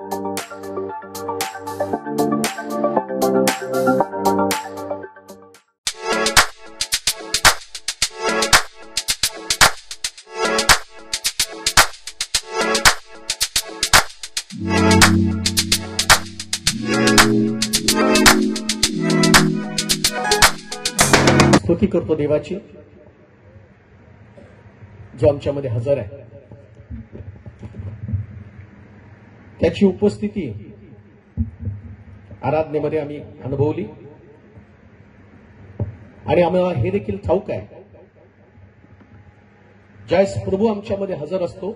स्तुती करतो देवाची जो आमच्यामध्ये हजर आहे, त्याची उपस्थिती आराधनेमध्ये आम्ही अनुभवली आणि आम्हाला हे देखील ठाऊक आहे, ज्यावेळेस प्रभू आमच्यामध्ये हजर असतो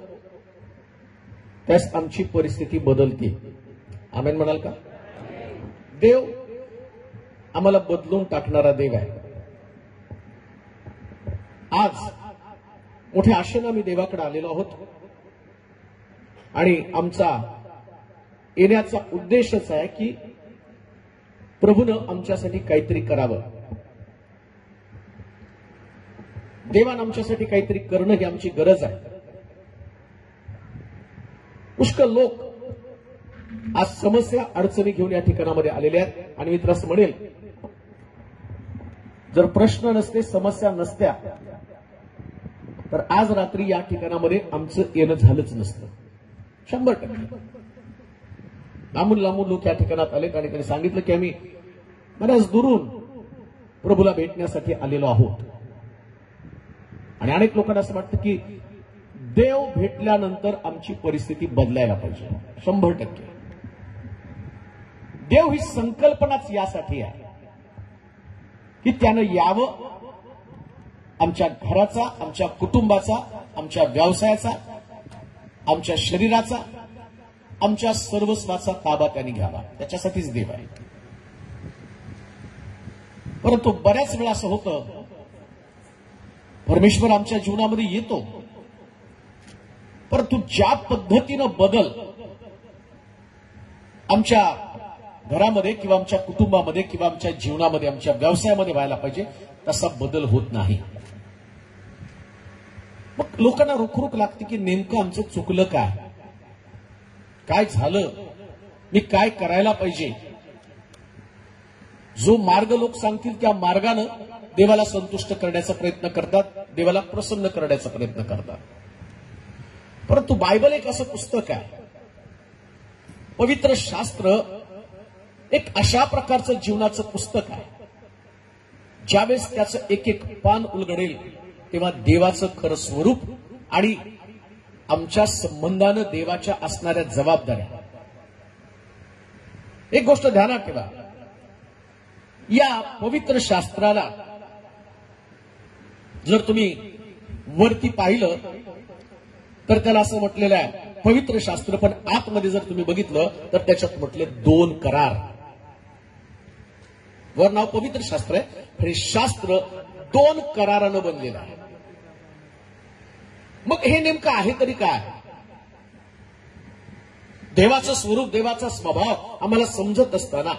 त्यास आमची परिस्थिती बदलते. आमेन म्हणाल का? देव आम्हाला बदलून टाकणारा देव आहे. आज मोठ्या आशेनं आम्ही देवाकडे आलेलो आहोत आणि आमचा येण्याचा उद्देशच आहे की प्रभूनं आमच्यासाठी काहीतरी करावं. देवानं आमच्यासाठी काहीतरी करणं ही आमची गरज आहे. पुष्कळ लोक आज समस्या अडचणी घेऊन या ठिकाणामध्ये आलेले आहेत आणि मी तर असं म्हणेल, जर प्रश्न नसते, समस्या नसत्या, तर आज रात्री या ठिकाणामध्ये आमचं येणं झालंच नसतं. 100% लांबून लांबून लोक या ठिकाणात आलेत आणि त्यांनी सांगितलं की आम्ही बऱ्याच दुरून प्रभूला भेटण्यासाठी आलेलो आहोत. आणि अनेक लोकांना असं वाटतं की देव भेटल्यानंतर आमची परिस्थिती बदलायला पाहिजे. 100% देव ही संकल्पनाच यासाठी आहे की त्यानं यावं, आमच्या घराचा, आमच्या कुटुंबाचा, आमच्या व्यवसायाचा, आमच्या शरीराचा, आमच्या सर्वस्वाचा ताबा त्यांनी घ्यावा. त्याच्यासाठीच देव आहे. परंतु बऱ्याच वेळा असं होतं, परमेश्वर आमच्या जीवनामध्ये येतो, परंतु ज्या पद्धतीनं बदल आमच्या घरामध्ये किंवा आमच्या कुटुंबामध्ये किंवा आमच्या जीवनामध्ये, आमच्या व्यवसायामध्ये व्हायला पाहिजे तसा बदल होत नाही. मग लोकांना रुखरुख लागते की नेमकं आमचं चुकलं काय, काय झालं, मी काय करायला पाहिजे. जो मार्ग लोक सांगतील त्या मार्गानं देवाला संतुष्ट करण्याचा प्रयत्न करतात, देवाला प्रसन्न करण्याचा प्रयत्न करतात. परंतु बायबल एक असं पुस्तक आहे, पवित्र शास्त्र एक अशा प्रकारचं जीवनाचं पुस्तक आहे, ज्यावेळेस त्याचं एक एक पान उलगडेल तेव्हा देवाचं खरं स्वरूप आणि आमच्या संबंधानं देवाच्या असणाऱ्या जबाबदाऱ्या. एक गोष्ट ध्यानात ठेवा, या पवित्र शास्त्राला जर तुम्ही वरती पाहिलं तर त्याला असं म्हटलेलं आहे पवित्र शास्त्र, पण आतमध्ये जर तुम्ही बघितलं तर त्याच्यात म्हटले 2 करार. वर नाव पवित्र शास्त्र आहे, हे शास्त्र 2 करारानं बनलेलं आहे. मग हे नेमकं आहे तरी काय? देवाचं स्वरूप, देवाचा स्वभाव आम्हाला समजत असताना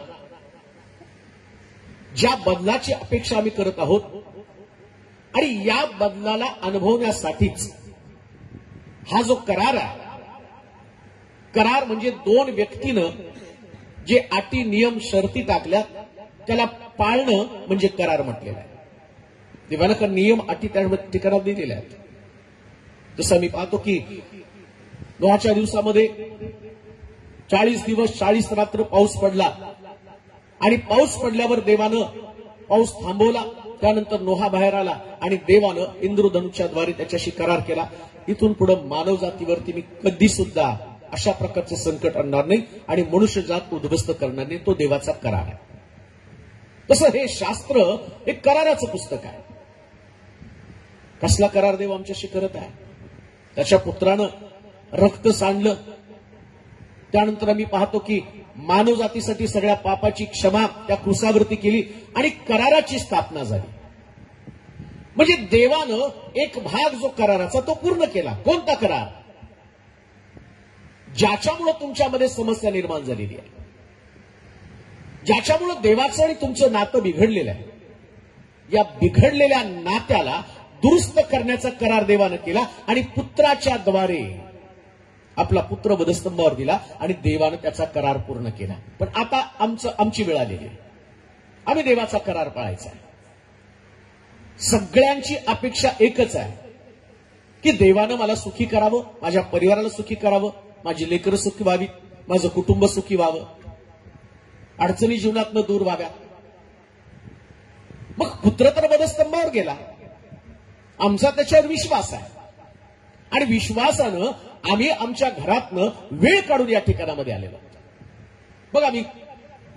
ज्या बदलाची अपेक्षा आम्ही करत आहोत आणि या बदलाला अनुभवण्यासाठीच हा जो करार आहे, करार म्हणजे 2 व्यक्तीनं जे अटी नियम शर्ती टाकल्यात त्याला पाळणं म्हणजे करार म्हटलेला आहे. देवानं नियम अटी त्या ठिकाणात दिलेल्या आहेत. जसं मी पाहतो की नोहाच्या दिवसामध्ये 40 दिवस 40 रात्र पाऊस पडला आणि पाऊस पडल्यावर देवानं पाऊस थांबवला. त्यानंतर नोहा बाहेर आला आणि देवानं इंद्रधनुच्याद्वारे त्याच्याशी करार केला, इथून पुढे मानव जातीवरती मी कधी सुद्धा अशा प्रकारचे संकट आणणार नाही आणि मनुष्यजात उद्ध्वस्त करणार नाही. तो देवाचा करार आहे. तसं हे शास्त्र एक कराराचं पुस्तक आहे. कसला करार देव आमच्याशी करत आहे? त्याच्या पुत्रानं रक्त सांडलं, त्यानंतर आम्ही पाहतो की मानव जातीसाठी सगळ्या पापाची क्षमा त्या क्रुसावरती केली आणि कराराची स्थापना झाली. म्हणजे देवानं एक भाग जो कराराचा तो पूर्ण केला. कोणता करार? ज्याच्यामुळे तुमच्यामध्ये समस्या निर्माण झालेली आहे, ज्याच्यामुळे देवाचं आणि तुमचं नातं बिघडलेलं आहे, या बिघडलेल्या नात्याला दुरुस्त करण्याचा करार देवानं केला आणि पुत्राच्या द्वारे आपला पुत्र वधस्तंभावर दिला आणि देवानं त्याचा करार पूर्ण केला. पण आता आमची वेळ आलेली आहे. आम्ही देवाचा करार पाळायचा आहे. सगळ्यांची अपेक्षा एकच आहे की देवानं मला सुखी करावं, माझ्या परिवाराला सुखी करावं, माझी लेकरं सुखी व्हावी, माझं कुटुंब सुखी व्हावं, अडचणी जीवनातनं दूर व्हाव्या. मग पुत्र तर वधस्तंभावर गेला, आमचा त्याच्यावर विश्वास आहे आणि विश्वासानं आम्ही आमच्या घरातनं वेळ काढून या ठिकाणामध्ये आलेलो. बघ आम्ही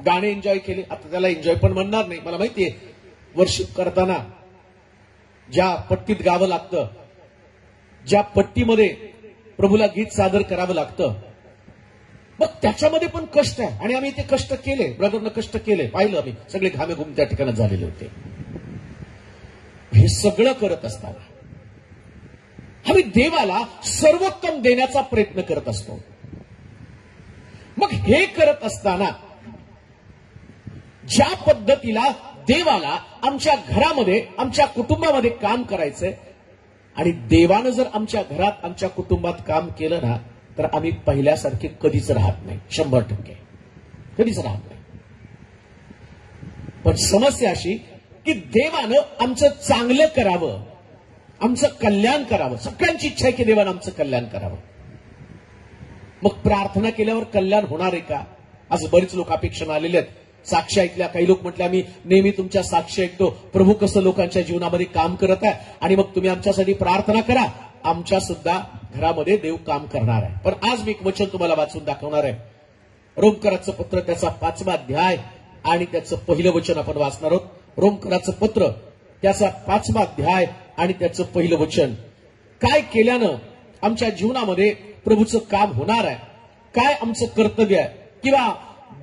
गाणे एन्जॉय केले. आता त्याला एन्जॉय पण म्हणणार नाही, मला माहितीये वर्शिप करताना ज्या पट्टीत गावं लागतं, ज्या पट्टीमध्ये प्रभूला गीत सादर करावं लागतं, मग त्याच्यामध्ये पण कष्ट आहे आणि आम्ही ते कष्ट केले. ब्रदरनं कष्ट केले, पाहिलं आम्ही सगळे घामे घुम त्या ठिकाणी झालेले होते. हे सगळं करत असताना आम्ही देवाला सर्वोत्तम देण्याचा प्रयत्न करत असतो. मग हे करत असताना ज्या पद्धतीला देवाला आमच्या घरामध्ये आमच्या कुटुंबामध्ये काम करायचंय आणि देवानं जर आमच्या घरात आमच्या कुटुंबात काम केलं ना तर आम्ही पहिल्यासारखे कधीच राहत नाही. 100% कधीच राहत नाही. पण समस्या अशी की देवानं आमचं चांगलं करावं, आमचं कल्याण करावं. सगळ्यांची इच्छा आहे की देवानं आमचं कल्याण करावं. मग प्रार्थना केल्यावर कल्याण होणार आहे का? आज बरेच लोक अपेक्षेने आलेले आहेत. साक्ष ऐकल्या, काही लोक म्हटले आम्ही नेहमी तुमच्या साक्ष ऐकतो, प्रभू कसं लोकांच्या जीवनामध्ये काम करत आहे आणि मग तुम्ही आमच्यासाठी प्रार्थना करा. आमच्या सुद्धा घरामध्ये देव काम करणार आहे. पण आज मी एक वचन तुम्हाला वाचून दाखवणार आहे. रोमकराचं पत्र त्याचा 5वा अध्याय आणि त्याचं पहिलं वचन आपण वाचणार आहोत. रोमकराचं पत्र त्याचा 5वा अध्याय आणि त्याचं पहिलं वचन. काय केल्यानं आमच्या जीवनामध्ये प्रभूचं काम होणार आहे, काय आमचं कर्तव्य आहे, किंवा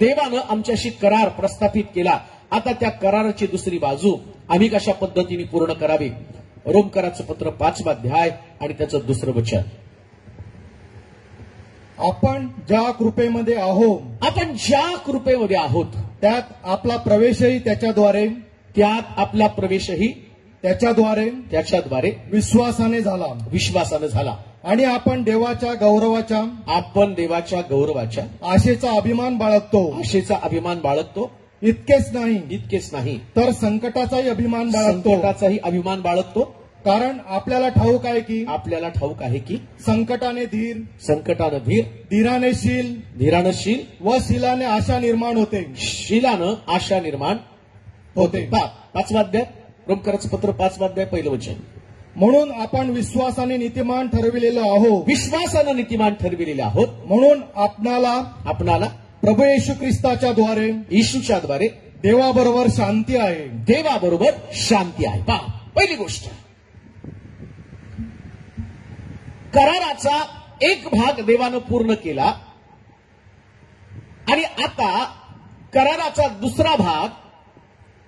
देवानं आमच्याशी करार प्रस्थापित केला, आता त्या कराराची दुसरी बाजू आम्ही कशा पद्धतीने पूर्ण करावी. रोमकराचं पत्र 5वा अध्याय आणि त्याचं दुसरं वचन. आपण ज्या कृपेमध्ये आहोत, आपण ज्या कृपेमध्ये आहोत त्यात आपला प्रवेशही त्याच्याद्वारे, त्यात आपला प्रवेशही त्याच्याद्वारे विश्वासाने झाला आणि आपण देवाच्या गौरवाच्या आशेचा अभिमान बाळगतो. इतकेच नाही तर संकटाचाही अभिमान बाळगतो. कारण आपल्याला ठाऊक आहे की संकटाने धीर, धीराने शील व शीलाने आशा निर्माण होते. 5वा अध्याय रोमकराचं पत्र 5वा अध्याय पहिलं वचन. म्हणून आपण विश्वासाने नीतिमान ठरविलेलो आहोत. म्हणून आपणाला प्रभू येशू ख्रिस्ताच्या द्वारे देवाबरोबर शांती आहे. पहा, पहिली गोष्ट, कराराचा एक भाग देवानं पूर्ण केला आणि आता कराराचा दुसरा भाग,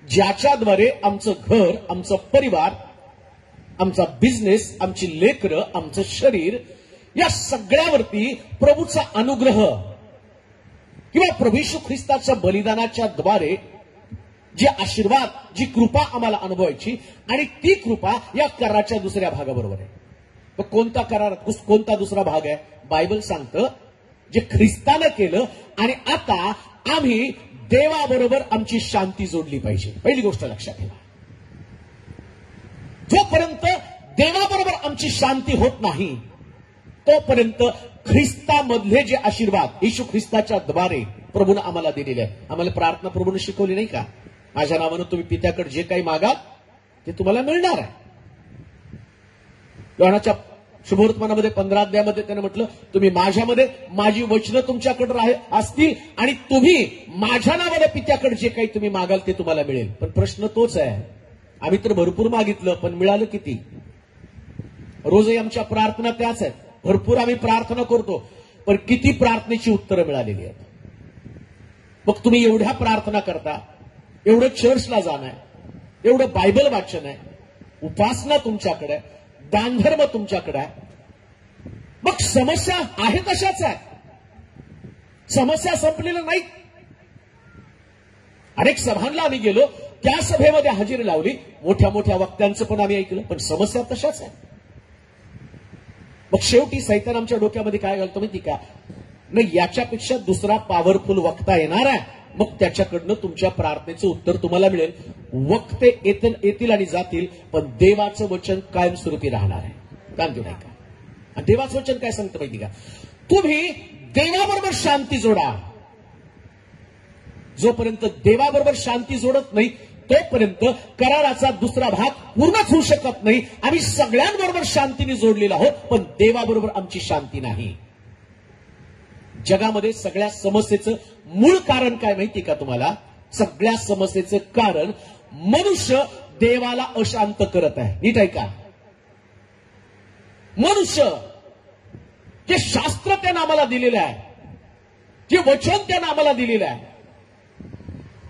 ज्याच्याद्वारे आमचं घर, आमचं परिवार, आमचा बिझनेस, आमची लेकरं, आमचं शरीर, या सगळ्यावरती प्रभूचा अनुग्रह किंवा प्रभू येशू ख्रिस्ताच्या बलिदानाच्या द्वारे जे आशीर्वाद, जी कृपा आम्हाला अनुभवायची, आणि ती कृपा या कराराच्या दुसऱ्या भागाबरोबर आहे. मग कोणता करार, कोणता दुसरा भाग आहे? बायबल सांगतं जे ख्रिस्तानं केलं आणि आता आम्ही देवाबरोबर आमची शांती जोडली पाहिजे. पहिली गोष्ट लक्षात ठेवा. जोपर्यंत देवाबरोबर आमची शांती होत नाही तोपर्यंत ख्रिस्तामधले जे आशीर्वाद येशू ख्रिस्ताच्या द्वारे प्रभूनं आम्हाला दिलेले आहे. आम्हाला प्रार्थना प्रभूनं शिकवली नाही का? माझ्या नावानं तुम्ही पित्याकडे जे काही मागाल ते तुम्हाला मिळणार आहे. योहानाच्या शुभवर्तमानामध्ये 15 अध्यायामध्ये त्यानं म्हटलं, तुम्ही माझ्यामध्ये, माझी वचनं तुमच्याकडे असतील आणि तुम्ही माझ्या नावाने पित्याकडे जे काही तुम्ही मागाल ते तुम्हाला मिळेल. पण प्रश्न तोच आहे, आम्ही तर भरपूर मागितलं पण मिळालं किती? रोजही आमच्या प्रार्थना त्याच आहेत. भरपूर आम्ही प्रार्थना करतो पण किती प्रार्थनेची उत्तरं मिळालेली आहेत? मग तुम्ही एवढ्या प्रार्थना करता, एवढं चर्चला जाणं आहे, एवढं बायबल वाचन आहे, उपासना तुमच्याकडे आहे, दानधर्म तुमच्याकडे आहे, मग समस्या आहे तशाच आहे. समस्या संपलेल्या नाही. अनेक सभांना आम्ही गेलो, त्या सभेमध्ये हजेरी लावली, मोठ्या मोठ्या वक्त्यांचं पण आम्ही ऐकलं, पण समस्या तशाच आहे. मग शेवटी सैतान आमच्या डोक्यामध्ये काय घालतो माहिती का, नाही याच्यापेक्षा दुसरा पॉवरफुल वक्ता येणार आहे, मग त्याच्याकडनं तुमच्या प्रार्थनेचं उत्तर तुम्हाला मिळेल. वक्ते येतील आणि जातील, पण देवाचं वचन कायमस्वरूपी राहणार आहे. सांगतो नाही का, आणि देवाचं वचन काय सांगतं माहिती का, तुम्ही देवाबरोबर शांती जोडा. जोपर्यंत देवाबरोबर शांती जोडत नाही तोपर्यंत कराराचा दुसरा भाग पूर्णच होऊ शकत नाही. आम्ही सगळ्यांबरोबर शांतीने जोडलेलो आहोत, पण देवाबरोबर आमची शांती नाही. जगामध्ये सगळ्या समस्येचं मूळ कारण काय माहिती का तुम्हाला, सगळ्या समस्येचं कारण मनुष्य देवाला अशांत करत आहे. नीट ऐका, मनुष्य जे शास्त्र त्यानं आम्हाला दिलेलं आहे, जे वचन त्यानं आम्हाला दिलेलं आहे,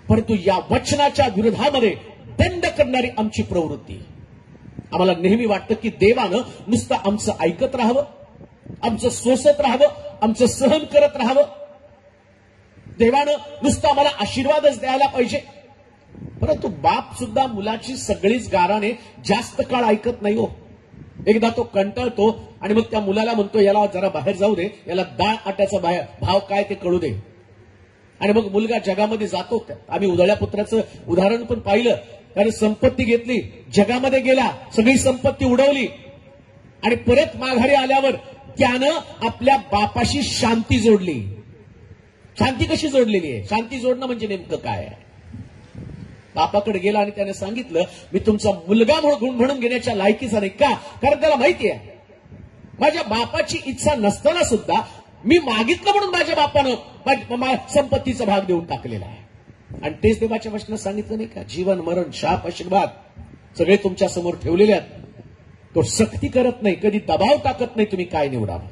परंतु या वचनाच्या विरोधामध्ये दंड करणारी आमची प्रवृत्ती. आम्हाला नेहमी वाटतं की देवानं नुसतं आमचं ऐकत राहावं, आमचं सोसत राहावं, आमचं सहन करत राहावं. देवानं नुसतं आम्हाला आशीर्वादच द्यायला पाहिजे. परंतु बाप सुद्धा मुलाची सगळीच गाराने जास्त काळ ऐकत नाही हो. एकदा तो कंटाळतो आणि मग त्या मुलाला म्हणतो, याला जरा बाहेर जाऊ दे, याला डाळ आट्याचा भाव काय ते कळू दे. आणि मग मुलगा जगामध्ये जातो. आम्ही उधळ्या पुत्राचं उदाहरण पण पाहिलं. त्याने संपत्ती घेतली, जगामध्ये गेला, सगळी संपत्ती उडवली आणि परत माघारी आल्यावर त्यानं आपल्या बापाशी शांती जोडली. शांती कशी जोडलेली आहे, शांती जोडणं म्हणजे नेमकं काय आहे. बापाकडे गेला आणि त्याने सांगितलं, मी तुमचा मुलगा म्हणून घेण्याच्या लायकीचा नाही. का? कारण त्याला माहिती आहे माझ्या बापाची इच्छा नसताना सुद्धा मी मागितलं म्हणून माझ्या बापानं संपत्तीचा भाग देऊन टाकलेला आहे. आणि तेच देवाच्या वचनात सांगितलं नाही का, जीवन मरण शाप आशीर्वाद सगळे तुमच्या समोर ठेवलेले आहेत. तो सक्ती करत नाही, कधी दबाव टाकत नाही तुम्ही काय निवडावं.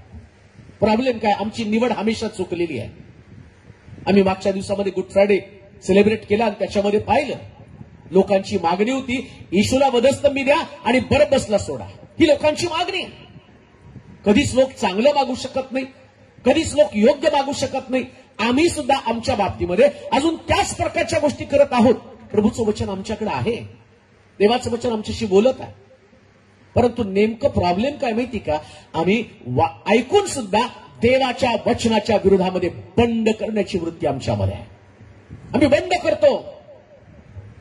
प्रॉब्लेम काय, आमची निवड हमेशा चुकलेली आहे. आम्ही मागच्या दिवसामध्ये गुड फ्रायडे सेलिब्रेट केला आणि त्याच्यामध्ये पाहिलं लोकांची मागणी होती, येशूला वधस्तंभी द्या आणि बरब्बसला सोडा. ही लोकांची मागणी. कधीच लोक चांगलं मागू शकत नाही, कधीच लोक योग्य मागू शकत नाही. आम्ही सुद्धा आमच्या बाबतीमध्ये अजून त्याच प्रकारच्या गोष्टी करत आहोत. प्रभूचं वचन आमच्याकडे आहे, देवाचं वचन आमच्याशी बोलत आहे. परंतु नेमकं प्रॉब्लेम काय माहिती का, आम्ही ऐकून सुद्धा देवाच्या वचनाच्या विरोधामध्ये बंड करण्याची वृत्ती आमच्यामध्ये आहे. आम्ही बंड करतो,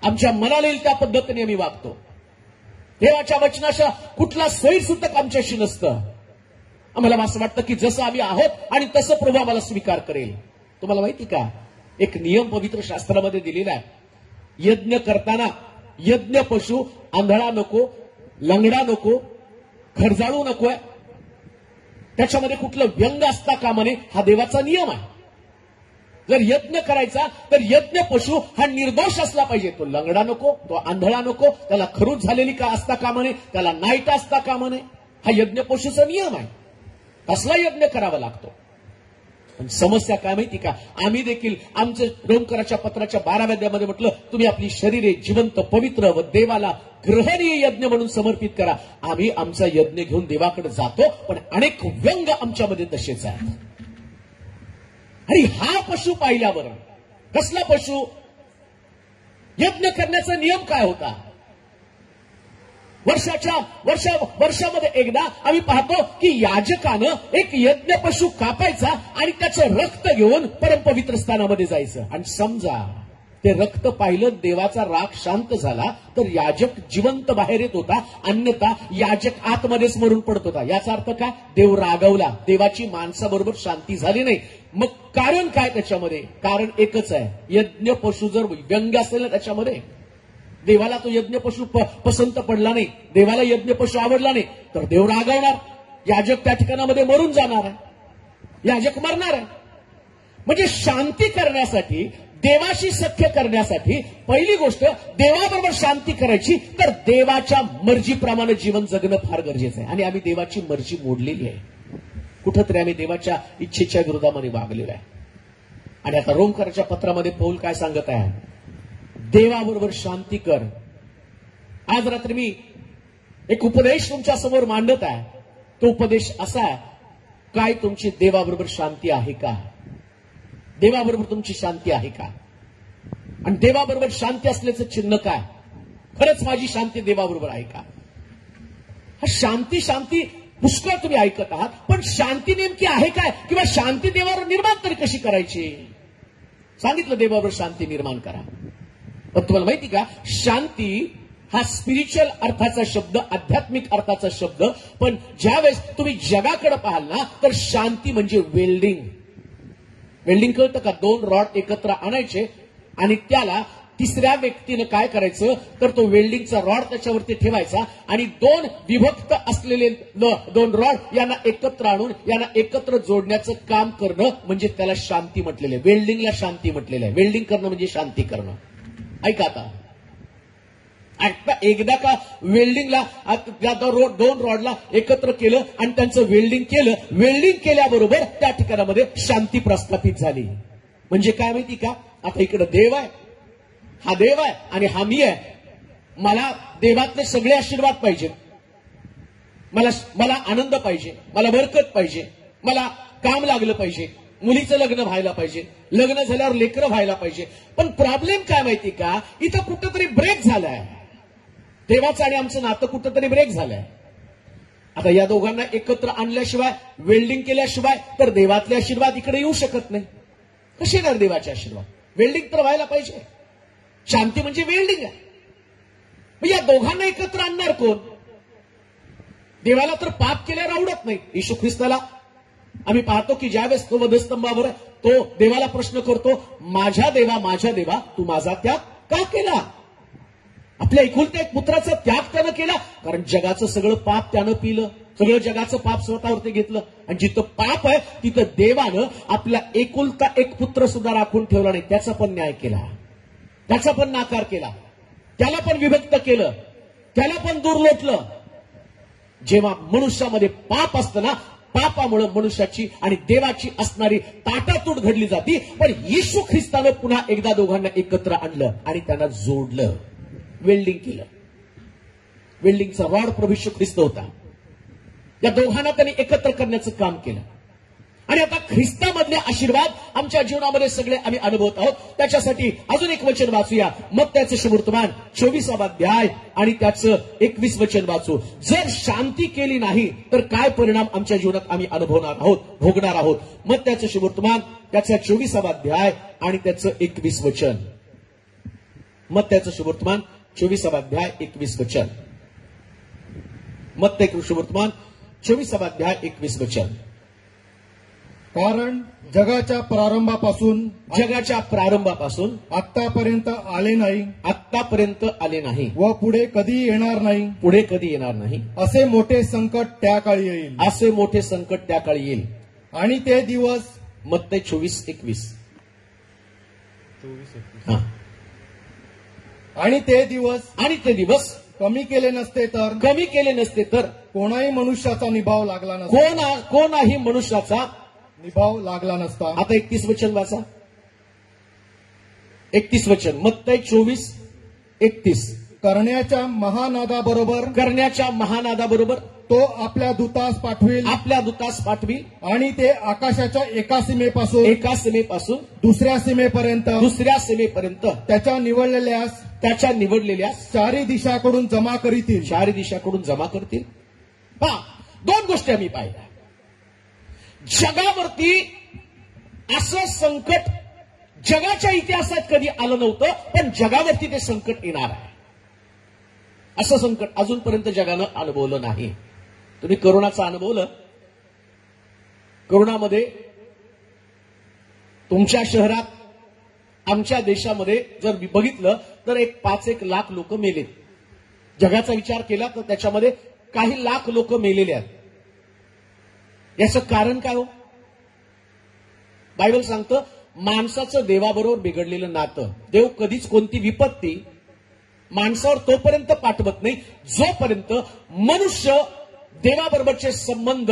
आमच्या मनाला येईल त्या पद्धतीने आम्ही वागतो. देवाच्या वचनाच्या कुठला सोयीसूतक आमच्याशी नसतं. आम्हाला असं वाटतं की जसं आम्ही आहोत आणि तसं प्रभू आम्हाला स्वीकार करेल. तुम्हाला माहिती का, एक नियम पवित्र शास्त्रामध्ये दिलेला आहे. यज्ञ करताना यज्ञ पशु आंधळा नको, लंगडा नको, खरजाळू नकोय, त्याच्यामध्ये कुठलं व्यंग असता कामा नये, हा देवाचा नियम आहे. जर यज्ञ करायचा तर यज्ञ पशु हा निर्दोष असला पाहिजे. तो लंगडा नको, तो आंधळा नको, त्याला खरूज झालेली का असता कामा नये, त्याला नाईट असता कामा नये. हा यज्ञ पशुचा नियम आहे. कसला यज्ञ करावा लागतो. पण समस्या काय माहिती का, आम्ही देखील आमचं रोमकराच्या पत्राच्या 12व्या अध्यायामध्ये म्हटलं, तुम्ही आपली शरीरे जिवंत पवित्र व देवाला ग्रहणीय यज्ञ म्हणून समर्पित करा. आम्ही आमचा यज्ञ घेऊन देवाकडे जातो, पण अनेक व्यंग आमच्यामध्ये तसेच आहेत. आणि हा पशु पाहिल्यावर, कसला पशु, यज्ञ करण्याचा नियम काय होता. वर्षामध्ये एकदा आम्ही पाहतो की याजकानं एक यज्ञ पशु कापायचा आणि त्याचं रक्त घेऊन परमपवित्र स्थानामध्ये जायचं. आणि समजा ते रक्त पाहिलं, देवाचा राग शांत झाला तर याजक जिवंत बाहेर येत होता, अन्यथा याजक आतमध्येच मरून पडत होता. याचा अर्थ काय, देव रागवला, देवाची माणसाबरोबर शांती झाली नाही. मग कारण काय त्याच्यामध्ये, कारण एकच आहे, यज्ञ पशु जर व्यंग असेल ना त्याच्यामध्ये, देवाला तो यज्ञ पशु पसंत पडला नाही, देवाला यज्ञ पशु आवडला नाही, तर देव रागवणार, याजक त्या ठिकाणामध्ये मरून जाणार आहे, याजक मरणार आहे. म्हणजे शांती करण्यासाठी, देवाशी सख्य करण्यासाठी पहिली गोष्ट देवाबरोबर शांती करायची, तर देवाच्या मर्जीप्रमाणे जीवन जगणं फार गरजेचं आहे. आणि आम्ही देवाची मर्जी मोडलेली आहे. कुठंतरी आम्ही देवाच्या इच्छेच्या विरोधामध्ये वागलेलो आहे. आणि आता रोमकराच्या पत्रामध्ये पौल काय सांगत आहे, देवाबरोबर शांती कर. आज रात्री मी एक उपदेश तुमच्या समोर मांडत आहे. तो उपदेश असा आहे, काय तुमची देवाबरोबर शांती आहे का, देवाबरोबर तुमची शांती आहे का. आणि देवाबरोबर शांती असल्याचं चिन्ह काय, खरंच माझी शांती देवाबरोबर आहे का. हा शांती पुष्कळ तुम्ही ऐकत आहात, पण शांती नेमकी आहे काय, किंवा शांती देवावर निर्माण तरी कशी करायची? सांगितलं देवावर शांती निर्माण करा. पण तुम्हाला माहिती का, शांती हा स्पिरिच्युअल अर्थाचा शब्द, आध्यात्मिक अर्थाचा शब्द. पण ज्यावेळेस तुम्ही जगाकडे पाहाल ना, तर शांती म्हणजे वेल्डिंग. वेल्डिंग कळतं का? 2 रॉड एकत्र आणायचे आणि त्याला तिसऱ्या व्यक्तीनं काय करायचं, तर तो वेल्डिंगचा रॉड त्याच्यावरती ठेवायचा आणि 2 विभक्त असलेले 2 रॉड यांना एकत्र आणून यांना एकत्र जोडण्याचं काम करणं म्हणजे त्याला शांती म्हटलेलं आहे. वेल्डिंगला शांती म्हटलेलं आहे. वेल्डिंग करणं म्हणजे शांती करणं. ऐका आता एकदा का वेल्डिंगला 2 रॉडला एकत्र केलं आणि त्यांचं वेल्डिंग केलं, वेल्डिंग केल्याबरोबर त्या ठिकाणामध्ये शांती प्रस्थापित झाली. म्हणजे काय माहिती का, आता इकडे देव आहे, हा देव आहे आणि हा मी आहे. मला देवातले सगळे आशीर्वाद पाहिजे, मला आनंद पाहिजे, मला बरकत पाहिजे, मला काम लागलं पाहिजे, मुलीचं लग्न व्हायला पाहिजे, लग्न झाल्यावर लेकरं व्हायला पाहिजे. पण प्रॉब्लेम काय माहिती का, इथं कुठंतरी ब्रेक झालाय. देवाचं आणि आमचं नातं कुठंतरी ब्रेक झालंय. आता या दोघांना एकत्र आणल्याशिवाय, वेल्डिंग केल्याशिवाय तर देवातले आशीर्वाद इकडे येऊ शकत नाही. कसे येणार देवाचे आशीर्वाद? वेल्डिंग तर व्हायला पाहिजे. शांती म्हणजे वेल्डिंग आहे. मग या दोघांना एकत्र आणणार कोण? देवाला तर पाप केल्यावर आवडत नाही. येशू ख्रिस्ताला आम्ही पाहतो की ज्यावेळेस तो वधस्तंभावर तो देवाला प्रश्न करतो, माझ्या देवा तू माझा त्याग का केला? आपल्या एकुलत्या एक पुत्राचा त्याग त्यानं केला, कारण जगाचं सगळं पाप त्यानं पिलं, सगळं जगाचं पाप स्वतःवरती घेतलं. आणि जिथं पाप आहे तिथं देवानं आपला एकुलता एक पुत्र सुद्धा राखून ठेवला नाही. त्याचा पण न्याय केला, त्याचा पण नाकार केला, त्याला पण विभक्त केलं, त्याला पण दूर लोटलं. जेव्हा मनुष्यामध्ये पाप असतं ना, पापामुळे मनुष्याची आणि देवाची असणारी ताटातूट घडली जाती. पण येशू ख्रिस्तानं पुन्हा एकदा दोघांना एकत्र आणलं आणि त्यांना जोडलं, वेल्डिंग केलं. वेल्डिंगचा रॉड प्रभू येशू ख्रिस्त होता. या दोघांना त्यांनी एकत्र करण्याचं काम केलं. आणि आता ख्रिस्तामधले आशीर्वाद आमच्या जीवनामध्ये सगळे आम्ही अनुभवत आहोत. त्याच्यासाठी अजून एक वचन वाचूया. मत्तयाचं सुवर्तमान 24वा अध्याय आणि त्याचं 21 वचन वाचू. जर शांती केली नाही तर काय परिणाम आमच्या जीवनात आम्ही अनुभवणार आहोत, भोगणार आहोत. मत्तयाचं सुवर्तमान त्याचा 24वा अध्याय आणि त्याचं 21 वचन. मत्तयाचं सुवर्तमान 24वा अध्याय 21 वचन. मत्तय सुवर्तमान 24वा अध्याय 21 वचन. कारण जगाच्या प्रारंभापासून आतापर्यंत आले नाही व पुढे कधी येणार नाही असे मोठे संकट त्या काळी येईल. आणि ते दिवस मत्तय 24:21. आणि ते दिवस कमी केले नसते तर कोणाही मनुष्याचा निभाव लागला नसता. आता 31 वचन वाचा. 31 वचन मत्तय 24:31. करण्याच्या महानादाबरोबर तो आपल्या दूतास पाठवील आणि ते आकाशाच्या एका सीमेपासून दुसऱ्या सीमेपर्यंत त्याच्या निवडलेल्यास चारी दिशाकडून जमा करतील. पहा, 2 गोष्टी आम्ही पाहिल्या. जगावरती असं संकट जगाच्या इतिहासात कधी आलं नव्हतं, पण जगावरती ते संकट येणार आहे. असं संकट अजूनपर्यंत जगानं अनुभवलं नाही. तुम्ही करोनाचं अनुभवलं. करोनामध्ये तुमच्या शहरात, आमच्या देशामध्ये जर बघितलं तर 5-1 लाख लोक मेलेत. जगाचा विचार केला तर त्याच्यामध्ये काही लाख लोक मेलेले आहेत. याचं कारण काय हो? बायबल सांगतं, माणसाचं देवाबरोबर बिघडलेलं नातं. देव कधीच कोणती विपत्ती माणसावर तोपर्यंत पाठवत नाही जोपर्यंत मनुष्य देवाबरोबरचे संबंध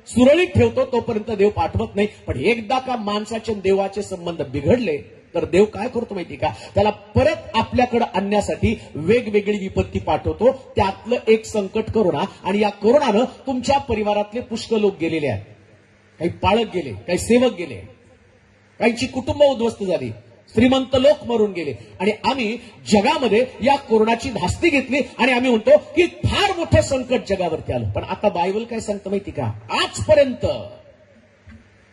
सुरळीत ठेवतो, तोपर्यंत देव पाठवत नाही. पण एकदा का माणसाचे देवाचे संबंध बिघडले तर देव काय करतो माहिती का? त्याला परत आपल्याकडे आणण्यासाठी वेगवेगळी विपत्ती पाठवतो. त्यातलं एक संकट करोना. आणि या करोनानं तुमच्या परिवारातले पुष्कळ लोक गेलेले आहेत. काही पाळक गेले, काही सेवक गेले, काहींची कुटुंब उद्ध्वस्त झाली. श्रीमंत लोक मरून गेले आणि आम्ही जगामध्ये या कोरोनाची धास्ती घेतली आणि आम्ही म्हणतो की फार मोठं संकट जगावरती आलं. पण आता बायबल काय सांगतं माहिती का? आजपर्यंत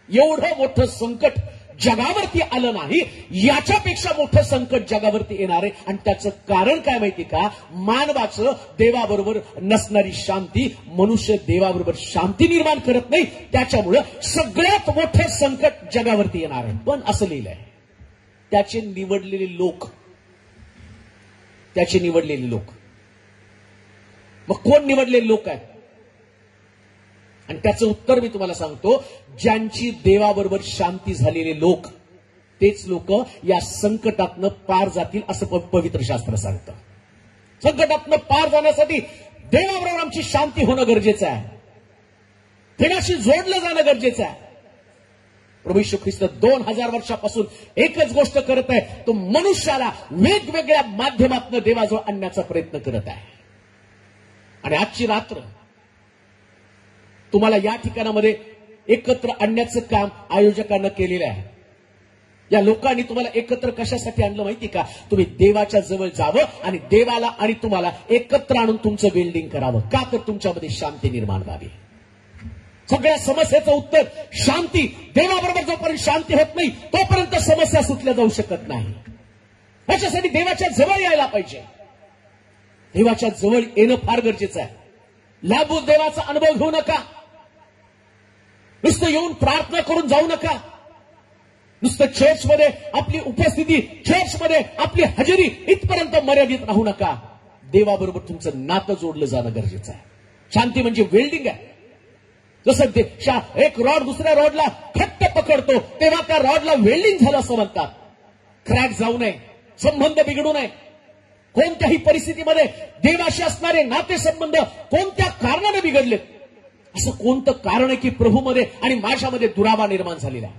एवढं मोठं संकट जगावरती आलं नाही, याच्यापेक्षा मोठं संकट जगावरती येणार आहे. आणि त्याचं कारण काय माहिती का? मानवाचं देवाबरोबर नसणारी शांती. मनुष्य देवाबरोबर शांती निर्माण करत नाही, त्याच्यामुळं सगळ्यात मोठं संकट जगावरती येणार आहे. पण असं लिहिलंय, त्याचे निवडलेले लोक, त्याचे निवडलेले लोक. मग कोण निवडलेले लोक आहेत? आणि त्याचं उत्तर मी तुम्हाला सांगतो, ज्यांची देवाबरोबर शांती झालेले लोक, तेच लोक या संकटातनं पार जातील असं पवित्र शास्त्र सांगतं. संकटातनं पार जाण्यासाठी देवाबरोबर आमची शांती होणं गरजेचं आहे, देवाशी जोडलं जाणं गरजेचं आहे. प्रभू येशू ख्रिस्त 2000 वर्षापासून एकच गोष्ट करत आहे, तो मनुष्याला वेगवेगळ्या माध्यमातून देवाजवळ आणण्याचा प्रयत्न करत आहे. आणि आजची रात्र तुम्हाला या ठिकाणामध्ये एकत्र आणण्याचं काम आयोजकांना केलेलं आहे. या लोकांनी तुम्हाला एकत्र कशासाठी आणलं माहिती का? तुम्ही देवाच्या जवळ जावं आणि देवाला आणि तुम्हाला एकत्र आणून तुमचं वेल्डिंग करावं. का? तर तुमच्यामध्ये शांती निर्माण व्हावी. सगळ्या समस्येचं उत्तर शांती. देवाबरोबर जोपर्यंत शांती होत नाही तोपर्यंत समस्या सुटल्या जाऊ शकत नाही. याच्यासाठी देवाच्या जवळ यायला पाहिजे. देवाच्या जवळ येणं फार गरजेचं आहे. लाभून देवाचा अनुभव घेऊ नका. नुसतं येऊन प्रार्थना करून जाऊ नका. नुसतं चर्चमध्ये आपली उपस्थिती, चर्चमध्ये आपली हजेरी इथपर्यंत मर्यादित राहू नका. देवाबरोबर तुमचं नातं जोडलं जाणं गरजेचं आहे. शांती म्हणजे वेल्डिंग आहे. जसं एक रॉड दुसऱ्या रॉडला घट्ट पकडतो तेव्हा त्या रॉडला वेल्डिंग झालं असं म्हणतात. क्रॅक जाऊ नये, संबंध बिघडू नये. कोणत्याही परिस्थितीमध्ये देवाशी असणारे नातेसंबंध कोणत्या कारणाने बिघडलेत? असं कोणतं कारण आहे की प्रभूमध्ये आणि माझ्यामध्ये दुरावा निर्माण झालेला आहे?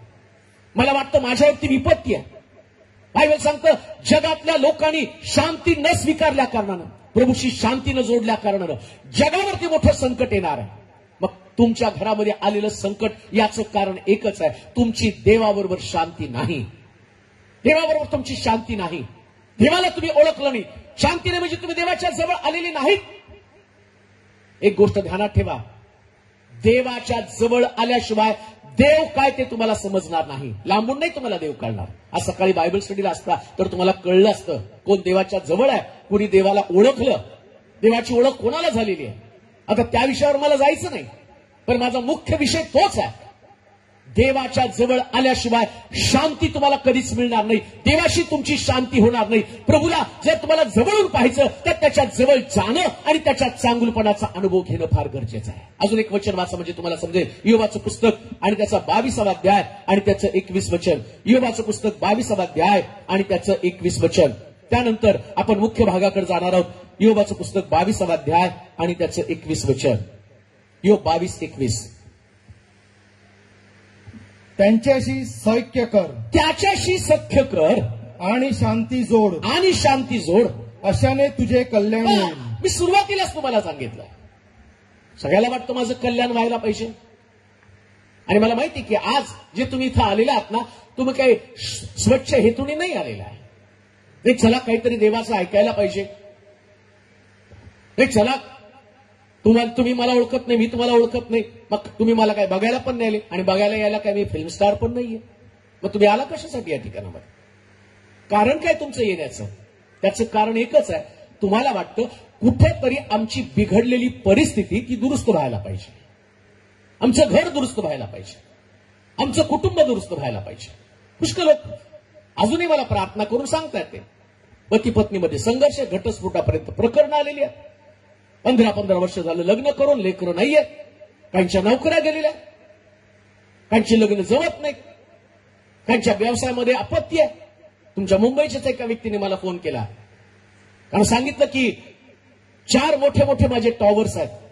मला वाटतं माझ्यावरती विपत्ती आहे. बायबल सांगतं जगातल्या लोकांनी शांती न स्वीकारल्या कारणानं, प्रभूशी शांती न जोडल्या कारणानं जगावरती मोठं संकट येणार आहे. मग तुमच्या घरामध्ये आलेलं संकट याचं कारण एकच आहे, तुमची देवाबरोबर शांती नाही. देवाबरोबर तुमची शांती नाही. देवाला तुम्ही ओळखलं नाही. शांती नाही म्हणजे तुम्ही देवाच्या जवळ आलेली नाहीत. एक गोष्ट ध्यानात ठेवा, देवाच्या जवळ आल्याशिवाय देव काय ते तुम्हाला समजणार नाही. लांबून नाही तुम्हाला देव कळणार. आज सकाळी बायबल स्टडीला असता तर तुम्हाला कळलं असतं कोण देवाच्या जवळ आहे, कोणी देवाला ओळखलं, देवाची ओळख कोणाला झालेली आहे. आता त्या विषयावर मला जायचं नाही, पण माझा मुख्य विषय तोच आहे. देवाच्या जवळ आल्याशिवाय शांती तुम्हाला कधीच मिळणार नाही. देवाशी तुमची शांती होणार नाही. प्रभूला जर तुम्हाला जवळून पाहायचं तर त्याच्या जवळ जाणं आणि त्याच्या चांगुलपणाचा अनुभव घेणं फार गरजेचं आहे. अजून एक वचन वाचा म्हणजे तुम्हाला समजेल. इयोबाचं पुस्तक आणि त्याचा 22वा अध्याय आणि त्याचं 21 वचन. इयोबाचं पुस्तक 22वा अध्याय आणि त्याचं 21 वचन. त्यानंतर आपण मुख्य भागाकडे जाणार आहोत. इयोबाचं पुस्तक 22वा अध्याय आणि त्याचं 21 वचन. इयोब 22:21. त्यांच्याशी सौख्य कर, त्याच्याशी सख्य कर आणि शांती जोड, आणि शांती जोड, अशाने तुझे कल्याण होईल. मी सुरुवातीलाच तुम्हाला सांगितलं, सगळ्याला वाटतं माझं कल्याण व्हायला पाहिजे. आणि मला माहिती की आज जे तुम्ही इथं आलेला आहात ना, तुम्ही काही स्वच्छ हेतूने नाही आलेला आहे. नाही चला काहीतरी देवाचं ऐकायला पाहिजे, नाही चला तुम्ही मला ओळखत नाही, मी तुम्हाला ओळखत नाही, मग तुम्ही मला काय बघायला पण नाही आले. आणि बघायला यायला काय मी फिल्म स्टार पण नाहीये. मग तुम्ही आला कशासाठी या ठिकाणामध्ये? कारण काय तुमचं येण्याचं? त्याचं कारण एकच आहे, तुम्हाला वाटतं कुठेतरी आमची बिघडलेली परिस्थिती ती दुरुस्त व्हायला पाहिजे, आमचं घर दुरुस्त व्हायला पाहिजे, आमचं कुटुंब दुरुस्त व्हायला पाहिजे. पुष्कळ लोक अजूनही मला प्रार्थना करून सांगतायत ते पती पत्नीमध्ये संघर्ष, घटस्फोटापर्यंत प्रकरण आलेली आहे. 15-15 वर्ष झालं लग्न करून लेकरं नाहीये, काहींच्या नोकऱ्या गेलेल्या, काहींची लग्न जमत नाही, काहींच्या व्यवसायामध्ये आपत्ती आहे. तुमच्या मुंबईच्याच एका व्यक्तीने मला फोन केला, कारण सांगितलं की 4 मोठे मोठे माझे टॉवर्स आहेत,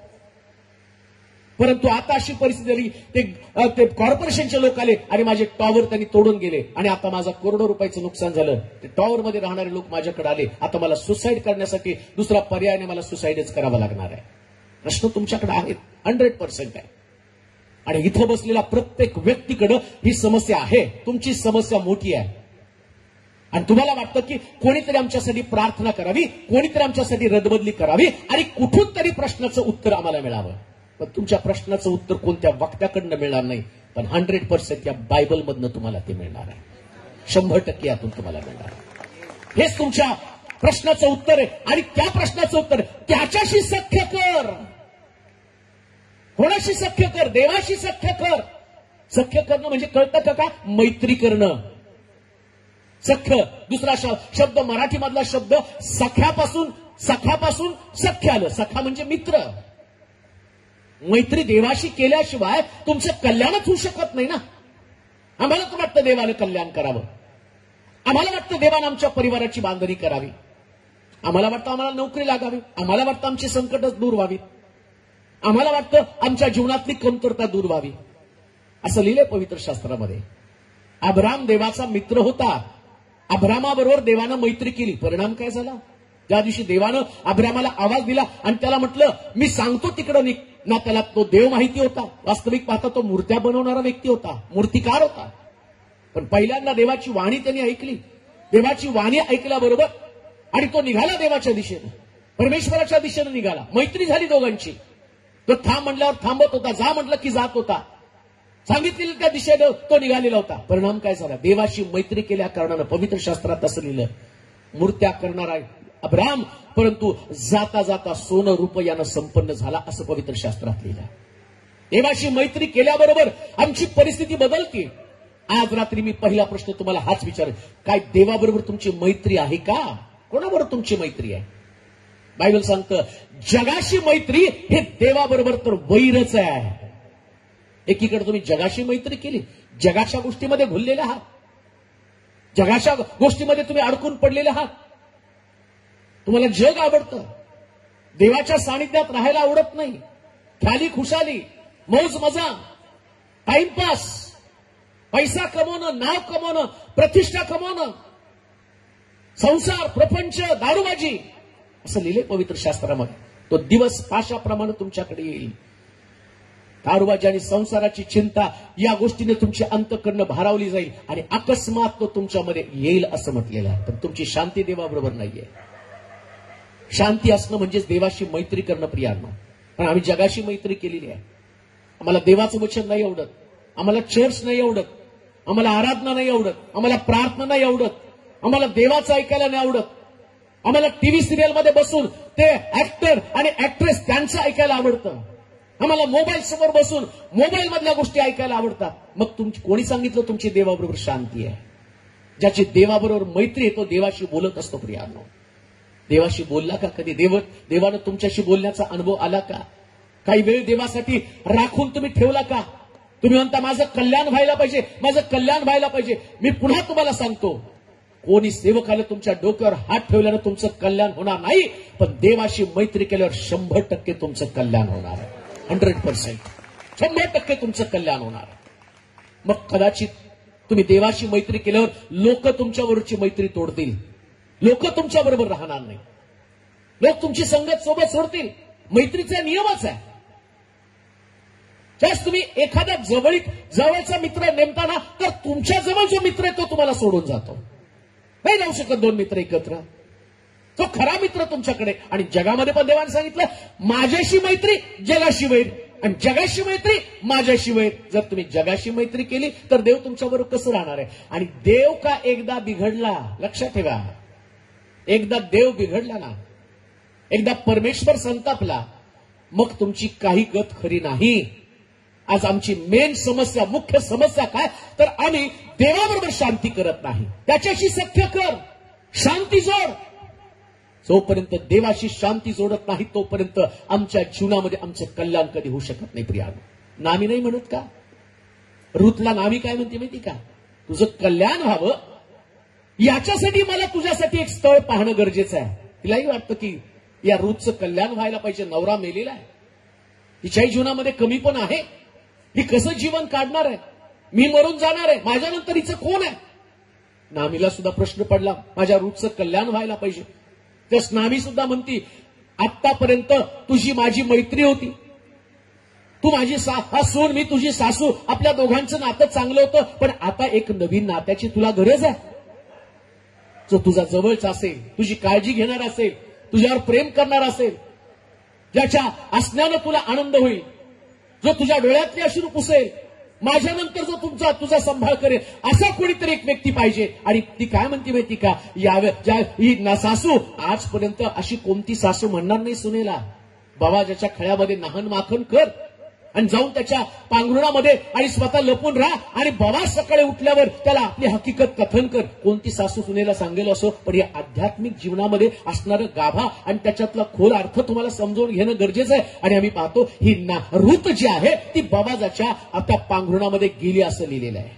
परंतु आता अशी परिस्थिती झाली ते कॉर्पोरेशनचे लोक आले आणि माझे टॉवर त्यांनी तोडून गेले आणि आता माझा करोडो रुपयाचं नुकसान झालं. ते टॉवरमध्ये राहणारे लोक माझ्याकडे आले, आता मला सुसाईड करण्यासाठी दुसरा पर्यायाने मला सुसाईडच करावा लागणार आहे. प्रश्न तुमच्याकडे आहेत, 100% आहे. आणि इथं बसलेला प्रत्येक व्यक्तीकडे ही समस्या आहे. तुमची समस्या मोठी आहे. आणि तुम्हाला वाटतं की कोणीतरी आमच्यासाठी प्रार्थना करावी, कोणीतरी आमच्यासाठी रदबदली करावी आणि कुठून तरी प्रश्नाचं उत्तर आम्हाला मिळावं. पण तुमच्या प्रश्नाचं उत्तर कोणत्या वक्त्याकडनं मिळणार नाही, पण 100% या बायबलमधनं तुम्हाला ते मिळणार आहे. 100% यातून तुम्हाला मिळणार आहे. हेच तुमच्या प्रश्नाचं उत्तर आहे. आणि त्या प्रश्नाचं उत्तर त्याच्याशी सख्य कर. कोणाशी सख्य कर? देवाशी सख्य कर. सख्य करणं म्हणजे कळतं का? मैत्री करणं. सख्य, दुसरा शब्द मराठीमधला शब्द सख्यापासून सख्य आलं. सखा म्हणजे मित्र. मैत्री देवाशी केल्याशिवाय तुमचं कल्याणच होऊ शकत नाही ना. आम्हाला तर वाटतं देवानं कल्याण करावं, आम्हाला वाटतं देवानं आमच्या परिवाराची बांधणी करावी, आम्हाला वाटतं आम्हाला नोकरी लागावी, आम्हाला वाटतं आमची संकटच दूर व्हावी, आम्हाला वाटतं आमच्या जीवनातली कमतरता दूर व्हावी. असं लिहिलंय पवित्र शास्त्रामध्ये. अब्राम देवाचा मित्र होता. अब्रामाबरोबर देवानं मैत्री केली. परिणाम काय झाला? ज्या दिवशी देवानं अब्रामाला आवाज दिला आणि त्याला म्हटलं मी सांगतो तिकडं निघ, ना त्याला तो देव माहिती होता. वास्तविक पाहता तो मूर्त्या बनवणारा व्यक्ती होता, मूर्तिकार होता. पण पहिल्यांदा देवाची वाणी त्यांनी ऐकली. देवाची वाणी ऐकल्याबरोबर आणि तो निघाला देवाच्या दिशेनं, परमेश्वराच्या दिशेनं निघाला. मैत्री झाली दोघांची. तो थांब म्हटल्यावर थांबत होता, जा म्हटलं की जात होता, सांगितलेलं त्या दिशेनं तो निघालेला होता. परिणाम काय झाला? देवाशी मैत्री केल्या कारणानं पवित्र शास्त्रात असं लिहिलं, मूर्त्या करणारा अब्राम परंतु जाता जाता सोनं रूप यानं संपन्न झाला, असं पवित्र शास्त्रात लिहिलं. देवाशी मैत्री केल्याबरोबर आमची परिस्थिती बदलते. आज रात्री मी पहिला प्रश्न तुम्हाला हाच विचारेन, काय देवाबरोबर तुमची मैत्री आहे का? कोणाबरोबर तुमची मैत्री आहे? बायबल सांगतं जगाशी मैत्री हे देवाबरोबर तर वैरच आहे. एकीकडे तुम्ही जगाशी मैत्री केली, जगाच्या गोष्टीमध्ये भुललेले आहात, जगाच्या गोष्टीमध्ये तुम्ही अडकून पडलेले आहात. तुम्हाला जग आवडतं, देवाच्या सानिध्यात राहायला आवडत नाही. ख्याली खुशाली, मौज मजा, टाइमपास, पैसा कमवणं, नाव कमवणं, प्रतिष्ठा कमवणं, संसार, प्रपंच, दारूबाजी, असं लिहिले पवित्र शास्त्रामध्ये. तो दिवस पाशाप्रमाणे तुमच्याकडे येईल. दारूबाजी आणि संसाराची चिंता या गोष्टीने तुमची अंतःकरण भारावली जाईल आणि अकस्मात तो तुमच्यामध्ये येईल असं म्हटलेलं आहे. पण तुमची शांती देवाबरोबर नाहीये. शांती असणं म्हणजेच देवाशी मैत्री करणं प्रियांनो. पण आम्ही जगाशी मैत्री केलेली आहे. आम्हाला देवाचं वचन नाही आवडत, आम्हाला चर्च नाही आवडत, आम्हाला आराधना नाही आवडत, आम्हाला प्रार्थना नाही आवडत, आम्हाला देवाचं ऐकायला नाही आवडत, आम्हाला टीव्ही सिरियलमध्ये बसून ते ऍक्टर आणि ऍक्ट्रेस त्यांचं ऐकायला आवडतं, आम्हाला मोबाईल समोर बसून मोबाईल मधल्या गोष्टी ऐकायला आवडतात. मग तुमची कोणी सांगितलं तुमची देवाबरोबर शांती आहे? ज्याची देवाबरोबर मैत्री आहे तो देवाशी बोलत असतो प्रियांनो. देवाशी बोलला का कधी? देवानं तुमच्याशी बोलण्याचा अनुभव आला का? काही वेळ देवासाठी राखून तुम्ही ठेवला का? तुम्ही म्हणता माझं कल्याण व्हायला पाहिजे, माझं कल्याण व्हायला पाहिजे. मी पुन्हा तुम्हाला सांगतो, कोणी सेवकाला तुमच्या डोक्यावर हात ठेवल्यानं तुमचं कल्याण होणार नाही, पण देवाशी मैत्री केल्यावर 100% तुमचं कल्याण होणार आहे. 100%, 100% तुमचं कल्याण होणार. मग कदाचित तुम्ही देवाशी मैत्री केल्यावर लोक तुमच्याबरोबरची मैत्री तोडतील, लोक तुमच्या बरोबर राहणार नाही, लोक तुमची संगत सोबत सोडतील. मैत्रीचा नियमच आहे. ज्यास तुम्ही एखादा जवळचा मित्र नेमताना तर तुमच्या जवळ जो मित्र आहे तो तुम्हाला सोडून जातो. नाही राहू शकत दोन मित्र एकत्र. तो खरा मित्र तुमच्याकडे. आणि जगामध्ये पण देवाने सांगितलं माझ्याशी मैत्री जगाशी वैर आणि जगाशी मैत्री माझ्याशी वैर. जर तुम्ही जगाशी मैत्री केली तर देव तुमच्याबरोबर कसं राहणार आहे? आणि देव का एकदा बिघडला, लक्षात ठेवा, एकदा देव बिघडला ना, एकदा परमेश्वर संतापला, मग तुमची काही गत खरी नाही. आज आमची मेन समस्या, मुख्य समस्या काय तर आम्ही देवाबरोबर शांती करत नाही. त्याच्याशी सख्य कर, शांती जोड. जोपर्यंत देवाशी शांती जोडत नाही तोपर्यंत आमच्या जीवनामध्ये आमचं कल्याण कधी होऊ शकत नाही प्रियांनो. नामी नाही म्हणत का? रुतला नामी काय म्हणते माहिती का? तुझं कल्याण व्हावं याच्यासाठी मला तुझ्यासाठी एक स्थळ पाहणं गरजेचं आहे. तिलाही वाटतं की या रूतचं कल्याण व्हायला पाहिजे. नवरा मेलेला आहे, तिच्याही जीवनामध्ये कमी पण आहे, ही कसं जीवन काढणार आहे? मी मरून जाणार आहे, माझ्यानंतर हिचं कोण आहे? नामीला सुद्धा प्रश्न पडला, माझ्या रूतचं कल्याण व्हायला पाहिजे. तेच नामी सुद्धा म्हणती आतापर्यंत तुझी माझी मैत्री होती, तू माझी सून, मी तुझी सासू, आपल्या दोघांचं नातं चांगलं होतं, पण आता एक नवीन नात्याची तुला गरज आहे. जो तुझा जवळचा असेल, तुझी काळजी घेणार असेल, तुझ्यावर प्रेम करणार असेल, ज्याच्या असण्यानं तुला आनंद होईल, जो तुझ्या डोळ्यातली अश्रू पुसेल, माझ्यानंतर जो तुझा सांभाळ करेल, असा कोणीतरी एक व्यक्ती पाहिजे. आणि ती काय म्हणते माहिती का, ही सासू आजपर्यंत अशी कोणती सासू म्हणणार नाही सुनेला, बाबा ज्याच्या खळ्यामध्ये नाहन माखन कर आणि जाऊन त्याच्या पांघरुणामध्ये आणि स्वतः लपून राहा आणि बाबा सकाळी उठल्यावर त्याला आपली हकीकत कथन कर. कोणती सासू सुनेला सांगेल असो, पण या आध्यात्मिक जीवनामध्ये असणारं गाभा आणि त्याच्यातला खोल अर्थ तुम्हाला समजून घेणं गरजेचं आहे. आणि आम्ही पाहतो ही रूत जी आहे ती बाबाजाच्या आता पांघरुणामध्ये गेली असं लिहिलेलं आहे.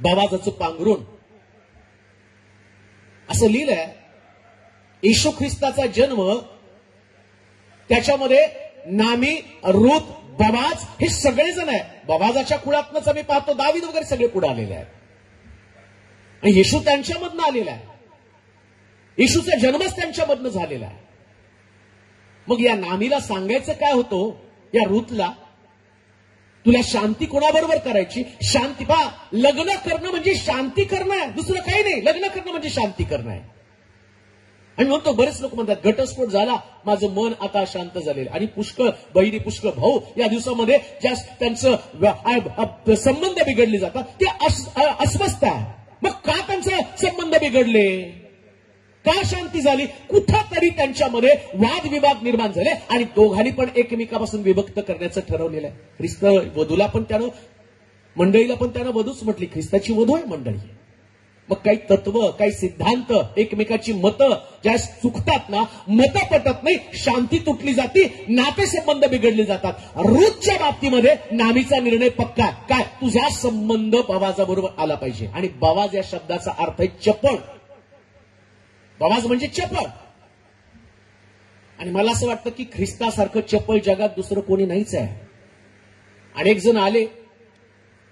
बाबाजाचं पांघरुण असं लिहिलंय, येशू ख्रिस्ताचा जन्म, त्याच्यामध्ये नामी, रूत, बाबाज हे सगळेजण आहे. बाबाजाच्या कुळातनंच आम्ही पाहतो दावीद वगैरे सगळे पुढे आलेले आहेत आणि येशू त्यांच्यामधनं आलेला आहे. येशूचा जन्मच त्यांच्यामधनं झालेला आहे. मग या नामीला सांगायचं काय होतं, या रूतला, तुला शांती कोणाबरोबर करायची? शांती पहा, लग्न करणं म्हणजे शांती करणं आहे, दुसरं काही नाही. लग्न करणं म्हणजे शांती करणं आहे. आणि म्हणतो बरेच लोक म्हणतात घटस्फोट झाला, माझं मन आता शांत झालेलं. आणि पुष्कळ बहिणी, पुष्कळ भाऊ या दिवसामध्ये ज्या त्यांचं संबंध बिघडले जातात ते अस्वस्थ आहे. मग का त्यांचे संबंध बिघडले, का शांती झाली? कुठंतरी त्यांच्यामध्ये वादविवाद निर्माण झाले आणि दोघांनी पण एकमेकापासून विभक्त करण्याचं ठरवलेलं आहे. ख्रिस्त वधूला पण त्यानं, मंडळीला पण त्यानं वधूच म्हटली, ख्रिस्ताची वधू आहे मंडळी. मग काही तत्व, काही सिद्धांत, एकमेकाची मतं ज्या चुकतात ना, मतं पटत नाही, शांती तुटली जाती, नातेसंबंध बिघडले जातात. रूतच्या बाबतीमध्ये नामीचा निर्णय पक्का, काय, तुझा संबंध बाबाजाबरोबर आला पाहिजे. आणि बाबाज या शब्दाचा अर्थ आहे चपळ. बाबाज म्हणजे चपळ. आणि मला असं वाटतं की ख्रिस्तासारखं चपळ जगात दुसरं कोणी नाहीच आहे. अनेक जण आले,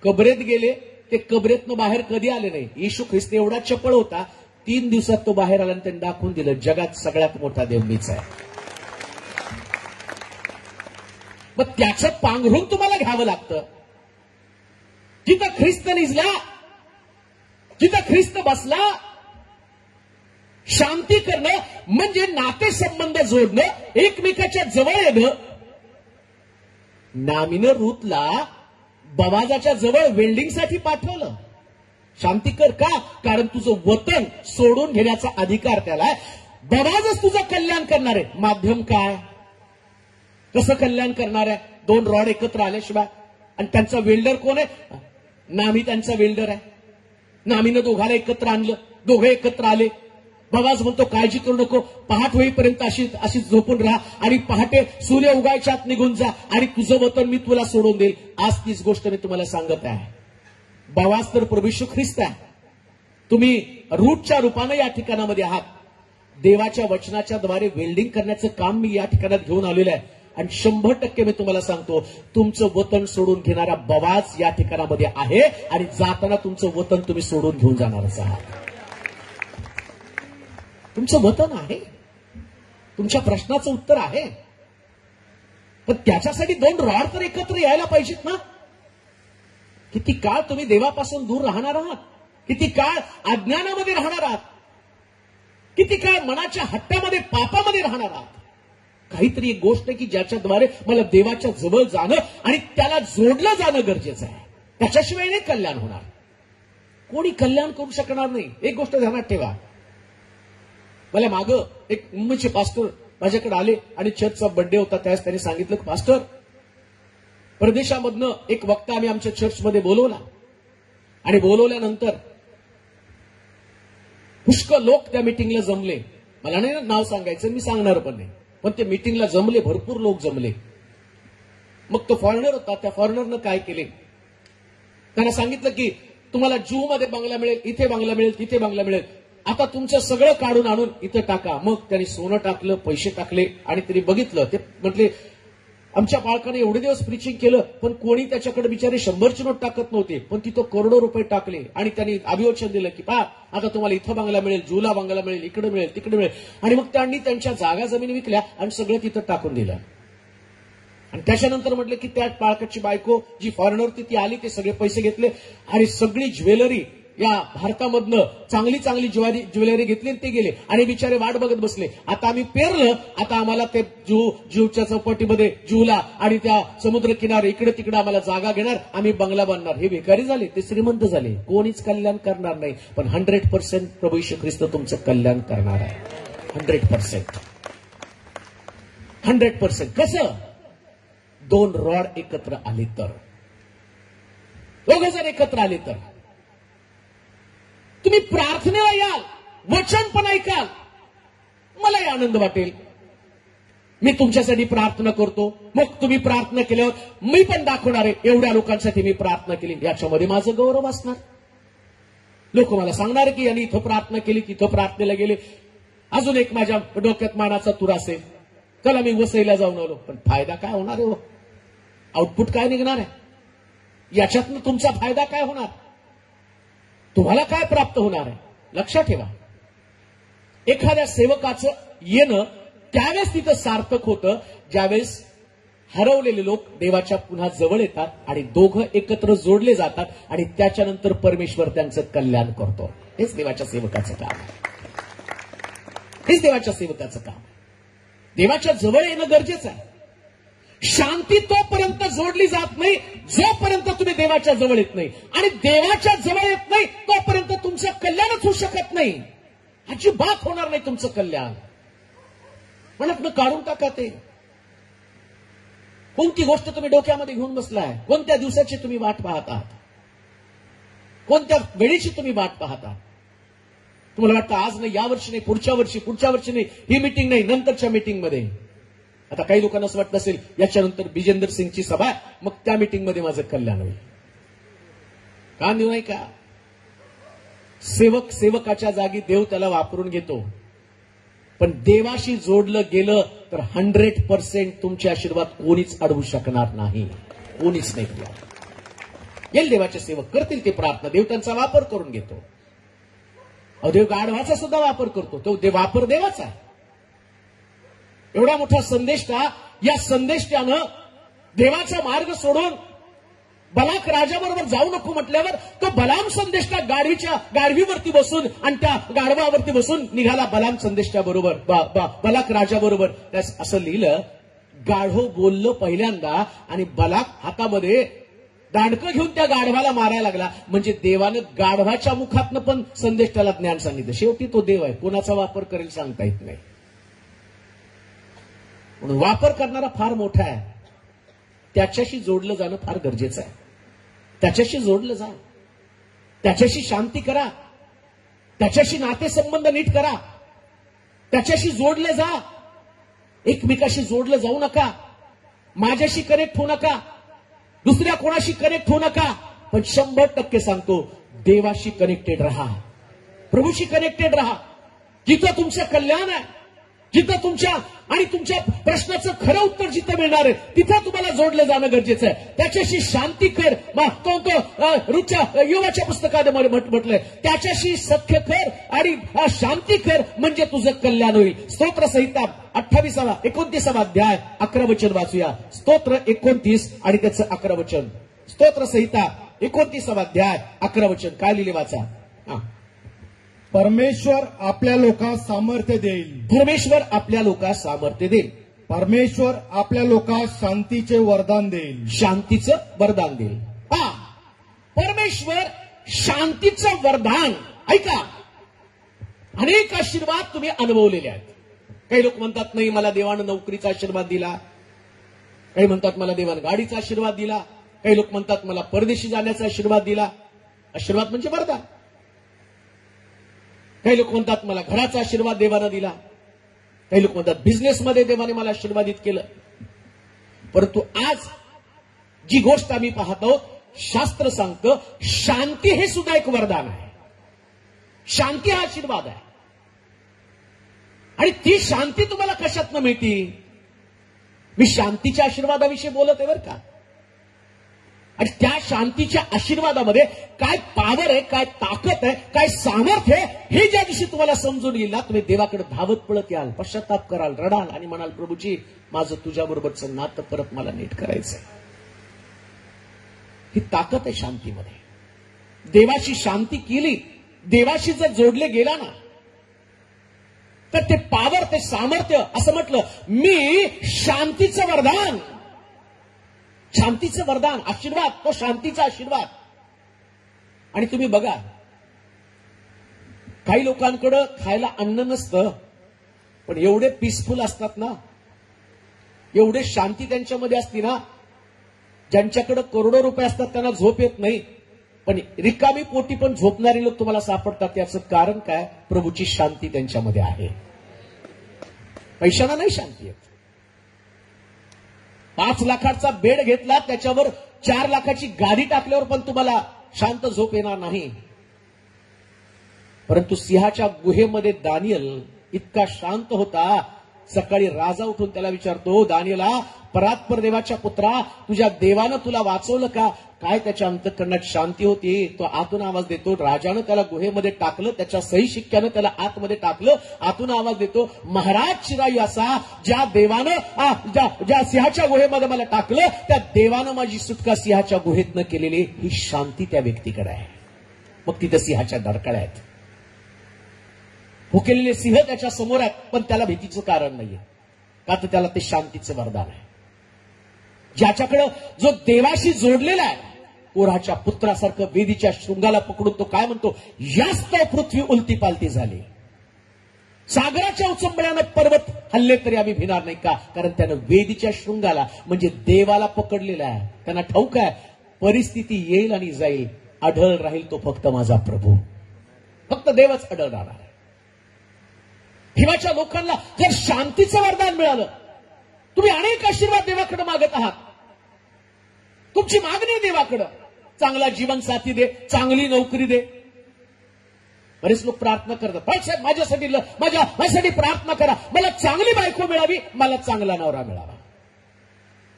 कबरेत गेले, ते कबरेतनं बाहेर कधी आले नाही. येशू ख्रिस्त एवढा चपळ होता, 3 दिवसात तो बाहेर आला आणि त्यांनी दाखवून दिलं, जगात सगळ्यात मोठा देव मीच आहे. मग त्याचं पांघरून तुम्हाला घ्यावं लागतं. जिथं ख्रिस्त निजला, जिथं ख्रिस्त बसला, शांती करणं म्हणजे नातेसंबंध जोडणं, एकमेकाच्या जवळ येणं. नामीनं रूतला बाबाजाच्या जवळ वेल्डिंगसाठी पाठवलं. शांती कर का? कारण तुझं वतन सोडून घेण्याचा अधिकार त्याला आहे. बाबाजच तुझं कल्याण करणार आहे. माध्यम काय, कसं कल्याण करणार आहे? 2 रॉड एकत्र आल्याशिवाय. आणि त्यांचा वेल्डर कोण आहे? नामी त्यांचा वेल्डर आहे. नामीनं दोघाला एकत्र आणलं, दोघे एकत्र आले. बाबाज म्हणतो काळजी करू नको, पहाट होईपर्यंत अशी झोपून राहा आणि पहाटे सूर्य उगायच्या आत निघून जा आणि तुझं वतन मी तुला सोडून देईल. आज तीच गोष्ट मी तुम्हाला सांगत आहे. बाबाज तर प्रभू येशू ख्रिस्त आहे. तुम्ही रूटच्या रूपानं या ठिकाणामध्ये आहात. देवाच्या वचनाच्या द्वारे वेल्डिंग करण्याचं काम मी या ठिकाणात घेऊन आलेलं आहे. आणि 100% मी तुम्हाला सांगतो, तुमचं वतन सोडून घेणारा बाबाज या ठिकाणामध्ये आहे आणि जाताना तुमचं वतन तुम्ही सोडून घेऊन जाणारच आहात. तुमचं वतन आहे, तुमच्या प्रश्नाचं उत्तर आहे, पण त्याच्यासाठी 2 रॉड तर एकत्र यायला पाहिजेत ना. किती काळ तुम्ही देवापासून दूर राहणार आहात, किती काळ अज्ञानामध्ये राहणार आहात, किती काळ मनाच्या हट्टामध्ये, पापामध्ये राहणार आहात. काहीतरी एक गोष्ट की ज्याच्याद्वारे मला देवाच्या जवळ जाणं आणि त्याला जोडलं जाणं गरजेचं आहे. त्याच्याशिवाय नाही कल्याण होणार. कोणी कल्याण करू शकणार नाही. एक गोष्ट ध्यानात ठेवा. मला मागं एक मुंबईचे पास्टर माझ्याकडे आले आणि चर्चचा बर्थडे होता. त्यावेळेस त्यांनी सांगितलं, पास्टर, परदेशामधनं एक वक्ता आम्ही आमच्या चर्चमध्ये बोलवला आणि बोलवल्यानंतर पुष्कळ लोक त्या मीटिंगला जमले. मला नाही नाव सांगायचं, मी सांगणार पण नाही, पण ते मीटिंगला जमले, भरपूर लोक जमले. मग तो फॉरेनर होता. त्या फॉरेनरनं काय केले, त्यांना सांगितलं की तुम्हाला जूमध्ये बंगला मिळेल, इथे बंगला मिळेल, तिथे बंगला मिळेल, आता तुमचं सगळं काढून आणून इथं टाका. मग त्यांनी सोनं टाकलं, पैसे टाकले आणि त्यांनी बघितलं. ते म्हटले, आमच्या बाळकाने एवढे दिवस प्रीचिंग केलं पण कोणी त्याच्याकडे बिचारे 100ची नोट टाकत नव्हते, पण तिथं करोडो रुपये टाकले. आणि त्यांनी अभिवचन दिलं की पहा, आता तुम्हाला इथं बंगला मिळेल, जूला बंगला मिळेल, इकडे मिळेल, तिकडे मिळेल. आणि मग त्यांनी त्यांच्या जागा जमीन विकल्या आणि सगळं तिथं टाकून दिलं. आणि त्याच्यानंतर म्हटलं की त्या बाळकाची बायको जी फॉरेनर होती ती आली, ते सगळे पैसे घेतले आणि सगळी ज्वेलरी या भारतामधनं चांगली चांगली ज्वेलरी घेतली आणि ते गेले आणि बिचारे वाट बघत बसले. आता आम्ही पेरलं, आता आम्हाला ते जीवच्या चौपाटीमध्ये जीवला आणि त्या समुद्र किनारे इकडे तिकडे आम्हाला जागा घेणार, आम्ही बंगला बांधणार. हे भिकारी झाले, ते श्रीमंत झाले. कोणीच कल्याण करणार नाही. पण 100% प्रभू येशू ख्रिस्त तुमचं कल्याण करणार आहे. 100%. 100%. कसं? 2 रॉड एकत्र आले तर, 2 जण एकत्र आले तर. तुम्ही प्रार्थनेला याल, वचन पण ऐकाल, मलाही आनंद वाटेल. मी तुमच्यासाठी प्रार्थना करतो, मग तुम्ही प्रार्थना केल्यावर मी पण दाखवणार आहे एवढ्या लोकांसाठी मी प्रार्थना केली, याच्यामध्ये माझं गौरव असणार. लोक मला सांगणार की यांनी इथं प्रार्थना केली, तिथं प्रार्थनेला गेले. अजून एक माझ्या डोक्यात मानाचा तुरा असेल, चला मी वसईला जाऊन आलो. पण फायदा काय होणार आहे? आउटपुट काय निघणार आहे? याच्यातनं तुमचा फायदा काय होणार? तुम्हाला काय प्राप्त होणार आहे? लक्षात ठेवा, एखाद्या सेवकाचं येणं त्यावेळेस तिथं सार्थक होतं ज्यावेळेस हरवलेले लोक देवाच्या पुन्हा जवळ येतात आणि दोघं एकत्र जोडले जातात आणि त्याच्यानंतर परमेश्वर त्यांचं कल्याण करतो. हेच देवाच्या सेवकाचं काम आहे. हेच देवाच्या सेवकाचं काम आहे. देवाच्या जवळ येणं गरजेचं आहे. शांती तोपर्यंत जोडली जात नाही जोपर्यंत तुम्ही देवाच्या जवळ येत नाही, आणि देवाच्या जवळ येत नाही तोपर्यंत तुमचं कल्याणच होऊ शकत नाही. अजिबात होणार नाही तुमचं कल्याण. मनातनं काढून टाका ते. कोणती गोष्ट तुम्ही डोक्यामध्ये घेऊन बसलाय? कोणत्या दिवसाची तुम्ही वाट पाहत आहात? कोणत्या वेळेची तुम्ही वाट पाहत आहात? तुम्हाला वाटतं आज नाही, या वर्षी नाही, पुढच्या वर्षी नाही, ही मीटिंग नाही, नंतरच्या मीटिंगमध्ये. आता काही लोकांना असं वाटत असेल याच्यानंतर बिजेंदर सिंगची सभा, मग त्या मीटिंगमध्ये माझं कल्याण होईल. का देऊ नाही का? सेवक सेवकाच्या जागी देव त्याला वापरून घेतो. पण देवाशी जोडलं गेलं तर 100% तुमचे आशीर्वाद कोणीच अडवू शकणार नाही. कोणीच नाही. येईल देवाचे सेवक करतील ते प्रार्थना, देव त्यांचा वापर करून घेतो. देव गाढवाचा सुद्धा वापर करतो. तो वापर देवाचा. एवढा मोठा संदेष्टा, या संदेष्ट्यानं देवाचा मार्ग सोडून बलाक राजाबरोबर जाऊ नको म्हटल्यावर तो बलाम संदेष्टा गाढवीवरती बसून आणि त्या गाढवावरती बसून निघाला बलाम संदेष्ट्याबरोबर, बलाक राजाबरोबर. त्यास असं लिहिलं, गाढव बोललं पहिल्यांदा आणि बलाक हातामध्ये दांडकं घेऊन त्या गाढवाला मारायला लागला. म्हणजे देवानं गाढवाच्या मुखातनं पण संदेष्टाला ज्ञान सांगितलं. शेवटी तो देव आहे, कोणाचा वापर करेल सांगता येत नाही. म्हणून वापर करणारा फार मोठा आहे. त्याच्याशी जोडलं जाणं फार गरजेचं आहे. त्याच्याशी जोडलं जा, त्याच्याशी शांती करा, त्याच्याशी नातेसंबंध नीट करा, त्याच्याशी जोडले जा. एकमेकाशी जोडलं जाऊ नका. माझ्याशी कनेक्ट होऊ नका, दुसऱ्या कोणाशी कनेक्ट होऊ नका. पण 100% सांगतो, देवाशी कनेक्टेड रहा, प्रभूशी कनेक्टेड रहा. जिथं तुमचं कल्याण आहे, जिथं तुमच्या प्रश्नाचं खरं उत्तर जिथं मिळणार आहे, तिथं तुम्हाला जोडलं जाणं गरजेचं आहे. त्याच्याशी शांती कर. योवाच्या पुस्तकामध्ये म्हटलंय, त्याच्याशी सख्य कर आणि शांती कर, म्हणजे तुझं कल्याण होईल. स्तोत्र संहिता 29 अध्याय 11 वचन वाचूया. स्तोत्र 29 आणि त्याचं 11 वचन. स्तोत्र संहिता 29 अध्याय 11 वचन. काय लिहिले वाचा. परमेश्वर आपल्या लोकांस सामर्थ्य देईल. परमेश्वर आपल्या लोकांस सामर्थ्य देईल. परमेश्वर आपल्या लोकांस शांतीचे वरदान देईल. शांतीचं वरदान देईल. परमेश्वर शांतीचं वरदान. ऐका, अनेक आशीर्वाद तुम्ही अनुभवलेले आहेत. काही लोक म्हणतात, नाही मला देवानं नोकरीचा आशीर्वाद दिला. काही म्हणतात मला देवानं गाडीचा आशीर्वाद दिला. काही लोक म्हणतात मला परदेशी जाण्याचा आशीर्वाद दिला. आशीर्वाद म्हणजे वरदान. काही लोक म्हणतात मला घराचा आशीर्वाद देवानं दिला. काही लोक म्हणतात बिझनेसमध्ये देवाने मला आशीर्वादित केलं. परंतु आज जी गोष्ट आम्ही पाहतो, शास्त्र सांगतं शांती हे सुद्धा एक वरदान आहे. शांती हा आशीर्वाद आहे. आणि ती शांती तुम्हाला कशातनं मिळती? मी शांतीच्या आशीर्वादाविषयी बोलत आहे बरं का. आणि त्या शांतीच्या आशीर्वादामध्ये काय पॉवर आहे, काय ताकद आहे, काय सामर्थ्य आहे, हे ज्या दिवशी तुम्हाला समजून येईल ना, तुम्ही देवाकडे धावत पळत याल, पश्चाताप कराल, रडाल आणि म्हणाल, प्रभूजी माझं तुझ्याबरोबरचं नातं परत मला नीट करायचंय. ही ताकद आहे शांतीमध्ये. देवाशी शांती केली, देवाशी जर जोडले गेला ना, तर ते पावर, ते सामर्थ्य, असं म्हटलं, मी शांतीचं वरदान, शांतीचं वरदान, आशीर्वाद, तो शांतीचा आशीर्वाद. आणि तुम्ही बघा, काही लोकांकडे खायला अन्न नसतं, पण एवढे पीसफुल असतात ना, एवढे शांती त्यांच्यामध्ये असते ना, ज्यांच्याकडे करोडो रुपये असतात त्यांना झोप येत नाही, पण रिकामी पोटी पण झोपणारे लोक तुम्हाला सापडतात. याचं कारण काय? प्रभूची शांती त्यांच्यामध्ये आहे. पैशाला नाही शांती येत. 5 लाखाचा बेड घेतला, त्याच्यावर 4 लाखाची गादी टाकल्यावर पण तुम्हाला शांत झोप येणार नाही. परंतु सिंहाच्या गुहेमध्ये दानियल इतका शांत होता, सकाळी राजा उठून त्याला विचारतो, दानियला, परात्पर देवाच्या पुत्रा, तुझ्या देवानं तुला वाचवलं का? काय त्याच्या अंतःकरणात शांती होती. तो आतून आवाज देतो, राजानं त्याला गुहेमध्ये टाकलं, त्याच्या सही शिक्क्यानं त्याला आतमध्ये टाकलं. आतून आवाज देतो, महाराज चिरायू असा, ज्या देवानं ज्या सिंहाच्या गुहेमध्ये मला टाकलं, त्या देवानं माझी सुटका सिंहाच्या गुहेतनं केलेली. ही शांती त्या व्यक्तीकडे आहे. मग तिथे सिंहाच्या डरकाळ्या आहेत, भुकेलेले सिंह त्याच्या समोर आहेत, पण त्याला भीतीचं कारण नाहीये, का तर त्याला ते शांतीचं वरदान आहे. ज्याच्याकडं जो देवाशी जोडलेला आहे, कोराच्या पुत्रासारखं वेदीच्या शृंगाला पकडून तो काय म्हणतो, यास्त पृथ्वी उलती पालती झाली, सागराच्या उचंबळ्यानं पर्वत हल्ले तरी आम्ही भिणार नाही. का? कारण त्यानं वेदीच्या शृंगाला म्हणजे देवाला पकडलेला आहे. त्यांना ठाऊक आहे, परिस्थिती येईल आणि जाईल, आढळ राहील तो फक्त माझा प्रभू, फक्त देवच आढळ राहणार. देवाच्या लोकांना जर शांतीचं वरदान मिळालं, तुम्ही अनेक आशीर्वाद देवाकडे मागत आहात, तुमची मागणी देवाकडे, चांगला जीवनसाथी दे, चांगली नोकरी दे. बरेच लोक प्रार्थना करतात, साहेब माझ्यासाठी प्रार्थना करा, मला चांगली बायको मिळावी, मला चांगला नवरा मिळावा.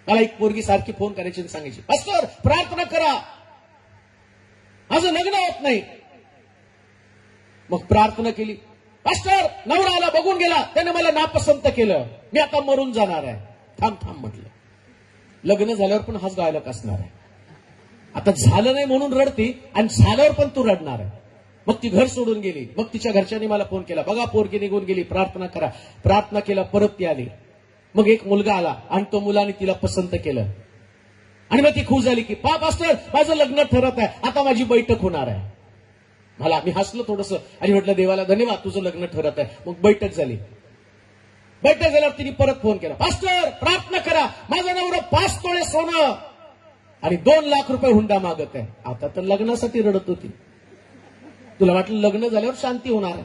मला एक पोरगी सारखी फोन करायची आणि सांगायची, पास्टर प्रार्थना करा, माझं लग्न होत नाही. मग प्रार्थना केली, पास्टर नवरा आला, बघून गेला, त्याने मला नापसंत केलं, मी आता मरून जाणार आहे. थांब म्हटलं, लग्न झाल्यावर पण हाच गायलक असणार आहे. आता झालं नाही म्हणून रडती, आणि झाल्यावर पण तू रडणार आहे. मग ती घर सोडून गेली. मग तिच्या घरच्यांनी मला फोन केला, बघा पोरगी निघून गेली, प्रार्थना करा. प्रार्थना केला, परत ती आली. मग एक मुलगा आला आणि तो मुलाने तिला पसंत केलं, आणि मग ती खुश झाली की पास्टर माझं लग्न ठरत आहे, आता माझी बैठक होणार आहे. मी हसलो थोडंसं आणि म्हटलं, देवाला धन्यवाद, तुझं लग्न ठरत आहे. मग बैठक झाली. बैठक झाल्यावर तिने परत फोन केला, पास्टर प्रार्थना करा, माझा नवरा 5 तोळे सोनं आणि 2 लाख रुपये हुंडा मागत आहे. आता तर लग्नासाठी रडत होती. तुला वाटलं लग्न झाल्यावर शांती होणार आहे,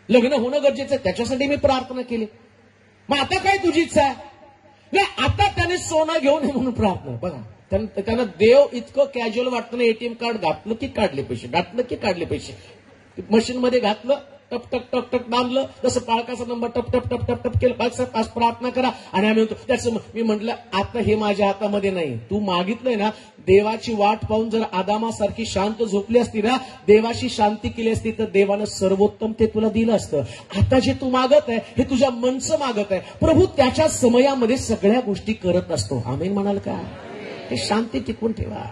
लग्न होणं गरजेचं आहे, त्याच्यासाठी मी प्रार्थना केली. मग आता काय तुझी इच्छा आहे? नाही, आता त्याने सोनं घेऊन ये म्हणून प्रार्थना. बघा, त्यांना देव इतकं कॅज्युअल वाटतं ना, एटीएम कार्ड घातलं की काढले पैसे, घातलं की काढले पैसे, मशीनमध्ये घातलं, टप टप टप टप दाबलं, जसं पाळकाचा नंबर टप टप टप टप टप केलं, आज प्रार्थना करा. आणि आम्ही म्हणतो त्याचं, मी म्हटलं आता हे माझ्या हातामध्ये नाही, तू मागितलंय ना, देवाची वाट पाहून जर आदामासारखी शांत झोपली असती ना, देवाशी शांती केली असती, तर देवानं सर्वोत्तम ते तुला दिलं असतं. आता जे तू मागत आहे हे तुझ्या मनचं मागत आहे. प्रभू त्याच्या समयामध्ये सगळ्या गोष्टी करत असतो. आमेन म्हणाल का? हे शांती टिकून ठेवा,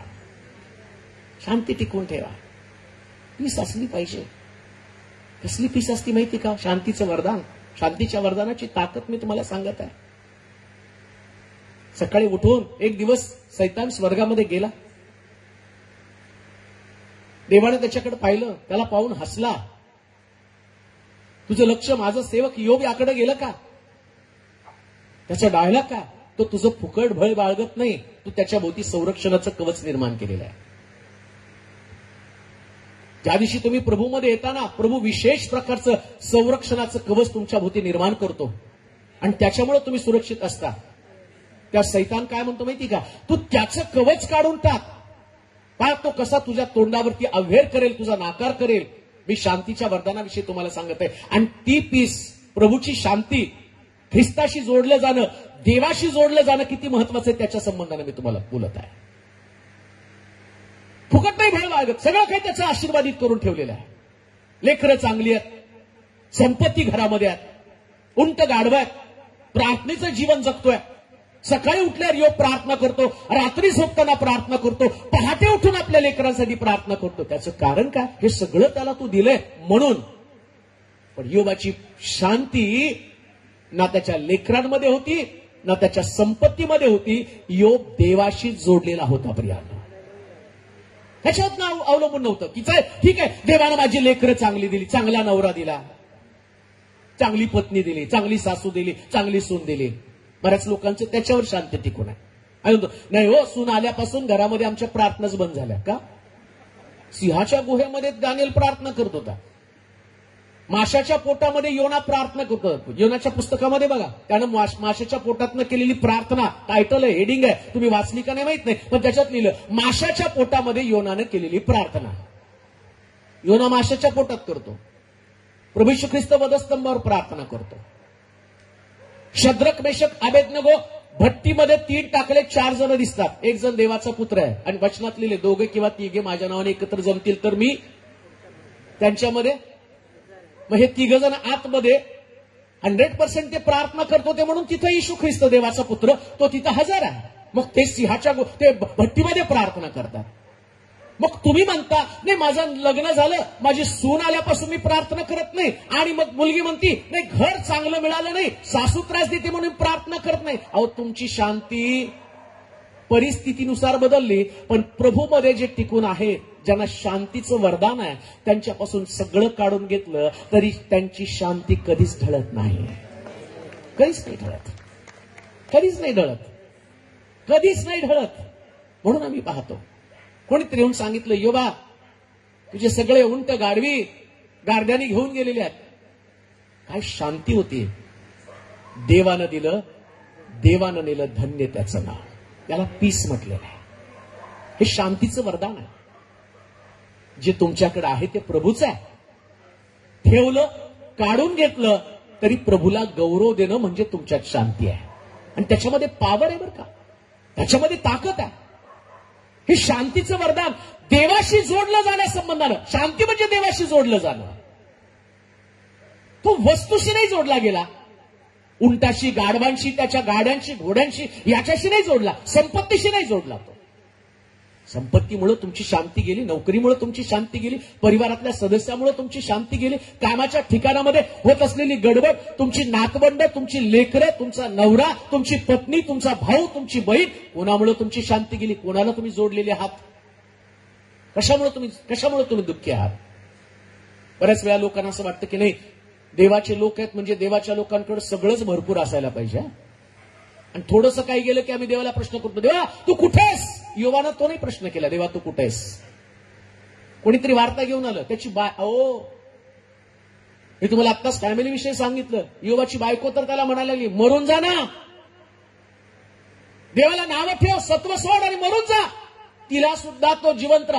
शांती टिकून ठेवा. पीस असली पाहिजे. कसली पीस असती माहिती का? शांतीचं वरदान. शांतीच्या वरदानाची ताकद मी तुम्हाला सांगत आहे. सकाळी उठून एक दिवस सैतान स्वर्गामध्ये गेला, देवाने त्याच्याकडे पाहिलं, त्याला पाहून हसला. तुझं लक्ष माझं सेवक योब याकडे गेलं का? त्याचा डायलॉग का? तो तुझं फुकट भय बाळगत नाही, तू त्याच्या भोवती संरक्षणाचं कवच निर्माण केलेलं आहे. ज्या दिवशी तुम्ही प्रभूमध्ये येताना, प्रभू विशेष प्रकारचं संरक्षणाचं कवच तुमच्या भोवती निर्माण करतो आणि त्याच्यामुळे तुम्ही सुरक्षित असता. त्या सैतान काय म्हणतो माहिती का? तू त्याचं कवच काढून टाक, पहा तो कसा तुझ्या तोंडावरती अव्हेर करेल, तुझा नाकार करेल. मी शांतीच्या वरदानाविषयी तुम्हाला सांगत आहे. आणि ती पीस, प्रभूची शांती, ख्रिस्ताशी जोडलं जाणं, देवाशी जोडलं जाणं किती महत्वाचं आहे, त्याच्या संबंधाने मी तुम्हाला बोलत आहे. फुकट नाही भय बाळगत, सगळं काही त्याचं आशीर्वादित करून ठेवलेलं आहे. लेकरं चांगली आहेत, संपत्ती घरामध्ये आहेत, उंट गाढवं आहेत, प्रार्थनेचं जीवन जगतोय, सकाळी उठल्यावर योग प्रार्थना करतो, रात्री झोपताना प्रार्थना करतो, पहाटे उठून आपल्या लेकरांसाठी प्रार्थना करतो. त्याचं कारण काय? हे सगळं त्याला तू दिलंय म्हणून. पण योबाची शांती ना त्याच्या लेकरांमध्ये होती ना त्याच्या संपत्तीमध्ये होती. योग देवाशी जोडलेला होता प्रियांनो. त्याच्यात ना अवलंबून नव्हतं की ठीक आहे, देवानं माझी लेकरं चांगली दिली, चांगला नवरा दिला, चांगली पत्नी दिली, चांगली सासू दिली, चांगली सून दिली. बऱ्याच लोकांचं त्याच्यावर शांती टिकून आहे. नाही हो, सून आल्यापासून घरामध्ये आमच्या प्रार्थनाच बंद झाल्या. का? सिंहाच्या गुहेमध्ये दानिएल प्रार्थना करत होता, माशाच्या पोटामध्ये योना प्रार्थना करतो. योनाच्या पुस्तकामध्ये बघा, त्यानं माशाच्या पोटातनं केलेली प्रार्थना, टायटल आहे, हेडिंग आहे, तुम्ही वाचली का नाही माहित नाही, पण त्याच्यात लिहिलं माशाच्या पोटामध्ये योनानं केलेली प्रार्थना. योना माशाच्या पोटात करतो, प्रभू येशू ख्रिस्त वधस्तंभावर प्रार्थना करतो. शद्रक मेशक अबेदनगो भट्टीमध्ये 3 टाकले, 4 जण दिसतात, 1 जण देवाचा पुत्र आहे. आणि वचनात लिहिले 2 किंवा 3 माझ्या नावाने एकत्र जमतील तर मी त्यांच्यामध्ये. मग हे 3 जण आतमध्ये 100% ते प्रार्थना करत होते म्हणून तिथं येशू ख्रिस्त देवाचा पुत्र तो तिथं हजर आहे. मग ते सिंहाच्या ते भट्टीमध्ये प्रार्थना करतात. मग तुम्ही म्हणता नाही माझं लग्न झालं, माझी सून आल्यापासून मी प्रार्थना करत नाही, आणि मग मुलगी म्हणती नाही घर चांगलं मिळालं नाही, सासू त्रास देते म्हणून प्रार्थना करत नाही. अहो, तुमची शांती परिस्थितीनुसार बदलली, पण प्रभूमध्ये जे टिकून आहे, ज्यांना शांतीचं वरदान आहे, त्यांच्यापासून सगळं काढून घेतलं तरी त्यांची शांती कधीच ढळत नाही. कधीच नाही ढळत, कधीच नाही ढळत, कधीच नाही ढळत. म्हणून आम्ही पाहतो कोणीतरी येऊन सांगितलं, योबा तुझे सगळे उंट गाढवी गारद्याने घेऊन गेलेले आहेत. काय शांती होती. देवानं दिलं, देवानं नेलं, धन्य त्याचं नाव. त्याला पीस म्हटलेलं आहे. हे शांतीचं वरदान आहे. जे तुमच्याकडे आहे ते प्रभूचं आहे. ठेवलं, काढून घेतलं तरी प्रभूला गौरव देणं म्हणजे तुमच्यात शांती आहे. आणि त्याच्यामध्ये पावर आहे बरं का, त्याच्यामध्ये ताकद आहे. हे शांतीचं वरदान देवाशी जोडलं जाण्यासंबंधानं. शांती म्हणजे देवाशी जोडलं जाणं. तो वस्तूशी नाही जोडला गेला, उंटाशी, गाढवांशी, त्याच्या गाड्यांशी, घोड्यांशी, याच्याशी नाही जोडला, संपत्तीशी नाही जोडला. तो संपत्तीमुळे तुमची शांती गेली, नोकरीमुळे तुमची शांती गेली, परिवारातल्या सदस्यामुळे तुमची शांती गेली, कामाच्या ठिकाणामध्ये होत असलेली गडबड, तुमची नातवंड, तुमची लेकरं, तुमचा नवरा, तुमची पत्नी, तुमचा भाऊ, तुमची बहीण, कोणामुळे तुमची शांती गेली? कोणाला तुम्ही जोडलेले आहात? कशामुळे तुम्ही दुःखी आहात? बऱ्याच वेळा लोकांना असं वाटतं की नाही, देवाचे लोक आहेत म्हणजे देवाच्या लोकांकडे सगळंच भरपूर असायला पाहिजे. आणि थोडंसं काही गेलं की आम्ही देवाला प्रश्न करतो, देवा तू कुठेस? योवानं तो नाही प्रश्न केला, देवा तू कुठेस? कोणीतरी वार्ता घेऊन आलं, त्याची मी तुम्हाला आत्ताच फॅमिली विषयी सांगितलं. योवाची बायको तर त्याला म्हणायला लागली, मरून जा ना, देवाला नावं ठेव, सत्व सोड आणि मरून जा. तिला सुद्धा तो जिवंत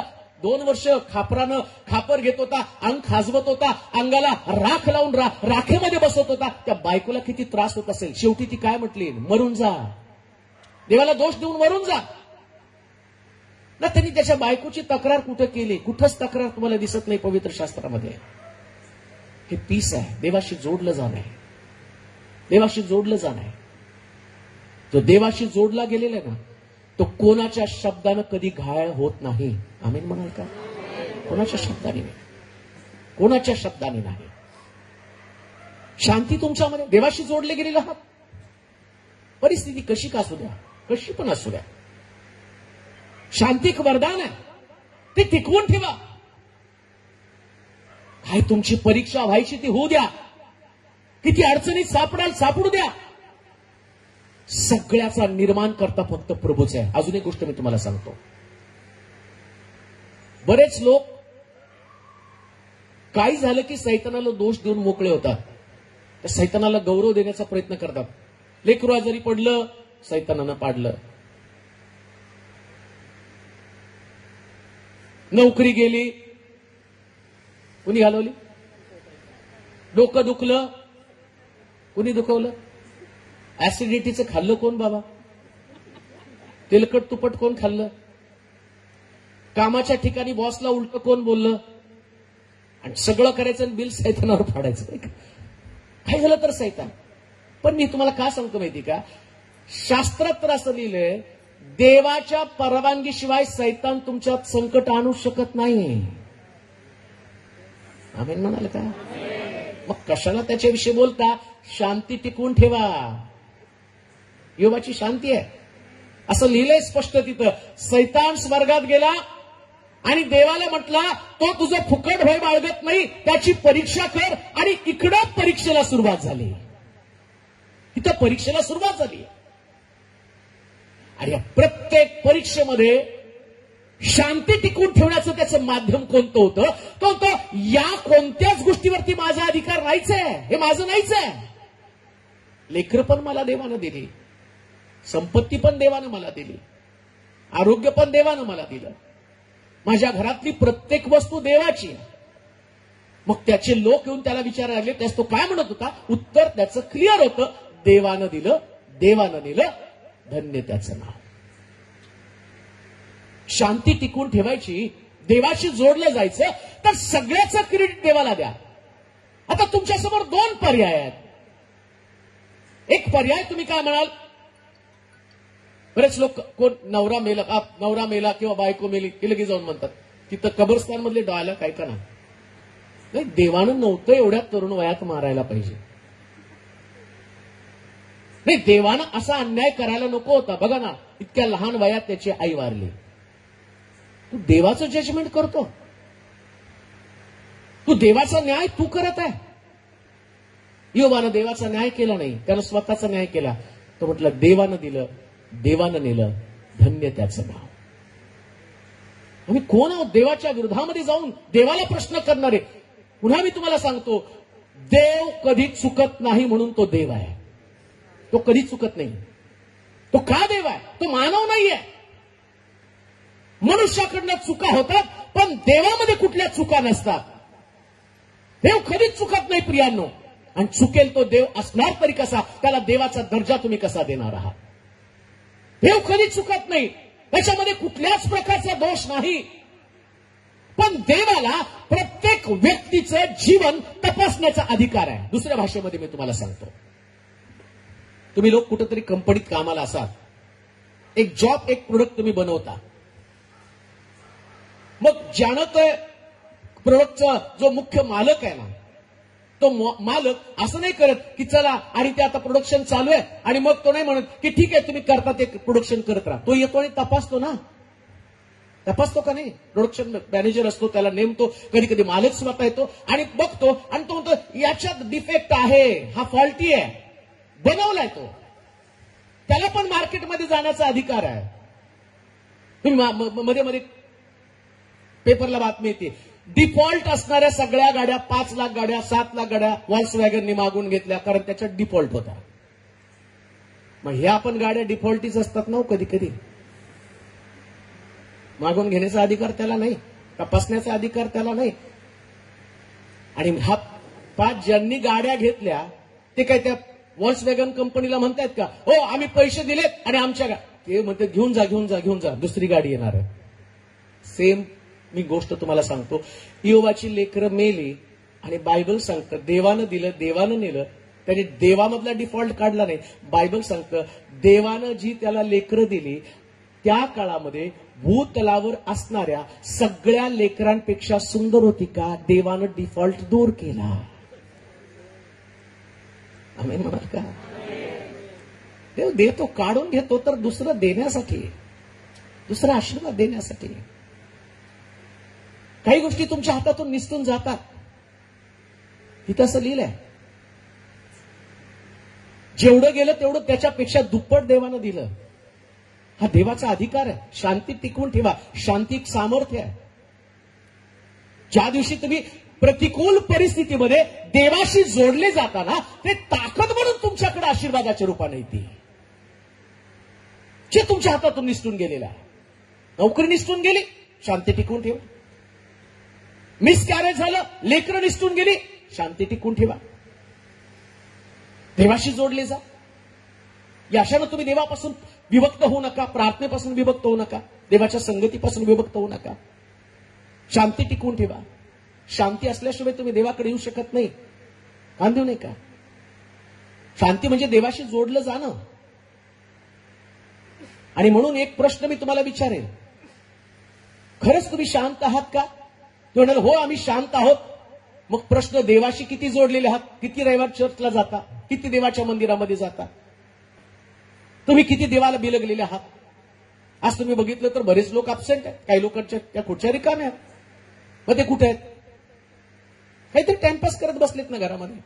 2 वर्ष खापर घेत होता, अंग खाजवत होता, अंगाला राख लावून राखेमध्ये बसवत होता. त्या बायकोला किती त्रास होत असेल. शेवटी ती काय म्हटली? मरून जा, देवाला दोष देऊन मरून जा ना. त्यांनी त्याच्या बायकोची तक्रार कुठं केली? कुठंच तक्रार तुम्हाला दिसत नाही पवित्र शास्त्रामध्ये. हे पीस आहे, देवाशी जोडलं जाणं आहे, देवाशी जोडलं जाणं आहे. जो देवाशी जोडला गेलेला आहे ना, तो कोणाच्या शब्दानं कधी घायल होत नाही. आमीन म्हणाल का? कोणाच्या शब्दाने नाही, कोणाच्या शब्दाने नाही. शांती तुमच्यामध्ये, देवाशी जोडले गेलेले आहात. परिस्थिती कशी का असू द्या, कशी पण असू द्या, शांती एक वरदान आहे, ते टिकवून ठेवा. काय तुमची परीक्षा व्हायची ती होऊ द्या, किती अडचणीत सापडू द्या. सगळ्याचा निर्माण करता फक्त प्रभूच आहे. अजून एक गोष्ट मी तुम्हाला सांगतो. बरेच लोक काही झालं की सैतानाला दोष देऊन मोकळे होतात, त्या सैतानाला गौरव देण्याचा प्रयत्न करतात. लेकरू आजारी पडलं, सैतानानं पाडलं. नोकरी गेली, कुणी घालवली? डोकं दुखलं, कुणी दुखवलं? ऍसिडिटीचं खाल्लं कोण बाबा? तेलकट तुपट कोण खाल्लं? कामाच्या ठिकाणी बॉसला उलट कोण बोललं? आणि सगळं करायचं आणि बिल सैतानावर फाडायचं. काय झालं तर सैतान. पण मी तुम्हाला का सांगतो माहिती का, शास्त्रात तर असं लिहिलंय, देवाच्या परवानगीशिवाय सैतान तुमच्यात संकट आणू शकत नाही. आमेन म्हणाल का? मग कशाला त्याच्याविषयी बोलता? शांती टिकवून ठेवा. योबाची शांती आहे असं लिहिलंय स्पष्ट तिथं. सैतान स्वर्गात गेला आणि देवाला म्हटला, तो तुझं फुकट भय बाळगत नाही, त्याची परीक्षा कर. आणि इकडं परीक्षेला सुरुवात झाली. इथं परीक्षेला सुरुवात झाली. आणि या प्रत्येक परीक्षेमध्ये शांती टिकवून ठेवण्याचं त्याचं माध्यम कोणतं होतं? तो होतं, या कोणत्याच गोष्टीवरती माझा अधिकार नाहीच आहे, हे माझं नाहीच आहे. लेकरं पण मला देवानं दिली, संपत्ती पण देवानं मला दिली, आरोग्य पण देवानं मला दिलं, माझ्या घरातली प्रत्येक वस्तू देवाची. मग त्याचे लोक येऊन त्याला विचारायला लागले, त्यास तो काय म्हणत होता? उत्तर त्याचं क्लिअर होतं, देवानं दिलं, देवानं दिलं, धन्य त्याचं नाव. शांती टिकवून ठेवायची, देवाशी जोडलं जायचं, तर सगळ्याचं क्रेडिट देवाला द्या. आता तुमच्यासमोर दोन पर्याय आहेत. एक पर्याय तुम्ही काय म्हणाल? बरेच लोक कोण नवरा मेला किंवा बायको मेली की लगेच जाऊन म्हणतात, तिथं कब्रस्तान मधले डायलॉग ऐका ना. नाही, देवानं नव्हतं एवढ्या तरुण वयात मारायला पाहिजे. नाही, देवानं असा अन्याय करायला नको होता. बघा ना, इतक्या लहान वयात त्याची आई वारली. तू देवाचं जजमेंट करतो, तू देवाचा न्याय तू करत आहे. योबानं देवाचा न्याय केला नाही, त्यानं स्वतःचा न्याय केला. तो म्हटलं, देवानं दिलं, देवानं नेलं, धन्य त्याचं नाव. आम्ही कोण आहोत देवाच्या विरोधामध्ये जाऊन देवाला प्रश्न करणारे? पुन्हा मी तुम्हाला सांगतो, देव कधी चुकत नाही म्हणून तो देव आहे. तो कधी चुकत नाही. तो का देव आहे? तो मानव नाहीये. मनुष्याकडनं चुका होतात, पण देवामध्ये कुठल्या चुका नसतात. देव कधीच चुकत नाही प्रियांनो. आणि चुकेल तो देव असणार तरी कसा? त्याला देवाचा दर्जा तुम्ही कसा देणार आहात? देव कधीच चुकत नाही, त्याच्यामध्ये कुठल्याच प्रकारचा दोष नाही. पण देवाला प्रत्येक व्यक्तीचं जीवन तपासण्याचा अधिकार आहे. दुसऱ्या भाषेमध्ये मी तुम्हाला सांगतो, तुम्ही लोक कुठेतरी कंपनीत कामाला असाल, एक जॉब, एक प्रोडक्ट तुम्ही बनवता. मग ज्यानं ते प्रोडक्टचा जो मुख्य मालक आहे ना, तो मालक असं नाही करत की चला आणि ते आता प्रोडक्शन चालू आहे, आणि मग तो नाही म्हणत की ठीक आहे तुम्ही करता ते प्रोडक्शन करत राहा. तो येतो आणि तपासतो ना. तपासतो का नाही? प्रोडक्शन मॅनेजर असतो, त्याला नेमतो. कधी कधी मालक स्वतः येतो आणि बघतो, आणि तो म्हणतो याच्यात डिफेक्ट आहे, हा फॉल्टी आहे, बनवलाय तो. त्याला पण मार्केटमध्ये जाण्याचा अधिकार आहे. तुम्ही मध्ये मध्ये पेपरला बातमी येते, डिफॉल्ट असणाऱ्या सगळ्या गाड्या, 5 लाख गाड्या, 7 लाख गाड्या व्हॉल्क्सवॅगननी मागून घेतल्या, कारण त्याच्यात डिफॉल्ट होता. मग ह्या पण गाड्या डिफॉल्टीच असतात ना कधी कधी. मागून घेण्याचा अधिकार त्याला नाही, तपासण्याचा अधिकार त्याला नाही. आणि हा 5 ज्यांनी गाड्या घेतल्या ते काय त्या व्हॉल्क्सवॅगन कंपनीला म्हणतायत का, हो आम्ही पैसे दिलेत आणि आमच्या ते म्हणते घेऊन जा घेऊन जा घेऊन जा, दुसरी गाडी येणार आहे. सेम मी गोष्ट तुम्हाला सांगतो, योबाची लेकरं मेली आणि बायबल सांगतं देवानं दिलं, देवानं नेलं. त्याने देवामधला डिफॉल्ट काढला नाही. बायबल सांगतं देवानं जी त्याला लेकरं दिली, त्या काळामध्ये भूतलावर असणाऱ्या सगळ्या लेकरांपेक्षा सुंदर होती का? देवानं डिफॉल्ट दूर केला. आम्ही म्हणाल का? देव देतो, काढून घेतो तर दुसरं देण्यासाठी, दुसरा आशीर्वाद देण्यासाठी. काही गोष्टी तुमच्या हातातून निसटून जातात. तिथं असं लिहिलंय, जेवढं गेलं तेवढं त्याच्यापेक्षा दुप्पट देवानं दिलं. हा देवाचा अधिकार आहे. शांती टिकवून ठेवा. शांती एक सामर्थ्य आहे. ज्या दिवशी तुम्ही प्रतिकूल परिस्थितीमध्ये देवाशी जोडले जाताना, ते ताकद म्हणून तुमच्याकडे आशीर्वादाच्या रूपाने येते, जे तुमच्या हातातून निसटून गेलेलं आहे. नोकरी निसटून गेली, शांती टिकवून ठेवा. मिसकॅरेज झालं, लेकरं निसटून गेली, शांती टिकवून ठेवा. देवाशी जोडले जा. या अशानं तुम्ही देवापासून विभक्त होऊ नका, प्रार्थनेपासून विभक्त होऊ नका, देवाच्या संगतीपासून विभक्त होऊ नका. शांती टिकवून ठेवा. शांती असल्याशिवाय तुम्ही देवाकडे येऊ शकत नाही. कान देऊ नये का? शांती म्हणजे देवाशी जोडलं जाणं. आणि म्हणून एक प्रश्न मी तुम्हाला विचारेन, खरंच तुम्ही शांत आहात का? ते म्हणाल हो आम्ही शांत आहोत. मग प्रश्न, देवाशी किती जोडलेले आहात? किती रविवार चर्चला जाता? किती देवाच्या मंदिरामध्ये जाता? तुम्ही किती देवाला बिलगलेले आहात? आज तुम्ही बघितलं तर बरेच लोक अब्सेंट आहेत. काही लोकांच्या त्या खुर्च्या रिकाम्या आहेत. मग ते कुठे आहेत? काहीतरी टाइमपास करत बसलेत ना घरामध्ये.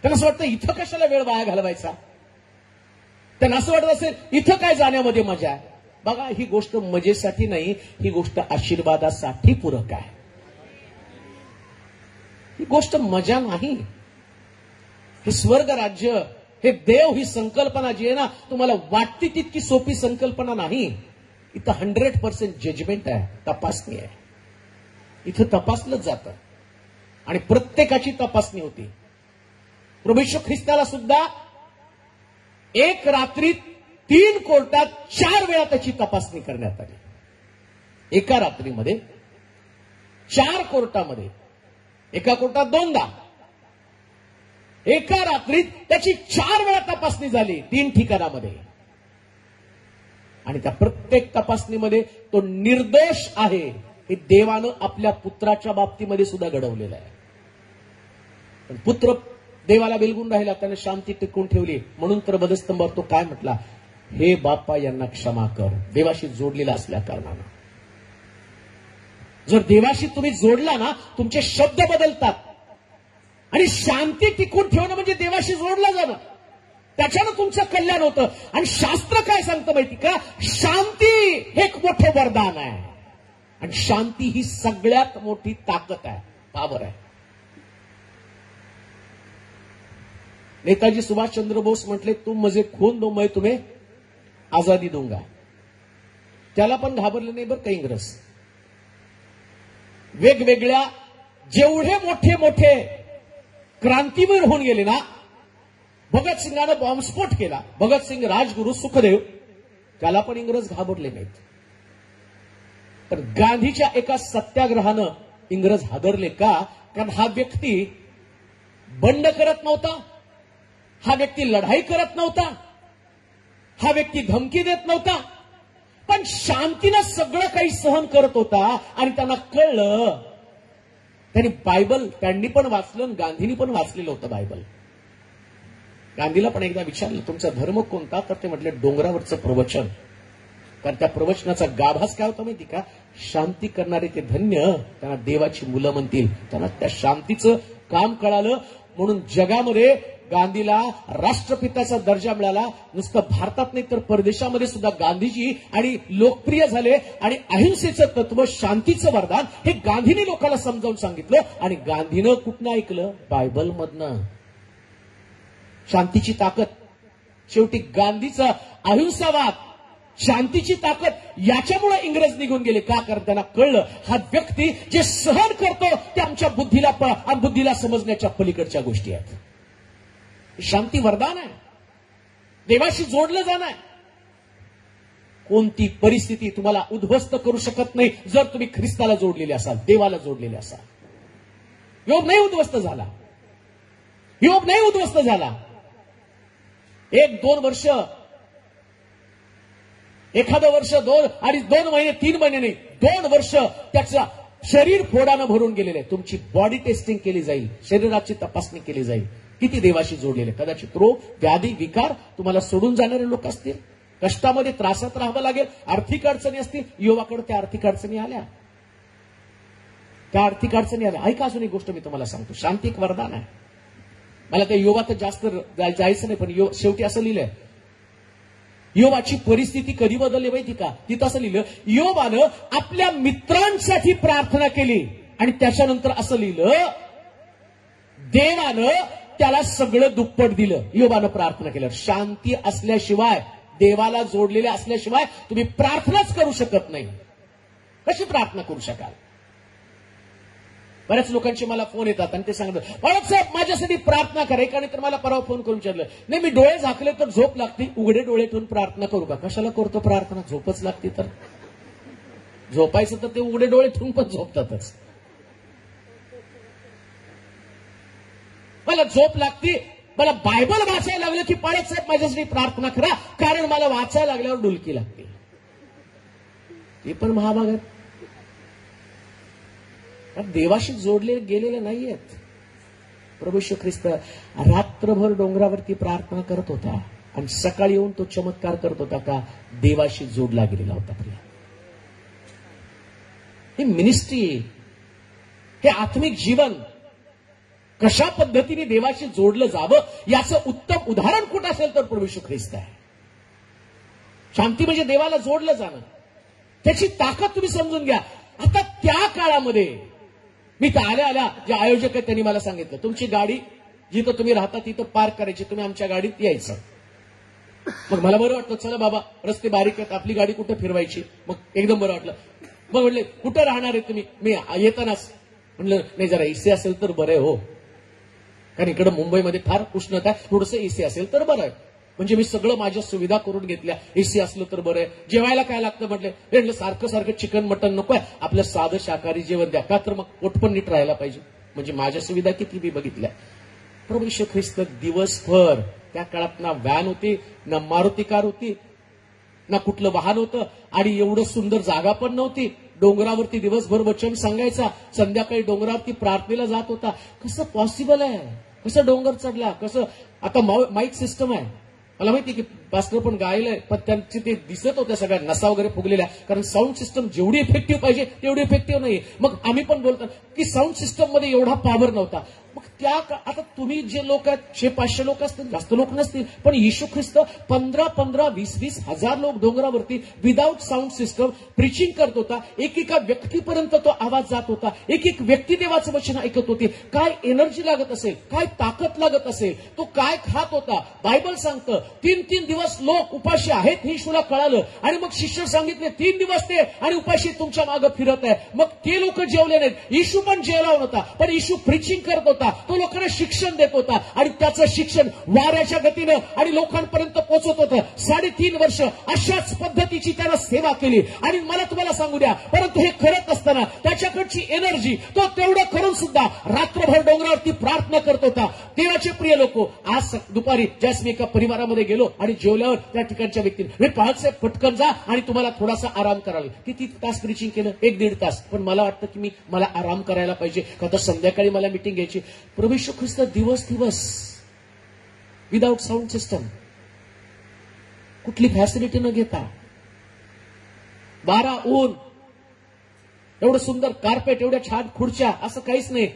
त्यांना असं वाटतं इथं कशाला वेळ वाया घालवायचा. त्यांना असं वाटत असेल इथं काय जाण्यामध्ये मजा आहे. बघा, ही गोष्ट मजेसाठी नाही, ही गोष्ट आशीर्वादासाठी पूरक आहे. ही गोष्ट मजा नाही. हे स्वर्ग राज्य, हे देव, ही संकल्पना जी आहे ना, तुम्हाला वाटते तितकी सोपी संकल्पना नाही. इथं 100% जजमेंट आहे, तपासणी आहे. इथं तपासलं जातं आणि प्रत्येकाची तपासणी होती. प्रभू येशू ख्रिस्ताला सुद्धा एक रात्रीत 3 कोर्टात 4 वेळा त्याची तपासणी करण्यात आली. एका रात्रीमध्ये 4 कोर्टामध्ये, एका कोर्टात 2दा, एका रात्रीत त्याची 4 वेळा तपासणी झाली 3 ठिकाणामध्ये. आणि त्या प्रत्येक तपासणीमध्ये तो निर्दोष आहे हे देवानं आपल्या पुत्राच्या बाबतीमध्ये सुद्धा घडवलेलं आहे. पण पुत्र देवाला बिलगून राहिला, त्याने शांती टिकवून ठेवली. म्हणून तर वधस्तंभावर तो काय म्हटला, हे बाप्पा यांना क्षमा कर, देवाशी जोडलेला असल्या कारणानं. जर देवाशी तुम्ही जोडला ना, तुमचे शब्द बदलतात. आणि शांती टिकून ठेवणं म्हणजे देवाशी जोडलं जाणं. त्याच्यानं तुमचं कल्याण होतं. आणि शास्त्र काय सांगतं माहिती का, शांती हे एक मोठं वरदान आहे. आणि शांती ही सगळ्यात मोठी ताकद आहे, पावर आहे. नेताजी सुभाषचंद्र बोस म्हटले, तुम मुझे खून दो मैं तुम्हें आजादी दूंगा. त्याला पण घाबरले नाही बरं का इंग्रज. वेगवेगळ्या जेवढे मोठे मोठे क्रांतीवीर होऊन गेले ना, भगतसिंगानं बॉम्बस्फोट केला, भगतसिंग, राजगुरू, सुखदेव, त्याला पण इंग्रज घाबरले नाहीत. तर गांधीच्या एका सत्याग्रहानं इंग्रज हादरले का? कारण हा व्यक्ती बंड करत नव्हता, हा व्यक्ती लढाई करत नव्हता, हा व्यक्ती धमकी देत नव्हता, पण शांतीनं सगळं काही सहन करत होता. आणि त्यांना कळलं, त्यांनी बायबल त्यांनी पण वाचलं आणि गांधींनी पण वाचलेलं होतं बायबल. गांधीला पण एकदा विचारलं, तुमचा धर्म कोणता? तर ते म्हटले, डोंगरावरचं प्रवचन. कारण त्या प्रवचनाचा गाभास काय होता माहिती का, शांती करणारे ते धन्य, त्यांना देवाची मुलं म्हणतील. त्यांना त्या शांतीचं काम कळालं. म्हणून जगामध्ये गांधीला राष्ट्रपिताचा दर्जा मिळाला. नुसतं भारतात नाही तर परदेशामध्ये सुद्धा गांधीजी आणि लोकप्रिय झाले. आणि अहिंसेचं तत्व, शांतीचं वरदान हे गांधींनी लोकांना समजावून सांगितलं. आणि गांधीनं कुठनं ऐकलं? बायबलमधनं. शांतीची ताकद, शेवटी गांधीचा अहिंसावाद, शांतीची ताकद, याच्यामुळे इंग्रज निघून गेले. का? कारण त्यांना कळलं, हा व्यक्ती जे सहन करतो ते आमच्या बुद्धीला समजण्याच्या पलीकडच्या गोष्टी आहेत. शांती वरदान आहे, देवाशी जोडलं जाणं आहे. कोणती परिस्थिती तुम्हाला उद्ध्वस्त करू शकत नाही जर तुम्ही ख्रिस्ताला जोडलेले असाल, देवाला जोडलेले असाल. योग नाही उद्ध्वस्त झाला, योग नाही उद्ध्वस्त झाला. 1-2 वर्ष, एखादं वर्ष, 2 महिने, 3 महिने नाही, 2 वर्ष त्याचं शरीर फोडानं भरून गेलेलं आहे. तुमची बॉडी टेस्टिंग केली जाईल, शरीराची तपासणी केली जाईल. किती देवाशी जोडलेले. कदाचित रोग, व्याधी, विकार तुम्हाला सोडून जाणारे लोक असतील, कष्टामध्ये त्रासात राहावं लागेल, आर्थिक अडचणी असतील. युवाकडे त्या आर्थिक अडचणी आल्या, त्या आर्थिक अडचणी आल्या. ऐका, अजून एक गोष्ट मी तुम्हाला सांगतो, शांती एक वरदान आहे. मला त्या योगात जास्त जायचं नाही, पण शेवटी असं लिहिलंय, योबाची परिस्थिती कधी बदलली माहिती का? तिथं असं लिहिलं, योबानं आपल्या मित्रांसाठी प्रार्थना केली आणि त्याच्यानंतर असं लिहिलं, देवानं त्याला सगळं दुप्पट दिलं. योबानं प्रार्थना केलं. शांती असल्याशिवाय, देवाला जोडलेले असल्याशिवाय तुम्ही प्रार्थनाच करू शकत नाही. कशी प्रार्थना करू शकाल? बऱ्याच लोकांचे मला फोन येतात आणि ते सांगतात, बाळक साहेब माझ्यासाठी प्रार्थना करा. एकाने तर मला परवा फोन करून विचारलं, नाही मी डोळे झाकले तर झोप लागते, उघडे डोळे ठेवून प्रार्थना करू का? कशाला करतो प्रार्थना? झोपच लागते तर. झोपायचं तर ते उघडे डोळे ठेवून पण झोपतातच. मला झोप लागते मला बायबल वाचायला लागलं की पाळत साहेब माझ्यासाठी प्रार्थना करा, कारण मला वाचायला लागल्यावर डुलकी लागते. हे पण महाभारत देवाशी जोडले गेलेले नाहीयेत. प्रभू येशू ख्रिस्त रात्रभर डोंगरावरती प्रार्थना करत होता आणि सकाळी येऊन तो चमत्कार करत होता का? देवाशी जोडला गेलेला होता. प्रिया, हे मिनिस्ट्री, हे आत्मिक जीवन कशा पद्धतीने देवाशी जोडलं जावं याचं उत्तम उदाहरण कुठं असेल तर प्रभू येशू ख्रिस्त आहे. शांती म्हणजे देवाला जोडलं जाणं, त्याची ताकद तुम्ही समजून घ्या. आता त्या काळामध्ये मी तर आल्या आल्या जे आयोजक आहेत त्यांनी मला सांगितलं, तुमची गाडी जिथं तुम्ही राहता तिथं पार्क करायची, तुम्ही आमच्या गाडीत यायचं. मग मला बरं वाटलं, चला बाबा रस्ते बारीक आहेत, आपली गाडी कुठं फिरवायची. मग एकदम बरं वाटलं. मग म्हटले कुठं राहणार आहे तुम्ही? मी येतानाच म्हटलं नाही जरा एसी असेल तर बरं आहे हो, कारण इकडे मुंबईमध्ये फार उष्णता आहे, थोडंसं एसी असेल तर बरं आहे. म्हणजे मी सगळं माझ्या सुविधा करून घेतल्या, एसी असलं तर बरं आहे. जेवायला काय लागतं म्हटलं सारखं सारखं चिकन मटन नको आहे, आपलं साधं शाकाहारी जेवण द्या, का तर मग पोट पण नीट राहायला पाहिजे. म्हणजे माझ्या सुविधा किती मी बघितल्या. प्रभू येशू ख्रिस्त दिवसभर, त्या काळात ना व्हॅन होती, ना मारुती कार होती, ना कुठलं वाहन होतं, आणि एवढं सुंदर जागा पण नव्हती. डोंगरावरती दिवसभर वचन सांगायचा, संध्याकाळी डोंगरावरती प्रार्थनेला जात होता. कसं पॉसिबल आहे? कसं डोंगर चढला? कसं? आता माईक सिस्टम आहे, मला माहिती की पास्टर पण गायलंय, पण त्यांचे ते दिसत होत्या सगळ्या नसा वगैरे फुगलेल्या, कारण साऊंड सिस्टम जेवढी इफेक्टिव्ह पाहिजे तेवढी इफेक्टिव्ह नाही. मग आम्ही पण बोलतो की साऊंड सिस्टम मध्ये एवढा पॉवर नव्हता. मग त्या आता तुम्ही जे लोक आहेत 600-500 लोक असतील, जास्त लोक नसतील, पण येशू ख्रिस्त 15-20 हजार लोक डोंगरावरती विदाऊट साऊंड सिस्टम प्रिचिंग करत होता. एकेका व्यक्तीपर्यंत तो आवाज जात होता, एक एक व्यक्ती देवाचं वचन ऐकत होती. काय एनर्जी लागत असेल, काय ताकद लागत असेल, तो काय खात होता. बायबल सांगतं 3 दिवस लोक उपाशी आहेत हे येशूला कळालं, आणि मग शिष्य सांगितले 3 दिवस ते आणि उपाशी तुमच्या मागे फिरत आहे. मग ते लोक जेवले नाहीत, येशू पण जेवला होता, पण येशू प्रिचिंग करत होता, तो लोकांना शिक्षण देत होता, आणि त्याचं शिक्षण वाऱ्याच्या गतीनं आणि लोकांपर्यंत पोहोचत होतं. 3.5 वर्ष अशाच पद्धतीची त्यानं सेवा केली. आणि मला तुम्हाला सांगू द्या, परंतु हे करत असताना त्याच्याकडची एनर्जी, तो तेवढं करून सुद्धा रात्रभर डोंगरावरती प्रार्थना करत होता. देवाचे प्रिय लोक, आज दुपारी ज्यास मी एका परिवारामध्ये गेलो आणि जेवल्यावर त्या ठिकाणच्या व्यक्तीने मी पाहत पटकन जा आणि तुम्हाला थोडासा आराम करावा. किती तास प्रीचिंग केलं? 1-1.5 तास. पण मला वाटतं की मला आराम करायला पाहिजे, का तर संध्याकाळी मला मीटिंग घ्यायची. प्रभू येशू ख्रिस्त दिवस विदाऊट साऊंड सिस्टम, कुठली फॅसिलिटी न घेता, 12 ऊन, एवढं सुंदर कार्पेट, एवढ्या छान खुर्च्या, असं काहीच नाही.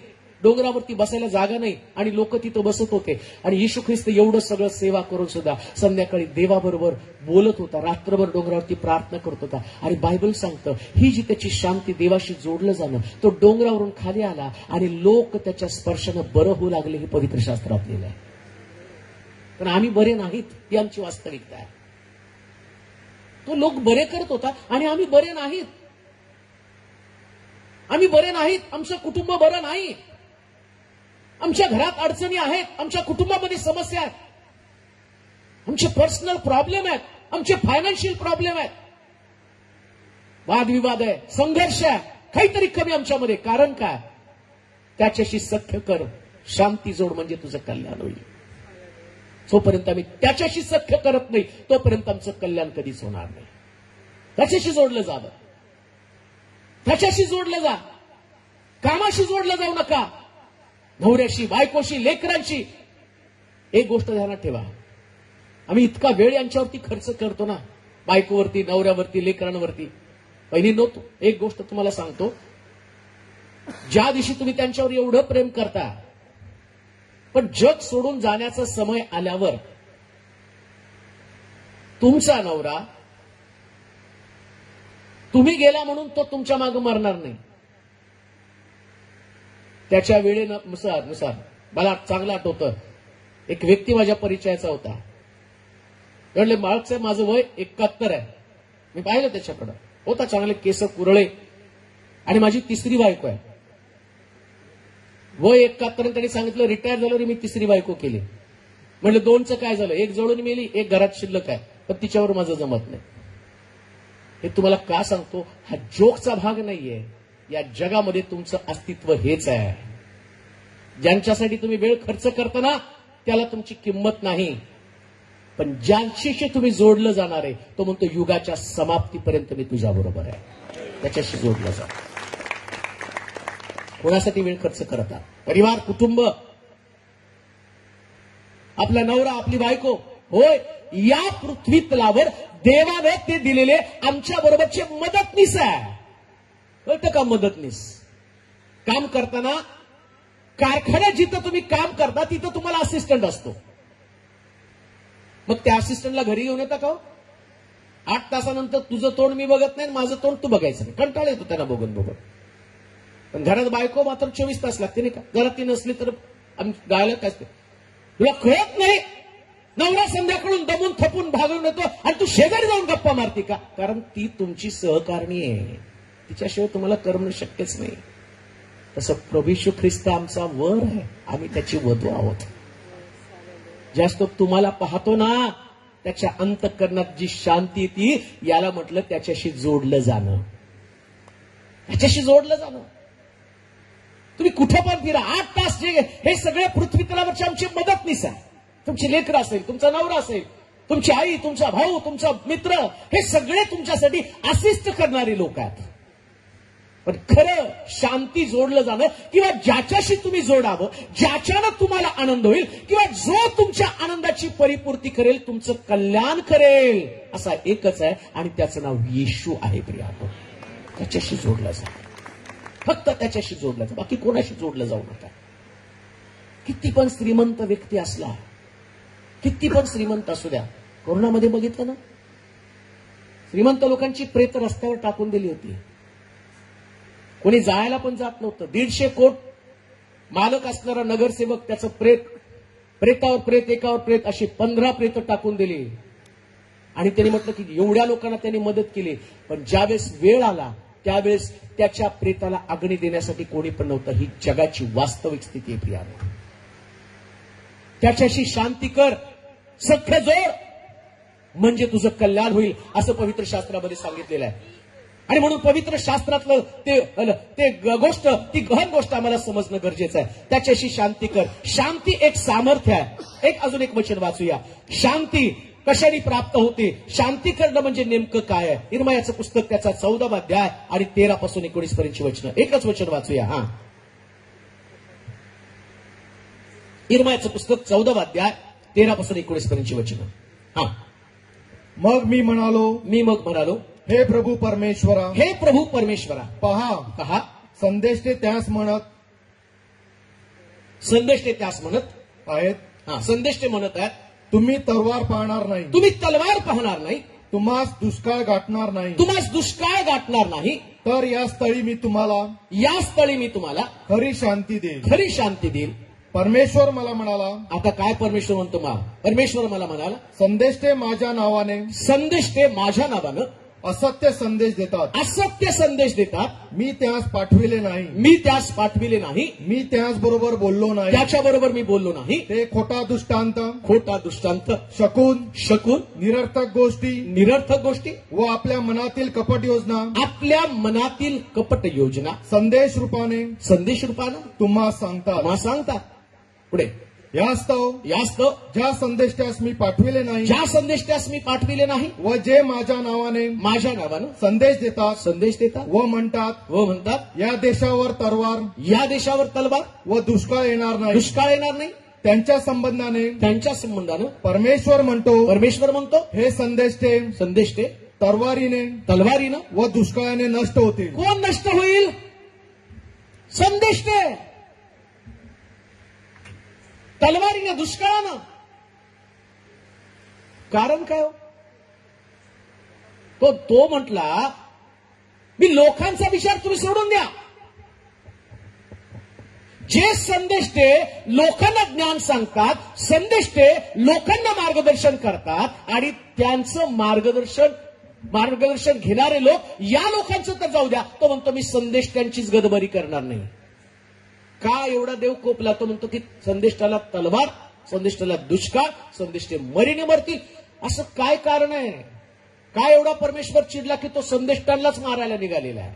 डोंगरावरती बसायला जागा नाही आणि लोक तिथं बसत होते. आणि येशू ख्रिस्त एवढं सगळं सेवा करून सुद्धा संध्याकाळी देवाबरोबर बोलत होता, रात्रभर डोंगरावरती प्रार्थना करत होता. आणि बायबल सांगतं ही जी त्याची शांती, देवाशी जोडलं जाणं, तो डोंगरावरून खाली आला आणि लोक त्याच्या स्पर्शानं बरं होऊ लागले. हे पवित्र शास्त्रात लिहिलं आहे. पण आम्ही बरे नाहीत, ही आमची वास्तविकता आहे. तो लोक बरे करत होता आणि आम्ही बरे नाहीत. आम्ही बरे नाहीत, आमचं कुटुंब बरं नाही, आमच्या घरात अडचणी आहेत, आमच्या कुटुंबामध्ये समस्या आहेत, आमचे पर्सनल प्रॉब्लेम आहेत, आमचे फायनान्शियल प्रॉब्लेम आहेत, वादविवाद आहे, संघर्ष आहे, काहीतरी कमी आमच्यामध्ये. कारण काय? त्याच्याशी सख्य कर, शांती जोड, म्हणजे तुझं कल्याण होईल. जोपर्यंत आम्ही त्याच्याशी सख्य करत नाही तोपर्यंत आमचं कल्याण कधीच होणार नाही. त्याच्याशी जोडलं जावं, त्याच्याशी जोडलं जा, कामाशी जोडलं जाऊ नका, नवऱ्याशी, बायकोशी, लेकरांशी. एक गोष्ट ध्यानात ठेवा, आम्ही इतका वेळ यांच्यावरती खर्च करतो ना, बायकोवरती, नवऱ्यावरती, लेकरांवरती. पहिली नव्हतो. एक गोष्ट तुम्हाला सांगतो, ज्या दिवशी तुम्ही त्यांच्यावर एवढं प्रेम करता, पण जग सोडून जाण्याचा समय आल्यावर तुमचा नवरा, तुम्ही गेला म्हणून तो तुमच्या मागे मरणार नाही. त्याच्या वेळेनुसार मला चांगलं आठवतं, एक व्यक्ती माझ्या परिचयाचा होता. म्हणले माळक साहेब, माझं वय 71 आहे. मी पाहिलं त्याच्याकडं, होता चांगले केस कुरळे, आणि माझी 3री बायको आहे. वय 71. त्यांनी सांगितलं रिटायर झालं रे, मी 3री बायको केली. म्हणलं 2चं काय झालं? 1 जळून मेली, 1 घरात शिल्लक आहे, पण तिच्यावर माझं जमत नाही. हे तुम्हाला का सांगतो? हा जोकचा भाग नाहीये. या जगामध्ये तुमचं अस्तित्व हेच आहे. ज्यांच्यासाठी तुम्ही वेळ खर्च करता ना, त्याला तुमची किंमत नाही. पण ज्यांच्याशी तुम्ही जोडलं जाणार आहे तो म्हणतो युगाच्या समाप्तीपर्यंत मी तुझ्या बरोबर आहे, त्याच्याशी जोडलं जा. कोणासाठी वेळ खर्च करता? परिवार, कुटुंब, आपला नवरा, आपली बायको. होय, या पृथ्वी तलावर देवाने ते दिलेले आमच्या बरोबरचे मदतनीस आहे. कळतं का? मदतनीस. काम करताना कारखान्यात जिथं तुम्ही काम करता तिथं तुम्हाला असिस्टंट असतो. मग त्या असिस्टंटला घरी घेऊन येता का? 8 तासानंतर तुझं तोंड मी बघत नाही, माझं तोंड तू बघायचं नाही. कंटाळा येतो त्यांना बघून बघून. पण घरात बायको मात्र 24 तास लागते नाही का? घरात ती नसली तर गायला काय असते. तुला कळत नाही? नवरा संध्याकाळून दमून थपून भागून येतो आणि तू शेजारी जाऊन गप्पा मारते का? कारण ती तुमची सहकारणी आहे, तिच्याशिवाय तुम्हाला करणं शक्यच नाही. तसं प्रभू येशू ख्रिस्त आमचा वर आहे, आम्ही त्याची वधू आहोत. जास्त तुम्हाला पाहतो ना त्याच्या अंतःकरणात जी शांती येते, याला म्हटलं त्याच्याशी जोडलं जाणं. त्याच्याशी जोडलं जाणं. तुम्ही कुठं पण फिरा, 8 तास जे हे सगळे पृथ्वी तलावरची आमची मदतनीस आहे. तुमची लेकरं असेल, तुमचा नवरा असेल, तुमची आई, तुमचा भाऊ, तुमचा मित्र, हे सगळे तुमच्यासाठी असिस्ट करणारे लोक आहेत. पण खरं शांती जोडलं जाणं किंवा ज्याच्याशी तुम्ही जोडावं, ज्याच्यानं तुम्हाला आनंद होईल किंवा जो तुमच्या आनंदाची परिपूर्ती करेल, तुमचं कल्याण करेल, असा एकच आहे आणि त्याचं नाव येशू आहे. प्रियानो, त्याच्याशी जोडलं जा, फक्त त्याच्याशी जोडलं जा, बाकी कोणाशी जोडलं जाऊ नका. किती पण श्रीमंत व्यक्ती असला, किती पण श्रीमंत असू द्या. कोरोनामध्ये बघितलं ना, श्रीमंत लोकांची प्रेत रस्त्यावर टाकून दिली होती. कोणी जायला पण जात नव्हतं. 150 कोटी मालक असणारा नगरसेवक त्याचं प्रेतावर प्रेत, एकावर प्रेत, अशी 15 प्रेत टाकून दिली. आणि त्यांनी म्हटलं की एवढ्या लोकांना त्यांनी मदत केली. पण ज्यावेळेस वेळ आला त्यावेळेस त्याच्या प्रेताला अग्नी देण्यासाठी कोणी पण नव्हतं. ही जगाची वास्तविक स्थिती आहे प्रियानो. त्याच्याशी शांती कर, सख्य जोड, म्हणजे तुझं कल्याण होईल, असं पवित्र शास्त्रामध्ये सांगितलेलं आहे. आणि म्हणून पवित्र शास्त्रातलं ती गहन गोष्ट आम्हाला समजणं गरजेचं आहे. त्याच्याशी शांती कर. शांती एक सामर्थ्य आहे. अजून एक वचन वाचूया. शांती कशाने प्राप्त होते? शांती करणं म्हणजे नेमकं काय आहे? इर्मायाचं पुस्तक त्याचा 14वा अध्याय आणि 13 पासून 19 पर्यंतची वचनं. एकच वचन वाचूया. इर्मायाचं पुस्तक 14वा अध्याय 13 पासून 19 पर्यंतची वचनं. मग म्हणालो, हे प्रभू परमेश्वरा, पहा, संदेश ते त्यास म्हणत आहेत. संदेश ते म्हणत आहेत, तुम्ही तलवार पाहणार नाही, तुम्हास दुष्काळ गाठणार नाही, तर या स्थळी मी तुम्हाला खरी शांती देईल. परमेश्वर मला म्हणाला. आता काय परमेश्वर म्हणतो? परमेश्वर मला म्हणाला, संदेश ते माझ्या नावानं असत्य संदेश देतात. मी त्यास पाठविले नाही, मी त्याच बरोबर बोललो नाही, त्याच्याबरोबर मी बोललो नाही. ते खोटा दृष्टांत, शकून निरर्थक गोष्टी व आपल्या मनातील कपट योजना संदेश रूपाने तुम्हा सांगतात. पुढे, यास्तव ज्या संदेश त्यास मी पाठविले नाही, व जे माझ्या नावानं संदेश देतात व म्हणतात या देशावर तलवार व दुष्काळ येणार नाही, त्यांच्या संबंधाने परमेश्वर म्हणतो हे संदेश ते तलवारीने व दुष्काळाने नष्ट होतील. कोण नष्ट होईल? संदेश ते. तलवारीने, दुष्काळानं. कारण काय हो? तो म्हटला, मी लोकांचा विचार तुम्ही सोडून द्या. जे संदेश ते लोकांना ज्ञान सांगतात, संदेश ते लोकांना मार्गदर्शन करतात आणि त्यांचं मार्गदर्शन घेणारे लोक, या लोकांचं तर जाऊ द्या. तो म्हणतो मी संदेश त्यांचीच गदबरी करणार नाही. का एवढा देव कोपला? तो म्हणतो की संदेष्टाला तलवार, संदेष्टाला दुष्काळ, संदेष्टे मरीने मरतील. असं काय कारण आहे? काय एवढा परमेश्वर चिडला की तो संदेष्टांनाच मारायला निघालेला आहे?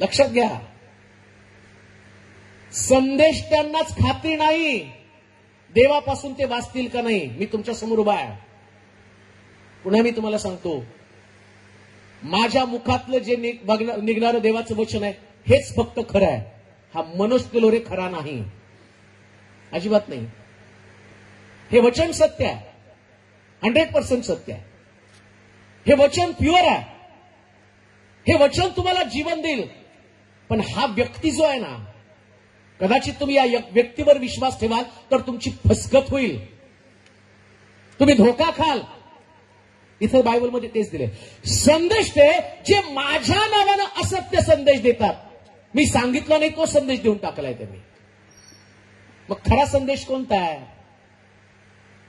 लक्षात घ्या. संदेश त्यांनाच खात्री नाही देवापासून ते वाचतील का नाही. मी तुमच्या समोर उभा आहे. पुन्हा मी तुम्हाला सांगतो, माझ्या मुखातलं जे निघणारं देवाचं वचन आहे हेच फक्त खरं आहे. हा मनोज तिलोरे खरा नाही, अजिबात नाही. हे वचन सत्य आहे, 100% सत्य आहे. हे वचन प्युअर आहे. हे वचन तुम्हाला जीवन देईल. पण हा व्यक्ती जो आहे ना, कदाचित तुम्ही या व्यक्तीवर विश्वास ठेवाल तर तुमची फसगत होईल, तुम्ही धोका खाल. इथं बायबलमध्ये तेच दिले. संदेश ते जे माझ्या नावानं असत्य संदेश देतात. मी सांगितलं नाही तो संदेश देऊन टाकलाय त्यांनी. मग खरा संदेश कोणता आहे?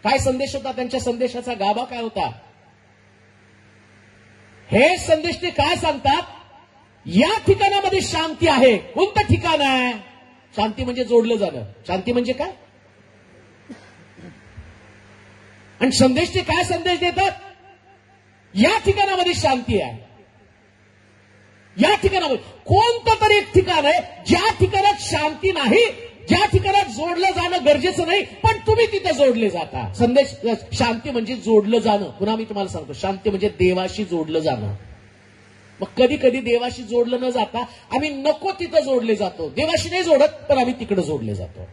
काय संदेश होता त्यांच्या संदेशाचा? गाभा काय होता? हे संदेश ते काय सांगतात? या ठिकाणामध्ये शांती आहे. कोणतं ठिकाण आहे? शांती म्हणजे जोडलं जाणं. शांती म्हणजे काय? आणि संदेश ते काय संदेश देतात? या ठिकाणामध्ये शांती आहे. या ठिकाणामध्ये कोणतं तरी एक ठिकाण आहे ज्या ठिकाणात शांती नाही, ज्या ठिकाणात जोडलं जाणं गरजेचं नाही, पण तुम्ही तिथे जोडले जाता. संदेश शांती म्हणजे जोडलं जाणं. पुन्हा मी तुम्हाला सांगतो, शांती म्हणजे देवाशी जोडलं जाणं. मग कधी कधी देवाशी जोडलं न जाता आम्ही नको तिथं जोडले जातो. देवाशी नाही जोडत, पण आम्ही तिकडे जोडले जातो.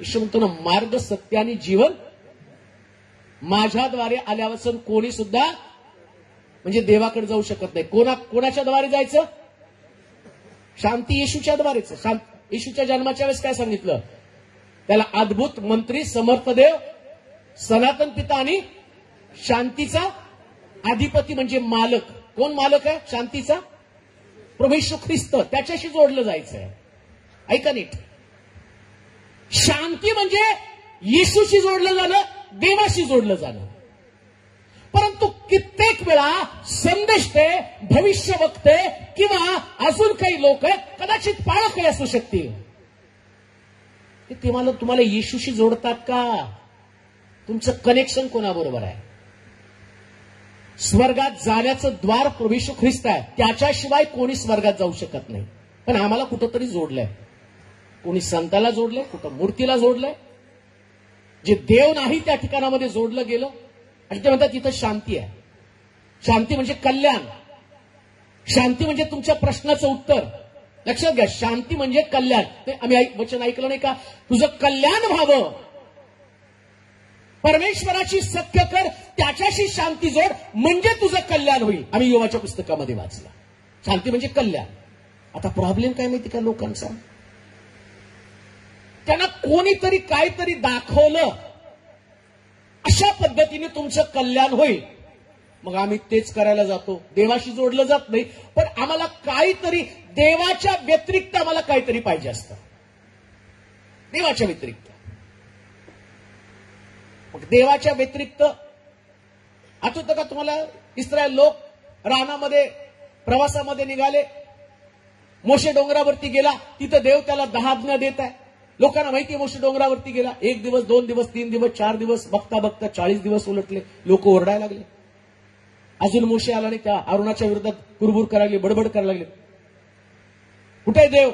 ईश्वर म्हणतो ना, मार्ग सत्य आणि जीवन माझ्याद्वारे आल्यापासून कोणी सुद्धा म्हणजे देवाकडे जाऊ शकत नाही. कोणाच्या द्वारे जायचं? शांती येशूच्या द्वारेच. येशूच्या जन्माच्या वेळेस काय सांगितलं? त्याला अद्भुत मंत्री, समर्थ देव, सनातन पिता आणि शांतीचा अधिपती म्हणजे मालक. कोण मालक आहे शांतीचा? प्रभू येशू ख्रिस्त. त्याच्याशी जोडलं जायचंय. ऐका नीट. शांती म्हणजे येशूशी जोडलं जाणं, देवाशी जोडलं जाणं. परंतु कित्येक वेळा संदेश ते, भविष्य वक्ते किंवा अजून काही लोक कदाचित पाळकही असू शकतील, ते तुम्हाला येशूशी जोडतात का? तुमचं कनेक्शन कोणाबरोबर आहे? स्वर्गात जाण्याचं द्वार प्रभू येशू ख्रिस्त आहे. त्याच्याशिवाय कोणी स्वर्गात जाऊ शकत नाही. पण आम्हाला कुठंतरी जोडलंय. कोणी संताला जोडलंय, कुठं मूर्तीला जोडलंय. जे देव नाही त्या ठिकाणामध्ये जोडलं गेलं. आणि ते म्हणतात तिथं शांती आहे. शांती म्हणजे कल्याण. शांती म्हणजे तुमच्या प्रश्नाचं उत्तर. लक्षात घ्या, शांती म्हणजे कल्याण. आम्ही वचन ऐकलं नाही का? तुझं कल्याण व्हावं, परमेश्वराची सख्य कर, त्याच्याशी शांती जोड, म्हणजे तुझं कल्याण होईल. आम्ही योवाच्या पुस्तकामध्ये वाचलं. शांती म्हणजे कल्याण. आता प्रॉब्लेम काय माहिती का लोकांचा? त्यांना कोणीतरी काहीतरी दाखवलं, अशा पद्धतीने तुमचं कल्याण होईल, मग आम्ही तेच करायला जातो. देवाशी जोडलं जात नाही, पण आम्हाला काहीतरी देवाच्या व्यतिरिक्त आम्हाला काहीतरी पाहिजे असतं. देवाच्या व्यतिरिक्त. मग देवाच्या व्यतिरिक्त आठवतं का तुम्हाला? इस्रायल लोक रानामध्ये प्रवासामध्ये निघाले. मोशे डोंगरावरती गेला. तिथं देव त्याला 10 आज्ञा देत आहे. लोकांना माहिती आहे मोशे डोंगरावरती गेला. 1 दिवस, 2 दिवस, 3 दिवस, 4 दिवस, बघता बघता 40 दिवस उलटले. लोक ओरडायला लागले. अजून मोशे आला नाही. त्या अरुणाच्या विरोधात कुरबुर करायला लागले, बडबड करायला लागले. कुठे देव?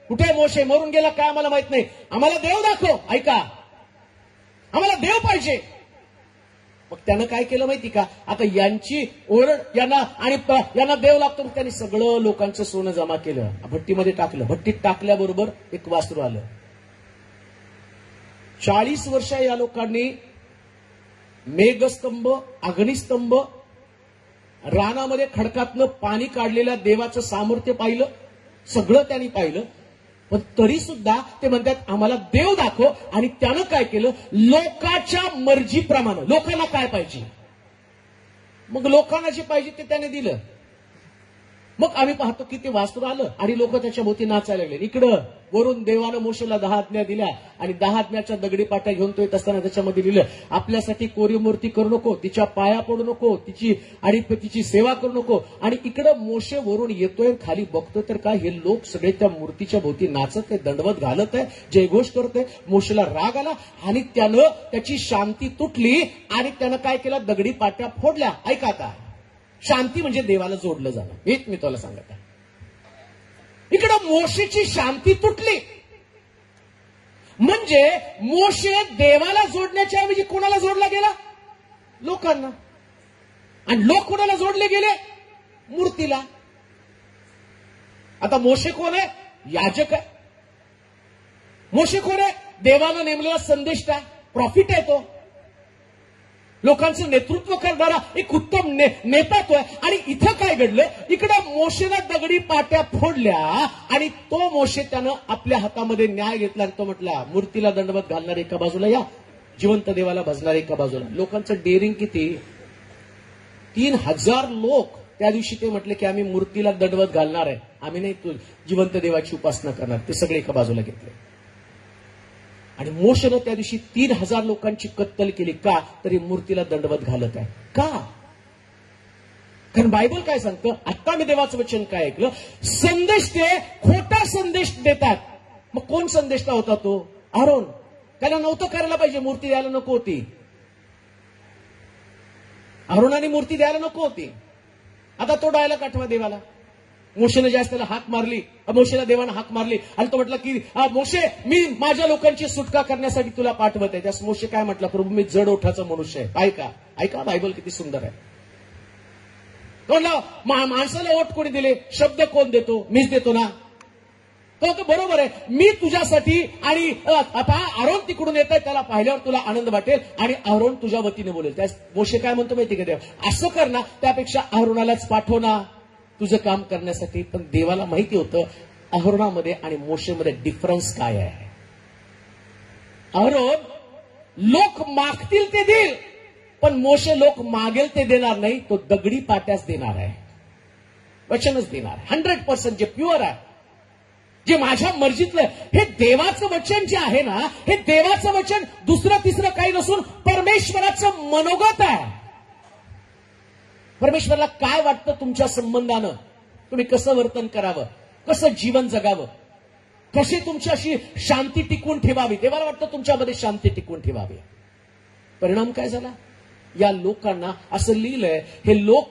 कुठे मोशे? मरून गेला काय आम्हाला माहित नाही. आम्हाला देव दाखव. ऐका, आम्हाला देव पाहिजे. मग त्यानं काय केलं माहिती का? आता यांची ओरड यांना देव लागतो. त्यांनी सगळं लोकांचं सोनं जमा केलं, भट्टीमध्ये टाकलं. भट्टीत टाकल्याबरोबर एक वासरू आलं. 40 वर्ष या लोकांनी मेघस्तंभ, अग्निस्तंभ, रानामध्ये खडकातनं पाणी काढलेल्या देवाचं सामर्थ्य पाहिलं. सगळं त्यांनी पाहिलं. पण तरी सुद्धा ते म्हणतात आम्हाला देव दाखव. आणि त्यानं काय केलं? लोकांच्या मर्जीप्रमाणे. लोकांना काय पाहिजे, मग लोकांना जे पाहिजे ते त्याने दिलं. मग आम्ही पाहतो की ते वासरू आलं आणि लोक त्याच्या भोवती नाचायला लागले. इकडं वरून देवानं मोशेला 10 आज्ञा दिल्या आणि 10 आज्ञाच्या दगडी पाट्या घेऊन तो येत असताना त्याच्यामध्ये लिहिलं, आपल्यासाठी कोरी मूर्ती करू नको, तिच्या पाया पडू नको, तिची सेवा करू नको. आणि इकडं मोशे वरून येतोय, खाली बघतोय तर काय हे लोक सगळे त्या मूर्तीच्या भोवती नाचत आहे, दंडवत घालत आहे, जयघोष करतोय. मोशेला राग आला आणि त्यानं त्याची शांती तुटली आणि त्यानं काय केलं? दगडी पाट्या फोडल्या. ऐका, आता शांती म्हणजे देवाला जोडलं जाणं. हेच मी तुला सांगत आहे. इकडं मोशेची शांती तुटली. म्हणजे मोशे देवाला जोडण्याच्या ऐवजी कोणाला जोडला गेला? लोकांना. आणि लोक कोणाला जोडले गेले? मूर्तीला. आता मोशे कोण आहे? याजक आहे. मोशे कोण आहे? देवानं नेमलेला संदेष्टा, प्रॉफिट आहे तो. लोकांचं नेतृत्व करणारा एक उत्तम नेता तो आहे. आणि इथं काय घडलं? इकडं मोशेनं दगडी पाट्या फोडल्या आणि तो मोशे त्यानं आपल्या हातामध्ये न्याय घेतला आणि तो म्हटला, मूर्तीला दंडवत घालणारे एका बाजूला या, जिवंत देवाला भजणारे एका बाजूला. लोकांचं डेअरिंग किती! 3000 लोक त्या दिवशी ते म्हटले की आम्ही मूर्तीला दंडवत घालणार आहे, आम्ही नाही जिवंत देवाची उपासना करणार. ते सगळे एका बाजूला घेतले. आणि मोशेनं त्या दिवशी 3000 लोकांची कत्तल केली. का? तरी मूर्तीला दंडवत घालत आहे. का? कारण बायबल काय सांगतं? आता मी देवाचं वचन काय ऐकलं? संदेश ते खोटा संदेश देतात. मग कोण संदेशता होता तो? आरोन. त्याला नव्हतं करायला पाहिजे, मूर्ती द्यायला नको होती. आरोनाने मूर्ती द्यायला नको होती. आता तो डायलॉग आठवा देवाला. मोशेनं ज्यावेळेस त्याला हाक मारली, मोशेला देवानं हाक मारली आणि तो म्हटला की मोशे, मी माझ्या लोकांची सुटका करण्यासाठी तुला पाठवत आहे. त्यास मोशे काय म्हटला? प्रभू, मी जड ओठाचा मनुष्य आहे. ऐका ऐका, बायबल किती सुंदर आहे. तो म्हटला, माणसाला ओठ कोणी दिले? शब्द कोण देतो? मीच देतो ना. तो बरोबर आहे, मी तुझ्यासाठी. आणि आता आरोन तिकडून येत आहे, त्याला पाहिल्यावर तुला आनंद वाटेल आणि आरोन तुझ्या वतीने बोलेल. त्यास मोशे काय म्हणतो माहिती का? देव असं कर ना, त्यापेक्षा आरोनालाच पाठव ना तुझं काम करण्यासाठी. पण देवाला माहिती होतं अहरोनामध्ये आणि मोशेमध्ये डिफरन्स काय आहे. अहरोन लोक मागतील ते देईल, पण मोशे लोक मागेल ते देणार नाही. तो दगडी पाट्याच देणार आहे, वचनच देणार. 100% जे प्युअर आहे, जे माझ्या मर्जीतलं. हे देवाचं वचन जे आहे ना, हे देवाचं वचन दुसरं तिसरं काही नसून परमेश्वराचं मनोगत आहे. परमेश्वराला काय वाटतं तुमच्या संबंधानं? तुम्ही कसं वर्तन करावं, कसं जीवन जगावं, कशी तुमच्याशी शांती टिकवून ठेवावी. देवाला वाटतं तुमच्यामध्ये शांती टिकवून ठेवावी. परिणाम काय झाला? या लोकांना असं लिहिलंय, हे लोक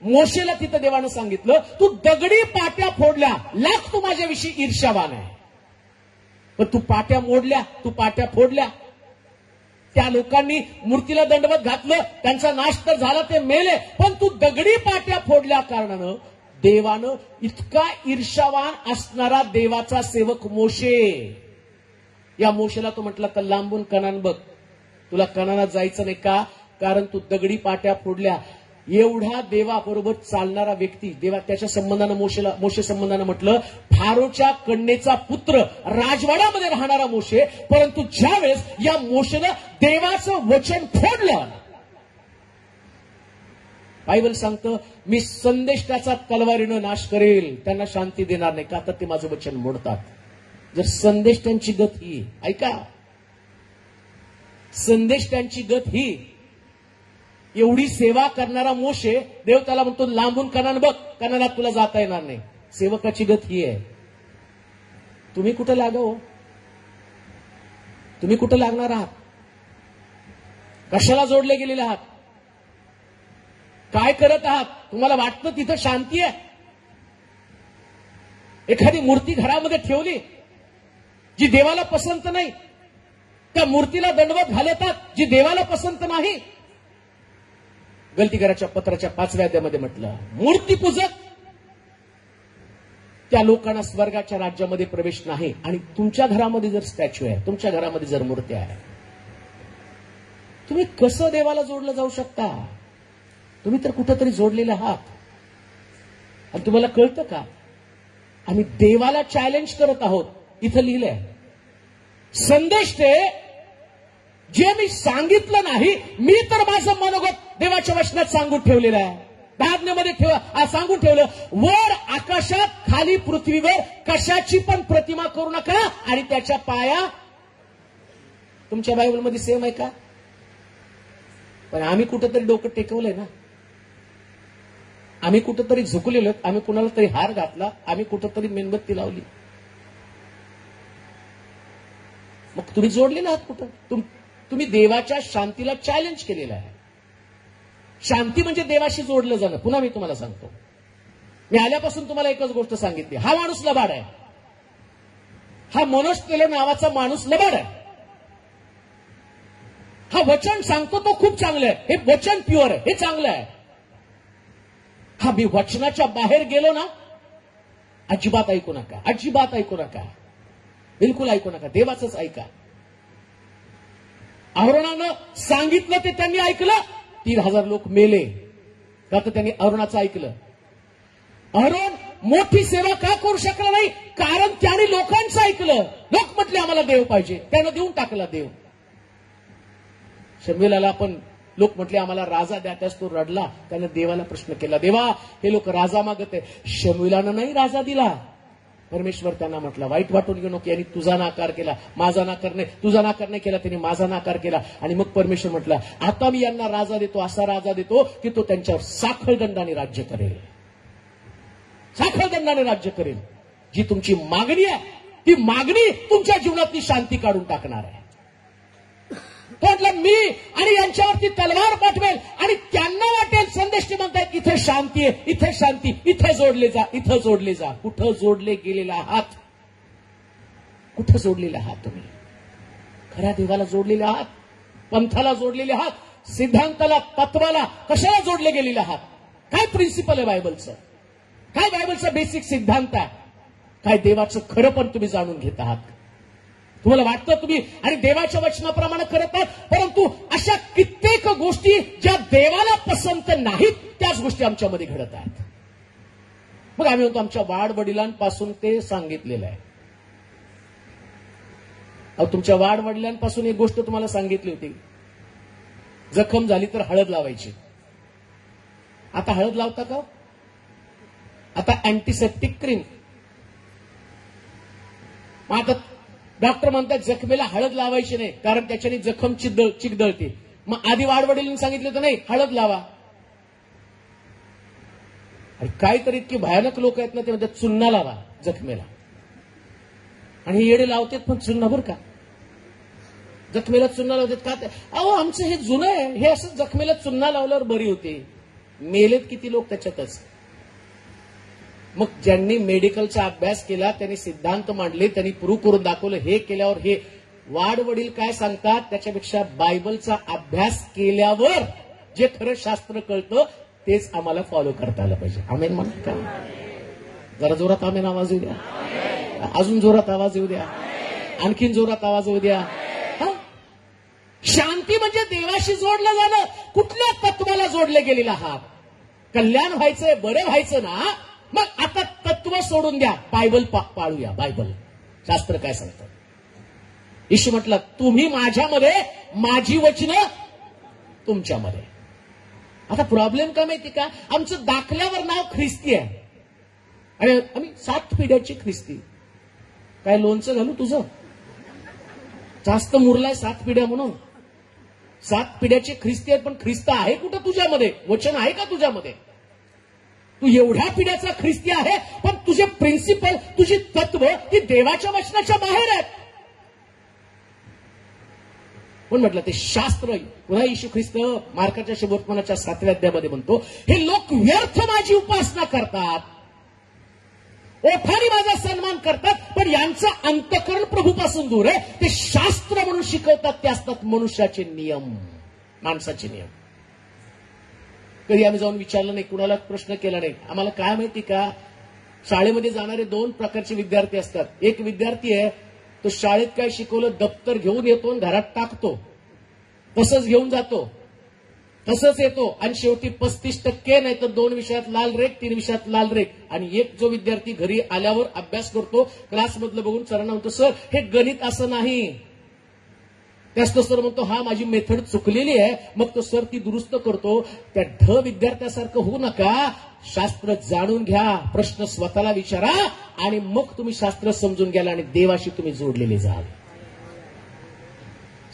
मोशेला तिथं देवानं सांगितलं, तू दगडी पाट्या फोडल्या, लाख तू माझ्याविषयी ईर्ष्यावान आहे. पण तू पाट्या मोडल्या, तू पाट्या फोडल्या. त्या लोकांनी मूर्तीला दंडवत घातलं, त्यांचा नाश तर झाला, ते मेले. पण तू दगडी पाट्या फोडल्या कारणानं देवानं इतका ईर्ष्यावान असणारा देवाचा सेवक मोशे, या मोशेला तो म्हटला, तर लांबून कनान बघ. तुला कनानात जायचं नाही. का? कारण तू दगडी पाट्या फोडल्या. एवढा देवाबरोबर चालणारा व्यक्ती, देवा त्याच्या संबंधानं मोशे संबंधानं म्हटलं, फारोच्या कन्येचा पुत्र, राजवाड्यामध्ये राहणारा मोशे. परंतु ज्यावेळेस या मोशेनं देवाचं वचन फोडलं, बायबल सांगतं, मी संदेष्टाचा तलवारीनं नाश करेल, त्यांना शांती देणार नाही. का? तर ते माझं वचन मोडतात. जर संदेष्टांची गत ही, ऐका, संदेष्टांची गत ही, एवढी सेवा करणारा मोशे, देव त्याला म्हणतो लांबून कनान बघ, कनानात तुला जाता येणार नाही. सेवकाची गत ही आहे. तुम्ही कुठं लागाव? तुम्ही कुठं लागणार आहात? कशाला जोडले गेलेले आहात? काय करत आहात? तुम्हाला वाटतं तिथं शांती आहे? एखादी मूर्ती घरामध्ये ठेवली जी देवाला पसंत नाही, त्या मूर्तीला दंडवत घालतात जी देवाला पसंत नाही. गलतीकराच्या पत्राच्या 5व्या अध्यायामध्ये म्हटलं, मूर्तीपूजक त्या लोकांना स्वर्गाच्या राज्यामध्ये प्रवेश नाही. आणि तुमच्या घरामध्ये जर स्टॅच्यू आहे, तुमच्या घरामध्ये जर मूर्ती आहे, तुम्ही कसं देवाला जोडलं जाऊ शकता? तुम्ही तर कुठंतरी जोडलेले आहात. आणि तुम्हाला कळतं का? आम्ही देवाला चॅलेंज करत आहोत. इथं लिहिलंय, संदेश ते जे मी सांगितलं नाही, मी तर माझं मनोगत देवाच्या वचनात सांगून ठेवलेलं आहे. 10 आज्ञेमध्ये सांगून ठेवलं, वर आकाशात खाली पृथ्वीवर कशाची पण प्रतिमा करू नका आणि त्याच्या पाया. तुमच्या बायबलमध्ये सेम आहे का? पण आम्ही कुठंतरी डोकं टेकवलंय ना, आम्ही कुठंतरी झुकलेलो, आम्ही कुणाला तरी हार घातला, आम्ही कुठंतरी मेणबत्ती लावली. मग तुम्ही जोडलेला आहात कुठं? तुम्ही देवाच्या शांतीला चॅलेंज केलेलं आहे. शांती म्हणजे देवाशी जोडलं जाणं. पुन्हा मी तुम्हाला सांगतो, मी आल्यापासून तुम्हाला एकच गोष्ट सांगितली, हा माणूस लबाड आहे, हा मनोज टेलर नावाचा माणूस लबाड आहे. हा वचन सांगतो तो खूप चांगलं आहे, हे वचन प्युअर आहे, हे चांगलं आहे. हा मी वचनाच्या बाहेर गेलो ना, अजिबात ऐकू नका, अजिबात ऐकू नका, बिलकुल ऐकू नका, देवाचंच ऐका. अहरोनानं सांगितलं ते त्यांनी ऐकलं, 3,000 लोक मेले का तर त्यांनी अहरोनाचं ऐकलं. अहरोन मोठी सेवा का करू शकला नाही, कारण त्याने लोकांचं ऐकलं. लोक म्हटले आम्हाला देव पाहिजे, त्यानं देऊन टाकला देव. शमूएलाला पण लोक म्हटले आम्हाला राजा द्या, त्यास तो रडला. त्यानं देवाला प्रश्न केला, देवा हे लोक राजा मागत आहे. शमूएलानं नाही राजा दिला. परमेश्वर त्यांना म्हटला, वाईट वाटून घेऊ नको, यांनी तुझा नाकार केला, माझा नाकार नाही, तुझा नाकार नाही केला, त्यांनी माझा नाकार केला. आणि मग परमेश्वर म्हटला, आता मी यांना राजा देतो, असा राजा देतो की तो त्यांच्यावर साखळदंडाने राज्य करेल, साखळदंडाने राज्य करेल. जी तुमची मागणी आहे ती मागणी तुमच्या जीवनातली शांती काढून टाकणार आहे. तो म्हटलं मी आणि यांच्यावरती तलवार पाठवेल आणि त्यांना वाटेल संदेश म्हणतायत इथे शांती आहे, इथे शांती, इथे जोडले जा, इथं जोडले जा. कुठं जोडले गेलेला आहात, कुठं जोडलेले आहात तुम्ही? खऱ्या देवाला जोडलेले आहात, पंथाला जोडलेले आहात, सिद्धांताला, तत्वाला कशाला जोडले गेलेले आहात? काय प्रिन्सिपल आहे बायबलचं, काय बायबलचा बेसिक सिद्धांत आहे, काय देवाचं खरं पण तुम्ही जाणून घेत आहात? तुम्हाला वाटतं तुम्ही आणि देवाच्या वचनाप्रमाणे करत आहात, परंतु अशा कित्येक गोष्टी ज्या देवाला पसंत नाहीत त्याच गोष्टी आमच्यामध्ये घडत आहेत. मग आम्ही म्हणतो आमच्या वाडवडिलांपासून ते सांगितलेलं आहे. तुमच्या वाडवडिलांपासून एक गोष्ट तुम्हाला सांगितली होती, जखम झाली तर हळद लावायची. आता हळद लावता का? आता अँटीसेप्टिक क्रीम. आता डॉक्टर म्हणतात जखमेला हळद लावायची नाही, कारण त्याच्याने जखम चिकदळते. मग आधी वाडवडिलांनी सांगितलं तर नाही हळद लावा. आणि काहीतरी इतकी भयानक लोक आहेत ना, ते म्हणतात चुन्ना लावा जखमेला. आणि हे येडे लावतात पण चुन्ना बरं का, जखमेला चुन्ना लावतात का? अहो आमचं हे जुनं आहे, हे असं जखमेला चुन्ना लावल्यावर बरी होते. मेलेत किती लोक त्याच्यातच. मग ज्यांनी मेडिकलचा अभ्यास केला, त्यांनी सिद्धांत मांडले, त्यांनी प्रूव्ह करून दाखवलं, हे केल्यावर हे. वाडवडील काय सांगतात त्याच्यापेक्षा बायबलचा अभ्यास केल्यावर जे खरं शास्त्र कळतं तेच आम्हाला फॉलो करता आलं पाहिजे. आमेन म्हणत का? जरा जोरात आमेन आवाज येऊ द्या, अजून जोरात आवाज येऊ द्या, आणखीन जोरात आवाज येऊ द्या. शांती म्हणजे देवाशी जोडलं जाणं. कुठल्या तत्वाला जोडले गेलेला आहात? कल्याण व्हायचंय, बरं व्हायचं ना, मग आता तत्व सोडून द्या, बायबल पाळूया. बायबल शास्त्र काय सांगतं? येशू म्हटलं तुम्ही माझ्यामध्ये, माझी वचनं तुमच्यामध्ये. आता प्रॉब्लेम काय माहिती का? आमचं दाखल्यावर नाव ख्रिस्ती आहे आणि आम्ही 7 पिढ्याची ख्रिस्ती. काय लोणचं घालू तुझं? जास्त मुरलाय 7 पिढ्या म्हणून. 7 पिढ्याचे ख्रिस्ती आहेत, पण ख्रिस्त आहे कुठं तुझ्यामध्ये? वचन आहे का तुझ्यामध्ये? तू एवढ्या पिढ्याचा ख्रिस्ती आहे, पण तुझे प्रिन्सिपल, तुझी तत्व ती देवाच्या वचनाच्या बाहेर आहेत. पण म्हटलं ते शास्त्र. पुन्हा येशू ख्रिस्त मार्काच्या शुभवर्तमानाच्या 7व्या अध्यायामध्ये म्हणतो, हे लोक व्यर्थ माझी उपासना करतात, ओठाने माझा सन्मान करतात, पण यांचं अंतःकरण प्रभूपासून दूर आहे. ते शास्त्र म्हणून शिकवतात, ते असतात मनुष्याचे नियम, माणसाचे नियम. कधी आम्ही जाऊन विचारलं नाही, कुणाला प्रश्न केला नाही. आम्हाला काय माहिती का, शाळेमध्ये जाणारे 2 प्रकारचे विद्यार्थी असतात. एक विद्यार्थी आहे, तो शाळेत काय शिकवलं दप्तर घेऊन येतो आणि घरात टाकतो, तसंच घेऊन जातो, तसंच येतो, आणि शेवटी 35% नाही तर 2 विषयात लाल रेख, 3 विषयात लाल रेख. आणि एक जो विद्यार्थी घरी आल्यावर अभ्यास करतो, क्लासमधलं बघून सरांना म्हणतो, सर हे गणित असं नाही. त्याच तो सर म्हणतो, हा माझी मेथड चुकलेली आहे. मग तो सर ती दुरुस्त करतो. त्या विद्यार्थ्यासारखं होऊ नका. शास्त्र जाणून घ्या, प्रश्न स्वतःला विचारा, आणि मग तुम्ही शास्त्र समजून घ्याल आणि देवाशी तुम्ही जोडलेले जाल.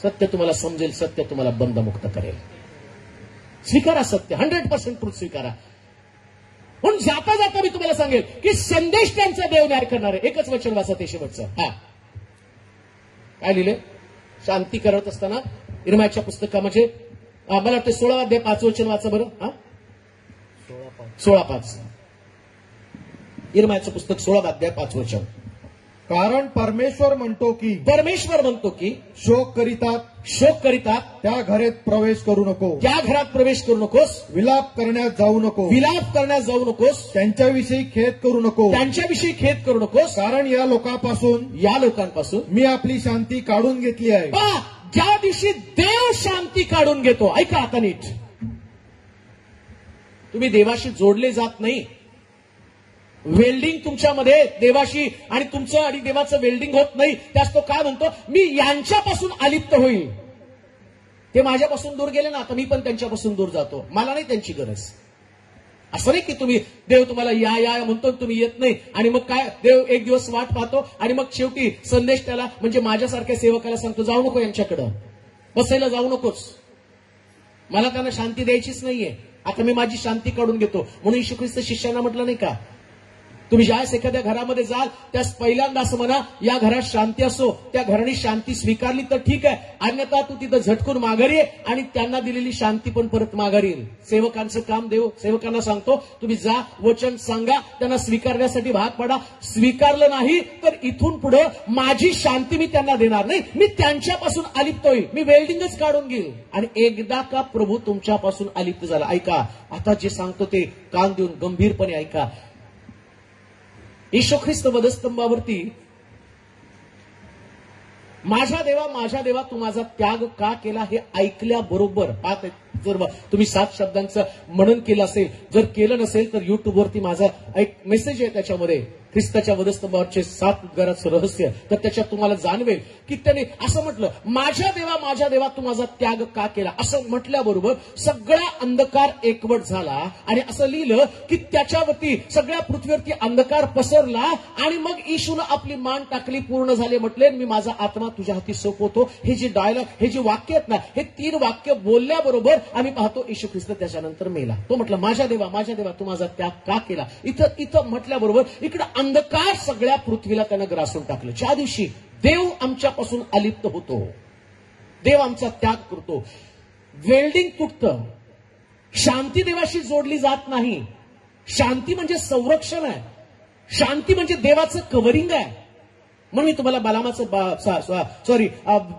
सत्य तुम्हाला समजेल, सत्य तुम्हाला बंधमुक्त करेल. स्वीकारा सत्य, 100% ट्रूथ स्वीकारा. म्हणून जाता जाता मी तुम्हाला सांगेल की संदेश त्यांचा देव न्याय करणार आहे. एकच वचन वाचा ते शेवटचं. काय लिहिले? शांती करत असताना इर्मायाच्या पुस्तकामध्ये मला वाटतं 16 अध्याय 5 वचन वाचा बरं. 16:5. इर्मायाचं पुस्तक 16 अध्याय 5 वचन. कारण परमेश्वर म्हणतो की शोक करीतात त्या घरात प्रवेश करू नकोस, विलाप करण्यात जाऊ नकोस, त्यांच्याविषयी खेद करू नकोस, कारण या लोकांपासून मी आपली शांती काढून घेतली आहे. ज्या दिवशी देव शांती काढून घेतो, ऐका आता नीट, तुम्ही देवाशी जोडले जात नाही. वेल्डिंग तुमच्यामध्ये देवाशी आणि तुमचं आणि देवाचं वेल्डिंग होत नाही. त्यास तो काय म्हणतो, मी यांच्यापासून अलिप्त होईल. ते माझ्यापासून दूर गेले ना, आता मी पण त्यांच्यापासून दूर जातो. मला नाही त्यांची गरज. असं नाही की तुम्ही देव तुम्हाला या म्हणतो, तुम्ही येत नाही आणि मग काय देव एक दिवस वाट पाहतो आणि मग शेवटी संदेश त्याला म्हणजे माझ्यासारख्या सेवकाला सांगतो, जाऊ नको यांच्याकडं, बसायला जाऊ नकोस, मला त्यांना शांती द्यायचीच नाहीये, आता मी माझी शांती काढून घेतो. म्हणून येशू ख्रिस्त शिष्यांना म्हटलं नाही का, तुम्ही ज्यावेळेस एखाद्या घरामध्ये जाल त्यास पहिल्यांदा असं म्हणा, या घरात शांती असो, त्या घराने शांती स्वीकारली तर ठीक आहे, अन्यथा तू तिथं झटकून माघारी ये आणि त्यांना दिलेली शांती पण परत माघारी येईल. सेवकांचं काम देव सेवकांना सांगतो, तुम्ही जा, वचन सांगा, त्यांना स्वीकारण्यासाठी भाग पडा. स्वीकारलं नाही तर इथून पुढे माझी शांती मी त्यांना देणार नाही, मी त्यांच्यापासून अलिप्त होईल, मी वेल्डिंगच काढून घेईल. आणि एकदा का प्रभू तुमच्यापासून अलिप्त झाला, ऐका आता जे सांगतो ते कान देऊन गंभीरपणे ऐका. येशू ख्रिस्त वधस्तंभावरती माझ्या देवा तू माझा त्याग का केला हे ऐकल्याबरोबर, जर तुम्ही 7 शब्दांचं मनन केलं असेल, जर केलं नसेल तर युट्यूबवरती माझा एक मेसेज आहे, त्याच्यामध्ये ख्रिस्ताच्या वधस्तंभावरचे 7 उद्गाराचं रहस्य, तर त्याच्यात तुम्हाला जाणवेल की त्याने असं म्हटलं, माझ्या देवा तू माझा त्याग का केला. असं म्हटल्याबरोबर सगळा अंधकार एकवट झाला आणि असं लिहिलं की त्याच्यावरती सगळ्या पृथ्वीवरती अंधकार पसरला आणि मग येशूनं आपली मान टाकली, पूर्ण झाले म्हटले, मी माझा आत्मा तुझ्या हाती सोपवतो. हे जे डायलॉग, हे जे वाक्य आहेत ना, हे 3 वाक्य बोलल्याबरोबर आम्ही पाहतो येशू ख्रिस्त त्याच्यानंतर मेला. तो म्हटलं, माझ्या देवा तू माझा त्याग का केला. इथं म्हटल्याबरोबर इकडे अंधकार सगळ्या पृथ्वीला त्यानं ग्रासून टाकलं. ज्या दिवशी देव आमच्यापासून अलिप्त होतो, देव आमचा त्याग करतो, वेल्डिंग तुटतं, शांती देवाशी जोडली जात नाही. शांती म्हणजे संरक्षण आहे, शांती म्हणजे देवाचं कव्हरिंग आहे. म्हणून मी तुम्हाला बालामाचं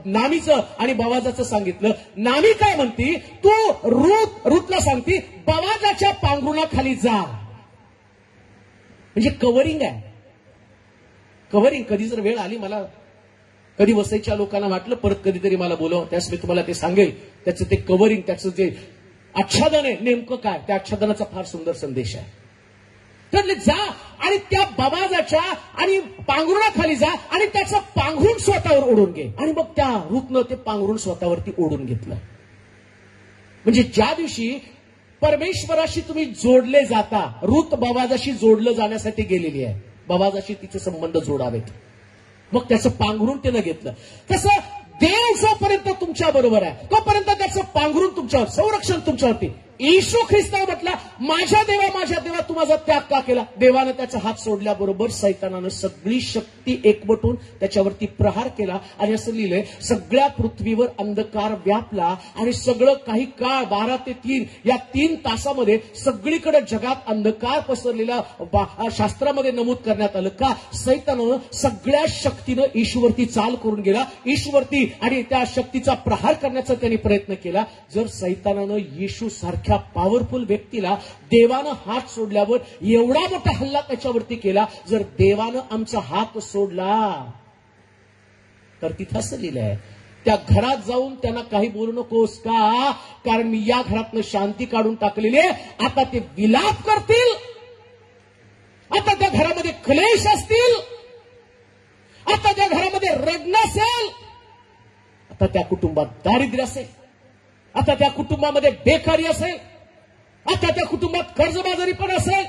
नामीचं आणि बवाजाचं सांगितलं. नामी काय म्हणती, तू रूतला सांगती बवाजाच्या पांघरुणाखाली जा, म्हणजे कव्हरिंग आहे. कव्हरिंग कधी जर वेळ आली, मला कधी वसईच्या लोकांना वाटलं परत कधीतरी मला बोलव, त्यास मी तुम्हाला ते सांगेल. त्याचं ते कव्हरिंग, त्याचं जे आच्छादन आहे नेमकं काय, त्या आच्छादनाचा फार सुंदर संदेश आहे. तर जा आणि त्या बाबाजाच्या आणि पांघरुणाखाली जा आणि त्याचं पांघरुण स्वतःवर ओढून घे. आणि मग त्या रूतनं ते पांघरुण स्वतःवरती ओढून घेतलं. म्हणजे ज्या दिवशी परमेश्वराशी तुम्ही जोडले जाता, रूत बाबाजाशी जोडलं जाण्यासाठी गेलेली आहे, बाबाजाशी तिचे संबंध जोडावेत, मग त्याचं पांघरुण त्यानं घेतलं. तसं देव जोपर्यंत तुमच्या बरोबर आहे तोपर्यंत त्याचं पांघरुण तुमच्यावर, संरक्षण तुमच्यावरती. येशू ख्रिस्ता म्हटला, माझ्या देवा तू माझा त्याग का केला. देवानं त्याचा हात सोडल्याबरोबर सैतानानं सगळी शक्ती एकवटून त्याच्यावरती प्रहार केला आणि असं लिहिलंय, सगळ्या पृथ्वीवर अंधकार व्यापला आणि सगळं काही काळ 12 ते 3 या 3 तासामध्ये सगळीकडे जगात अंधकार पसरलेला शास्त्रामध्ये नमूद करण्यात आलं. का सैतानानं सगळ्या शक्तीनं येशूवरती चाल करून गेला, येशूवरती आणि त्या शक्तीचा प्रहार करण्याचा त्यांनी प्रयत्न केला. जर सैतानानं येशू सारख्या पॉवरफुल व्यक्तीला देवानं हात सोडल्यावर एवढा मोठा हल्ला त्याच्यावरती केला, जर देवानं आमचा हात सोडला तर तिथं असं लिहिलंय, त्या घरात जाऊन त्यांना काही बोलू नकोस. का? कारण मी या घरातनं शांती काढून टाकलेली आहे. आता ते विलाप करतील, आता त्या घरामध्ये क्लेश असतील, आता त्या घरामध्ये रडणं असेल, आता त्या कुटुंबात दारिद्र्य असेल, आता त्या कुटुंबामध्ये बेकारी असेल, आता त्या कुटुंबात कर्जबाजारी पण असेल,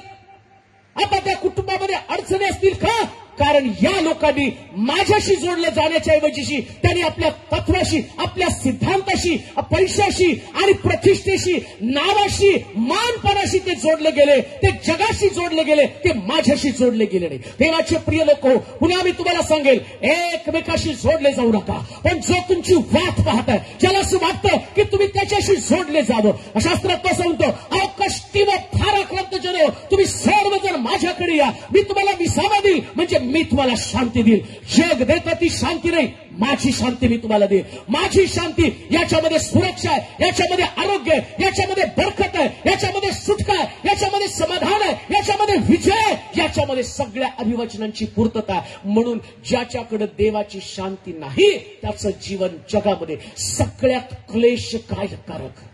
आता त्या कुटुंबामध्ये अडचणी असतील. का? कारण या लोकांनी माझ्याशी जोडलं जाण्याच्या ऐवजी त्यांनी आपल्या तत्वाशी, आपल्या सिद्धांताशी, पैशाशी आणि प्रतिष्ठेशी, नावाशी, मानपणाशी ते जोडले गेले, ते जगाशी जोडले गेले, ते माझ्याशी जोडले गेले नाही. देवाचे प्रिय लोक, पुन्हा मी तुम्हाला सांगेल, एकमेकाशी जोडले जाऊ नका. पण जो तुमची वाट पाहताय, ज्याला असं वाटतं की तुम्ही त्याच्याशी जोडले जावं, शास्त्रात कसं म्हणतो, अहो कष्टी व फार आक्रांत जन, तुम्ही सर्वजण माझ्याकडे या, मी तुम्हाला विसावा देईल, म्हणजे मी तुम्हाला शांती देईल. जग देतं ती शांती नाही, माझी शांती मी तुम्हाला देईल. माझी शांती, याच्यामध्ये सुरक्षा आहे, याच्यामध्ये आरोग्य आहे, याच्यामध्ये बरकत आहे, याच्यामध्ये सुटका आहे, याच्यामध्ये समाधान आहे, याच्यामध्ये विजय आहे, याच्यामध्ये सगळ्या अभिवचनांची पूर्तता आहे. म्हणून ज्याच्याकडे देवाची शांती नाही, त्याचं जीवन जगामध्ये सगळ्यात क्लेशकारक,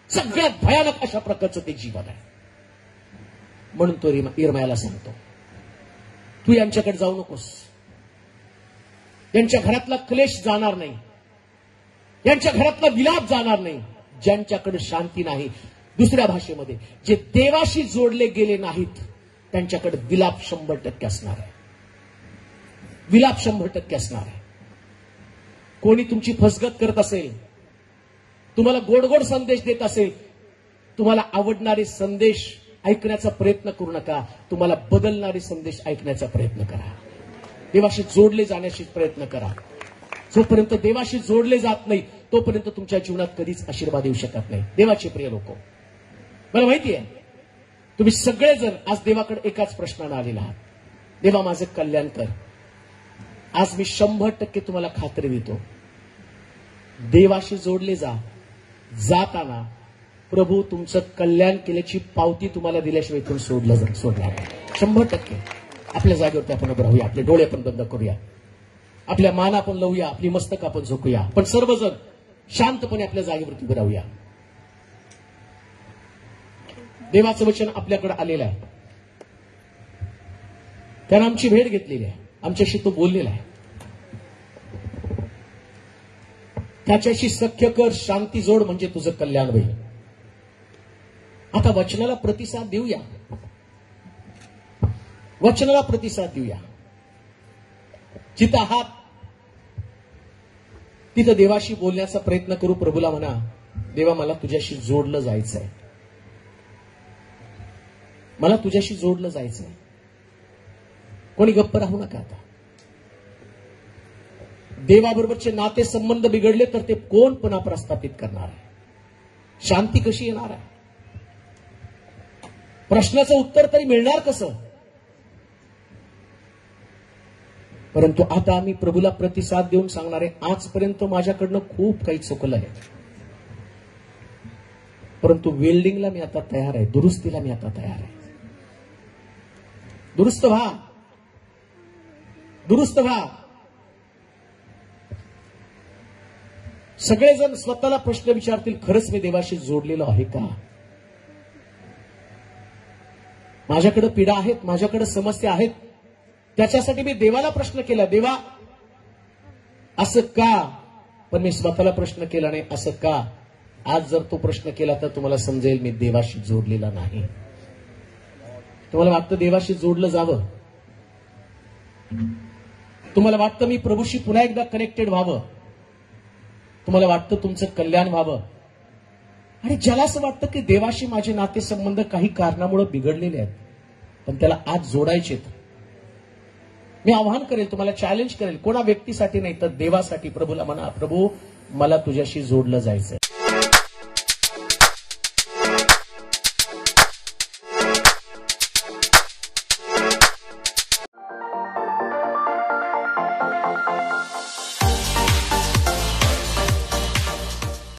सगळ्यात भयानक अशा प्रकारचं ते जीवन आहे. म्हणून तो इर्मयाला सांगतो, तू यांच्याकडे जाऊ नकोस, यांच्या घरातला क्लेश जाणार नाही, यांच्या घरातला विलाप जाणार नाही. ज्यांच्याकडे शांती नाही, दुसऱ्या भाषेमध्ये जे देवाशी जोडले गेले नाहीत, त्यांच्याकडे विलाप 100% असणार आहे. विलाप 100% असणार आहे. कोणी तुमची फसगत करत असेल, तुम्हाला गोड गोड संदेश देत असेल, तुम्हाला आवडणारे संदेश ऐकण्याचा प्रयत्न करू नका, तुम्हाला बदलणारे संदेश ऐकण्याचा प्रयत्न करा. देवाशी जोडले जाण्याची प्रयत्न करा. जोपर्यंत देवाशी जोडले जात नाही, तोपर्यंत तुमच्या जीवनात कधीच आशीर्वाद येऊ शकत नाही. देवाचे प्रिय लोक, मला माहिती आहे तुम्ही सगळेजण आज देवाकडे एकाच प्रश्नाने आलेला आहात, देवा माझं कल्याण कर. आज मी 100% तुम्हाला खात्री देतो, देवाशी जोडले जा. जाताना प्रभू तुमचं कल्याण केल्याची पावती तुम्हाला दिल्याशिवाय इथून सोडणार 100%. आपल्या जागेवरती आपण उभं राहूया, आपले डोळे आपण बंद करूया, आपल्या मान आपण लावूया, आपली मस्तक आपण झोकूया, पण सर्वजण शांतपणे आपल्या जागेवरती उभं राहूया. देवाचं वचन आपल्याकडे आलेलं आहे, त्यानं आमची भेट घेतलेली आहे, आमच्याशी तो बोललेला आहे. त्याच्याशी सख्य कर, शांती जोड, म्हणजे तुझं कल्याण होईल. आता वचनाला प्रतिसाद देऊया, वचनाला प्रतिसाद देऊया. जिथं आहात तिथं देवाशी बोलण्याचा प्रयत्न करू. प्रभूला म्हणा, देवा मला तुझ्याशी जोडलं जायचंय, मला तुझ्याशी जोडलं जायचंय. कोणी गप्प राहू नका. आता देवाबरोबरचे नाते संबंध बिघडले तर ते कोण पुन्हा प्रस्थापित करणार आहे? शांती कशी येणार आहे? प्रश्नाचं उत्तर तरी मिळणार कसं? परंतु आता आम्ही प्रभूला प्रतिसाद देऊन सांगणार आहे, आजपर्यंत माझ्याकडनं खूप काही चुकलं आहे, परंतु वेल्डिंगला मी आता तयार आहे, दुरुस्तीला मी आता तयार आहे. दुरुस्त व्हा, दुरुस्त व्हा. सगळेजण स्वतःला प्रश्न विचारतील, खरंच मी देवाशी जोडलेलो आहे का? माझ्याकडे पीडा आहेत, माझ्याकडे समस्या आहेत, त्याच्यासाठी मी देवाला प्रश्न केला, देवा असं का? पण मी स्वतःला प्रश्न केला नाही, असं का? आज जर तो प्रश्न केला तर तुम्हाला समजेल मी देवाशी जोडलेला नाही. तुम्हाला वाटतं देवाशी जोडलं जावं, तुम्हाला वाटतं मी प्रभूशी पुन्हा एकदा कनेक्टेड व्हावं, तुम्हाला वाटतं तुमचं कल्याण व्हावं, आणि ज्याला असं वाटतं की देवाशी माझे नातेसंबंध काही कारणामुळे बिघडलेले आहेत, पण त्याला आज जोडायचे, मी आवाहन करेल, तुम्हाला चॅलेंज करेल, कोणा व्यक्तीसाठी नाही तर देवासाठी. प्रभूला म्हणा, प्रभू मला तुझ्याशी जोडलं जायचंय.